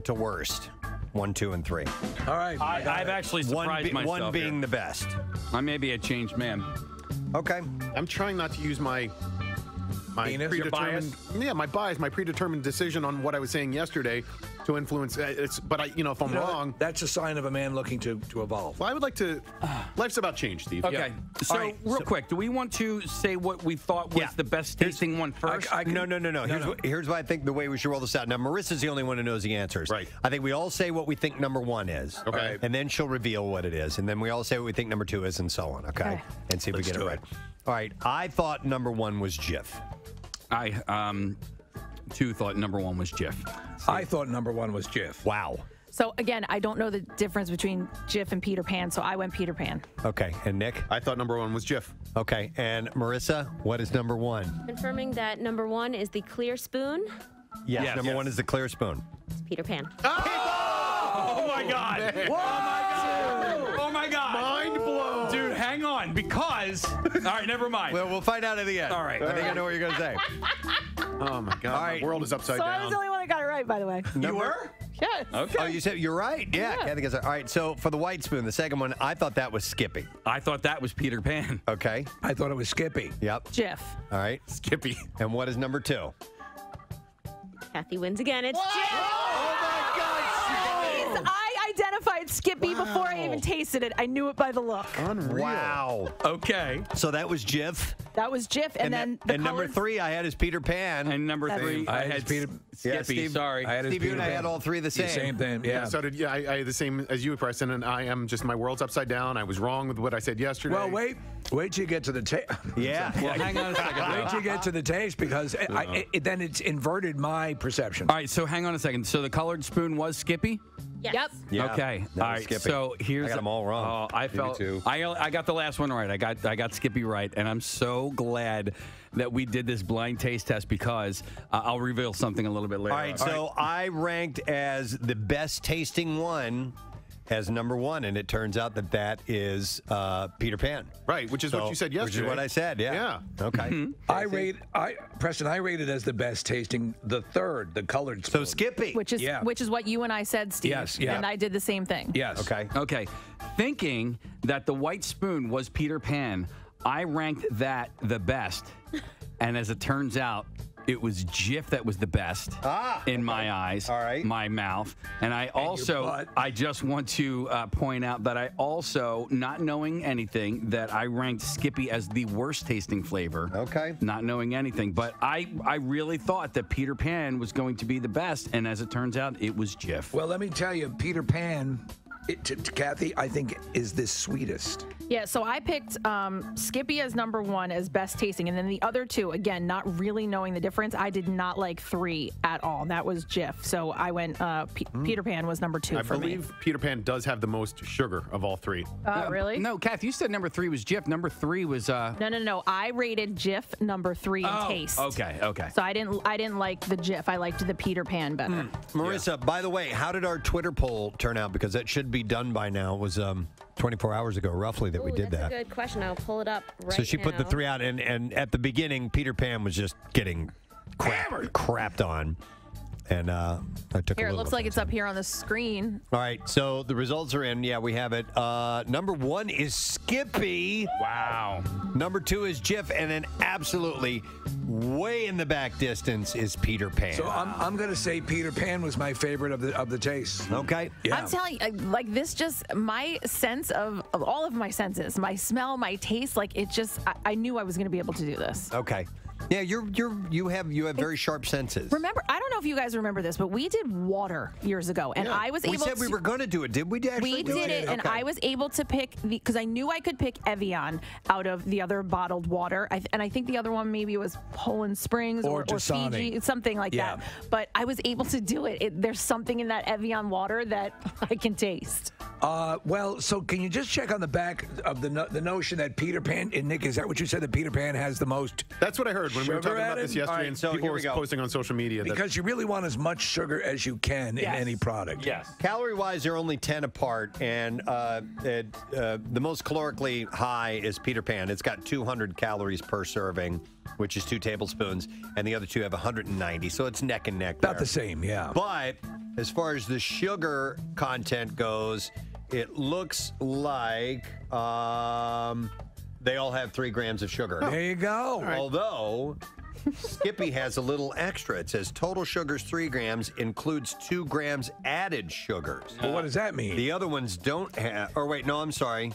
to worst. 1, 2, and 3. All right. I've actually surprised myself. One being here. the best. I may be a changed man. Okay. I'm trying not to use my Penis? Your predetermined, my bias, my predetermined decision on what I was saying yesterday to influence. But if I'm wrong, that's a sign of a man looking to evolve. Well, I would like to. Life's about change, Steve. Okay. Yeah. So, real quick, do we want to say what we thought was the best tasting one first? No. Here's what I think the way we should roll this out. Now, Marissa's the only one who knows the answers. Right. I think we all say what we think number 1 is. Okay. And then she'll reveal what it is. And then we all say what we think number 2 is, and so on. Okay. And see if we get it right. All right. I thought number 1 was Jif. I too thought number 1 was Jif. I thought number 1 was Jif. Wow. So again, I don't know the difference between Jif and Peter Pan, so I went Peter Pan. Okay. And Nick? I thought number 1 was Jif. Okay. And Marissa, what is number 1? Confirming that number 1 is the clear spoon. Yes. Number 1 is the clear spoon. It's Peter Pan. Oh my God. Man. Oh my God. Oh my God. Mind blown. Dude, hang on, because. All right, never mind. Well, we'll find out at the end. All right. I think I know what you're going to say. Oh my God. All right. The world is upside So I was down. the only one that got it right, by the way. You were? Yes. Okay. Oh, you said you're right. Yeah. Kathy gets it. All right. So for the white spoon, the second one, I thought that was Skippy. I thought that was Peter Pan. Okay. I thought it was Skippy. Yep. Jif. All right. Skippy. And what is number 2? Kathy wins again. It's Jif. Oh my God! I identify tried Skippy before I even tasted it. I knew it by the look. Unreal. Wow. Okay. So that was Jif. That was Jif, and then the number colored- 3 I had is Peter Pan. And number 3 I had Peter. Skippy. Steve, Sorry. I had his Steve, you Peter and I Pan. had all 3 the same. Same thing. Yeah. So did I had the same as you, Preston, and I am just my world's upside down. I was wrong with what I said yesterday. Well, wait till you get to the taste. Yeah. Well, hang on a second. Wait till you get to the taste because then it's inverted my perception. All right, so hang on a second. So the colored spoon was Skippy? Yes. Yep. Yeah, Okay. that All was right. Skippy. So here's I got them all wrong. Oh, I felt too. I got the last one right. I got Skippy right, and I'm so glad that we did this blind taste test because I'll reveal something a little bit later. All right, so I ranked as the best tasting one as number 1, and it turns out that is Peter Pan. Right, which is what you said yesterday. Which is what I said, yeah. Okay. Mm-hmm. Preston, I rated as the best tasting the third, the colored spoon. So Skippy. which is what you and I said, Steve. Yes, yeah. And I did the same thing. Yes. Okay. Thinking that the white spoon was Peter Pan, I ranked that the best. And as it turns out, it was Jif that was the best in my eyes, my mouth. And I just want to point out that I also, not knowing anything, that I ranked Skippy as the worst tasting flavor. Okay. Not knowing anything. But I really thought that Peter Pan was going to be the best. And as it turns out, it was Jif. Well, let me tell you, Peter Pan, to Kathy, I think is the sweetest. Yeah, so I picked Skippy as number 1 as best tasting, and then the other 2, again, not really knowing the difference, I did not like 3 at all. That was Jif. So I went Peter Pan was number 2 for me. I believe Peter Pan does have the most sugar of all 3. Really? No, Kath, you said number 3 was Jif. Number 3 was No. I rated Jif number 3 in taste. Okay. So I didn't like the Jif. I liked the Peter Pan better. Marissa, by the way, how did our Twitter poll turn out? Because that should be done by now. It was 24 hours ago, roughly, that we did That's that. a good question. I'll pull it up right So she put the now. 3 out, and at the beginning, Peter Pan was just getting crapped on. And I took Here, a it little looks like it's up here on the screen. All right, so the results are in. Yeah, we have it. Number 1 is Skippy. Wow. Number 2 is Jif, and then absolutely way in the back distance is Peter Pan. So I'm going to say Peter Pan was my favorite of the taste. Okay. Yeah. I'm telling you, like this, just my sense of all of my senses, my smell, my taste, like it just, I knew I was going to be able to do this. Okay. Yeah, you have very sharp senses. Remember, I don't know if you guys remember this, but we did water years ago, and I was able. We said we were going to do it. Did we? We did it, and I was able to pick because I knew I could pick Evian out of the other bottled water, and I think the other one maybe was Poland Springs or Fiji, something like that. But I was able to do it. There's something in that Evian water that I can taste. Well, so can you just check on the back of the notion that Peter Pan, and Nick, is that what you said, that Peter Pan has the most? That's what I heard when we were talking about this yesterday, and so people were posting on social media. Because you really want as much sugar as you can in any product. Yes. Calorie-wise, they're only 10 apart, and the most calorically high is Peter Pan. It's got 200 calories per serving, which is 2 tablespoons, and the other 2 have 190, so it's neck and neck. About the same, yeah. But as far as the sugar content goes, it looks like they all have 3 grams of sugar. There you go. Although Skippy has a little extra. It says total sugar's 3 grams, includes 2 grams added sugars. Well, what does that mean? The other ones don't have. Or wait, no, I'm sorry.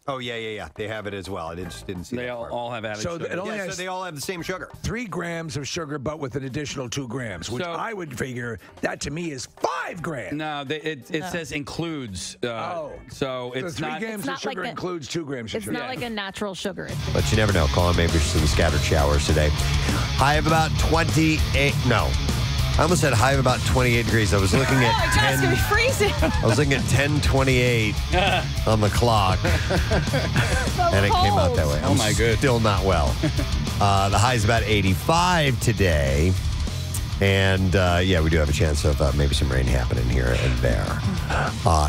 Oh, yeah. They have it as well. I just didn't see They that part. all have added So sugar. it only has so they all have the same sugar. 3 grams of sugar, but with an additional 2 grams, which I would figure that to me is 5 grams. No, it says includes. So it's the 3 not. grams of sugar includes 2 grams of It's sugar. not like a natural sugar. But you never know. Colin, maybe some scattered showers today. High of about 28. No. I almost said high of about 28 degrees. I was looking at 10. It's going to be freezing. I was looking at 10:28 on the clock, and it came out that way. Oh, my goodness. Still not well. The high is about 85 today. And, we do have a chance of maybe some rain happening here and there.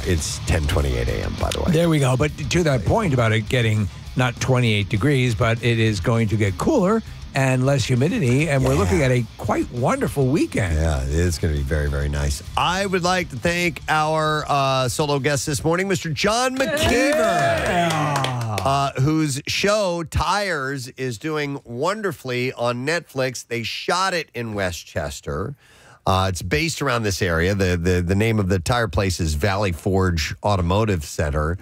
It's 10:28 a.m., by the way. There we go. But to that point about it getting not 28 degrees, but it is going to get cooler and less humidity, and we're looking at a quite wonderful weekend. Yeah, it is going to be very, very nice. I would like to thank our solo guest this morning, Mr. John McKeever, whose show, Tires, is doing wonderfully on Netflix. They shot it in Westchester. It's based around this area. The name of the tire place is Valley Forge Automotive Center.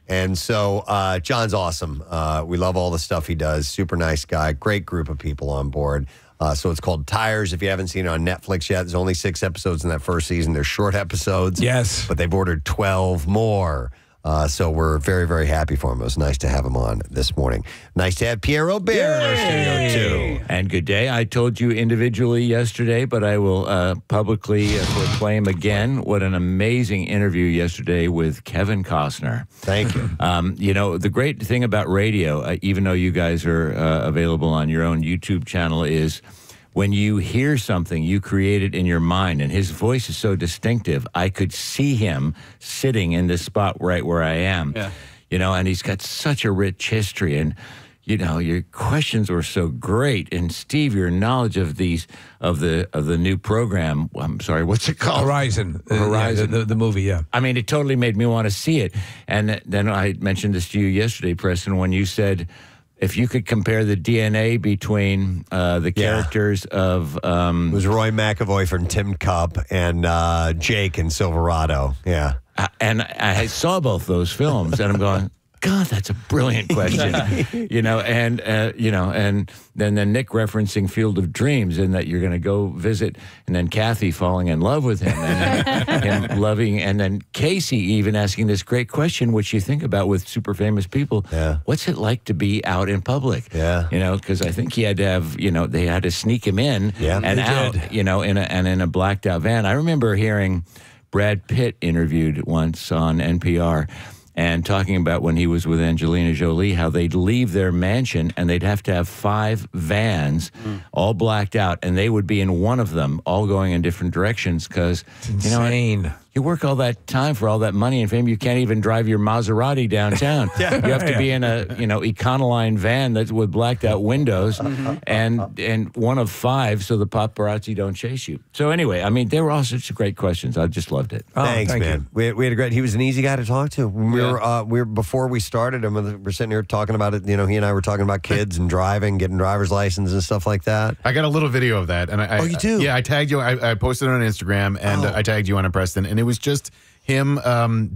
And so John's awesome. We love all the stuff he does. Super nice guy. Great group of people on board. So it's called Tires. If you haven't seen it on Netflix yet, there's only 6 episodes in that first season. They're short episodes. Yes. But they've ordered 12 more. So we're very, very happy for him. It was nice to have him on this morning. Nice to have Pierre Robert in our studio, too. And good day. I told you individually yesterday, but I will publicly proclaim again what an amazing interview yesterday with Kevin Costner. Thank you. You know, the great thing about radio, even though you guys are available on your own YouTube channel, is when you hear something, you create it in your mind, and his voice is so distinctive. I could see him sitting in this spot right where I am. Yeah. You know, and he's got such a rich history, and you know, your questions were so great. And Steve, your knowledge of the new program, I'm sorry, what's it called? Horizon. Horizon. Yeah, the movie, yeah. I mean, it totally made me want to see it. And then I mentioned this to you yesterday, Preston, when you said, if you could compare the DNA between the characters of... it was Roy McAvoy from Tim Cup and Jake in Silverado. Yeah. And I saw both those films, and I'm going, God, that's a brilliant question. You know, and then Nick referencing Field of Dreams, and that you're going to go visit, and then Kathy falling in love with him, and him loving, and then Casey even asking this great question, which you think about with super famous people. Yeah. What's it like to be out in public? Yeah. You know, because I think he had to have, you know, they had to sneak him in and out, you know, in a blacked out van. I remember hearing Brad Pitt interviewed once on NPR, and talking about when he was with Angelina Jolie, how they'd leave their mansion and they'd have to have 5 vans all blacked out, and they would be in one of them, all going in different directions, because, you know, you work all that time for all that money and fame, you can't even drive your Maserati downtown. You have to be in a, you know, Econoline van that's with blacked out windows, and one of 5, so the paparazzi don't chase you. So anyway, I mean, they were all such great questions. I just loved it. Thanks, man. We had a great. He was an easy guy to talk to. We were before we started him. We're sitting here talking about it. You know, he and I were talking about kids and driving, getting driver's license and stuff like that. I got a little video of that, and you do? Yeah, I tagged you. I posted it on Instagram, and I tagged you on it, Preston, and it was just him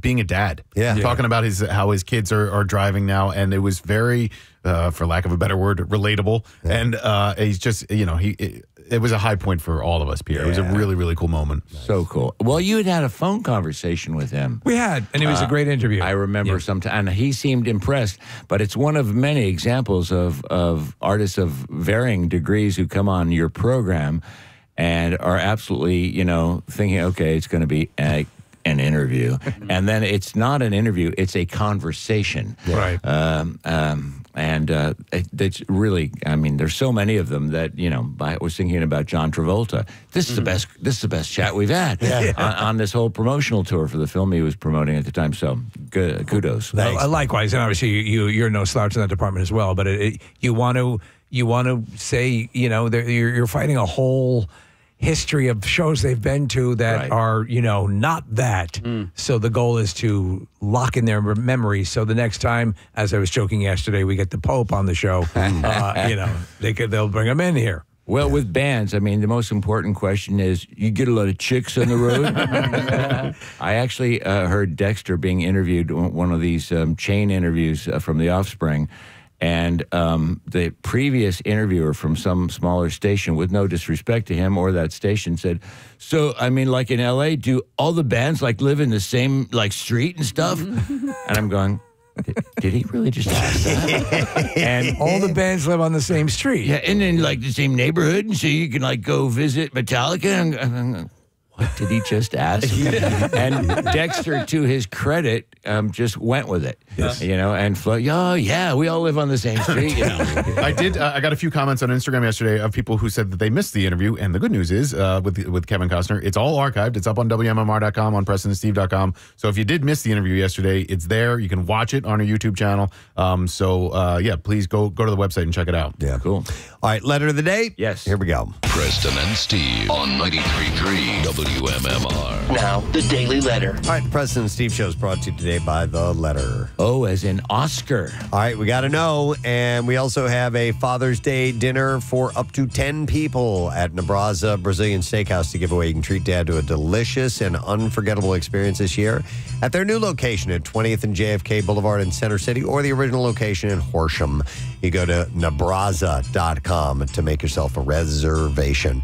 being a dad. Talking about how his kids are driving now, and it was very, for lack of a better word, relatable. And he's just, you know, it was a high point for all of us, Pierre. It was a really, really cool moment. So cool. Well, you had a phone conversation with him. We had, and it was a great interview. I remember sometime, and he seemed impressed. But it's one of many examples of artists of varying degrees who come on your program and are absolutely, you know, thinking, okay, it's going to be an interview. And then it's not an interview, it's a conversation. Right. And it's really, I mean, there's so many of them that, you know, I was thinking about John Travolta. This is the best chat we've had on this whole promotional tour for the film he was promoting at the time. So good, kudos. Likewise, and obviously you're no slouch in that department as well. But you want to say, you know, you're fighting a whole history of shows they've been to that are, you know, not that. So the goal is to lock in their memories. So the next time, as I was joking yesterday, we get the Pope on the show, you know, they'll bring him in here. Well, with bands, I mean, the most important question is, you get a lot of chicks on the road? I actually heard Dexter being interviewed, one of these chain interviews from The Offspring, and the previous interviewer from some smaller station, with no disrespect to him or that station, said, so, I mean, like in L.A., do all the bands, like, live in the same, like, street and stuff? And I'm going, did he really just ask that? And all the bands live on the same street. Yeah, and then, like, the same neighborhood, and so you can, like, go visit Metallica. And what did he just ask? And Dexter, to his credit, just went with it. Yes. You know, and oh yeah, we all live on the same street. You know. I got a few comments on Instagram yesterday of people who said that they missed the interview, and the good news is with Kevin Costner, it's all archived. It's up on WMMR.com, on PrestonandSteve.com. So if you did miss the interview yesterday, it's there. You can watch it on our YouTube channel. Yeah, please go to the website and check it out. Yeah, cool. All right, letter of the day. Yes, here we go. Preston and Steve on 93.3 WMMR. Now, the Daily Letter. All right, the Preston and Steve Show is brought to you today by The Letter. Oh, as in Oscar. All right, we got to know. And we also have a Father's Day dinner for up to 10 people at Nebraska Brazilian Steakhouse to give away. You can treat Dad to a delicious and unforgettable experience this year at their new location at 20th and JFK Boulevard in Center City, or the original location in Horsham. You go to nebraska.com to make yourself a reservation.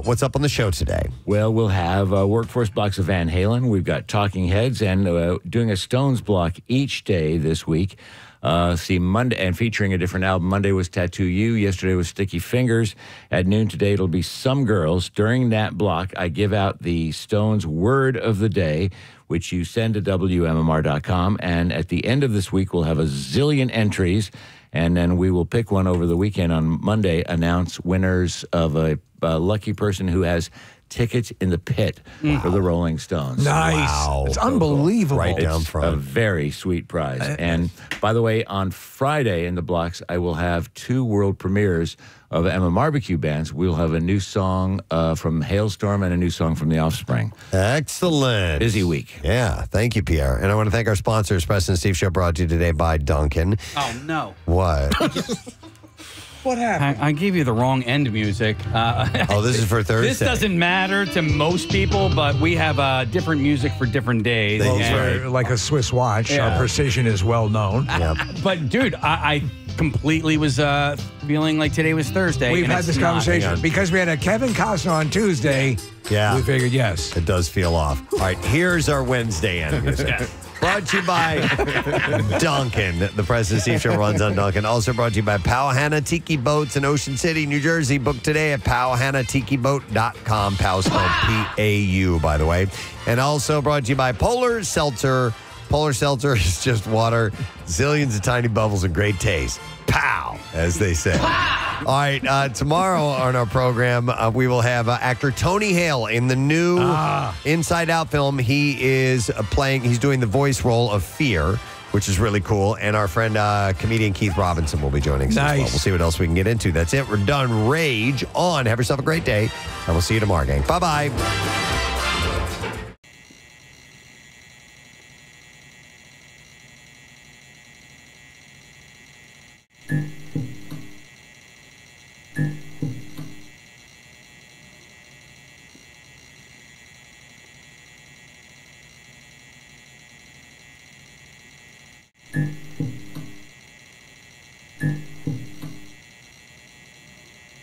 What's up on the show today? Well, we'll have a workforce blocks of Van Halen. We've got Talking Heads and doing a Stones block each day this week. See Monday and featuring a different album. Monday was Tattoo You. Yesterday was Sticky Fingers. At noon today, it'll be Some Girls. During that block, I give out the Stones word of the day, which you send to WMMR.com. And at the end of this week, we'll have a zillion entries. And then we will pick one over the weekend on Monday, announce winners of a lucky person who has tickets in the pit for the Rolling Stones. Nice. Wow. It's unbelievable. Right down It's front. a very sweet prize. And by the way, on Friday in the blocks, I will have 2 world premieres of Emma Barbecue bands. We'll have a new song from Hailstorm and a new song from The Offspring. Excellent. Busy week. Yeah, thank you, Pierre. And I want to thank our sponsors, Preston and Steve Show, brought to you today by Duncan. Oh, no. What? What happened? I gave you the wrong end music. Oh, this is for Thursday. This doesn't matter to most people, but we have different music for different days. Like a Swiss watch, Yeah. our precision is well known. But, dude, I completely was feeling like today was Thursday. We've and had it's this not. conversation because we had a Kevin Costner on Tuesday. Yeah. We figured, yes. It does feel off. All right, here's our Wednesday end music. Brought to you by Duncan. The Preston and Steve Show runs on Duncan. Also brought to you by Powhatan Tiki Boats in Ocean City, New Jersey. Book today at powhanatikeboat.com. Pow spelled P-A-U, by the way. And also brought to you by Polar Seltzer. Polar Seltzer is just water, zillions of tiny bubbles and great taste. Pow, as they say. All right, tomorrow on our program, we will have actor Tony Hale in the new Inside Out film. He is he's doing the voice role of Fear, which is really cool. And our friend, comedian Keith Robinson will be joining us as well. We'll see what else we can get into. That's it. We're done. Rage on. Have yourself a great day. And we'll see you tomorrow, gang. Bye-bye. Mm-hmm.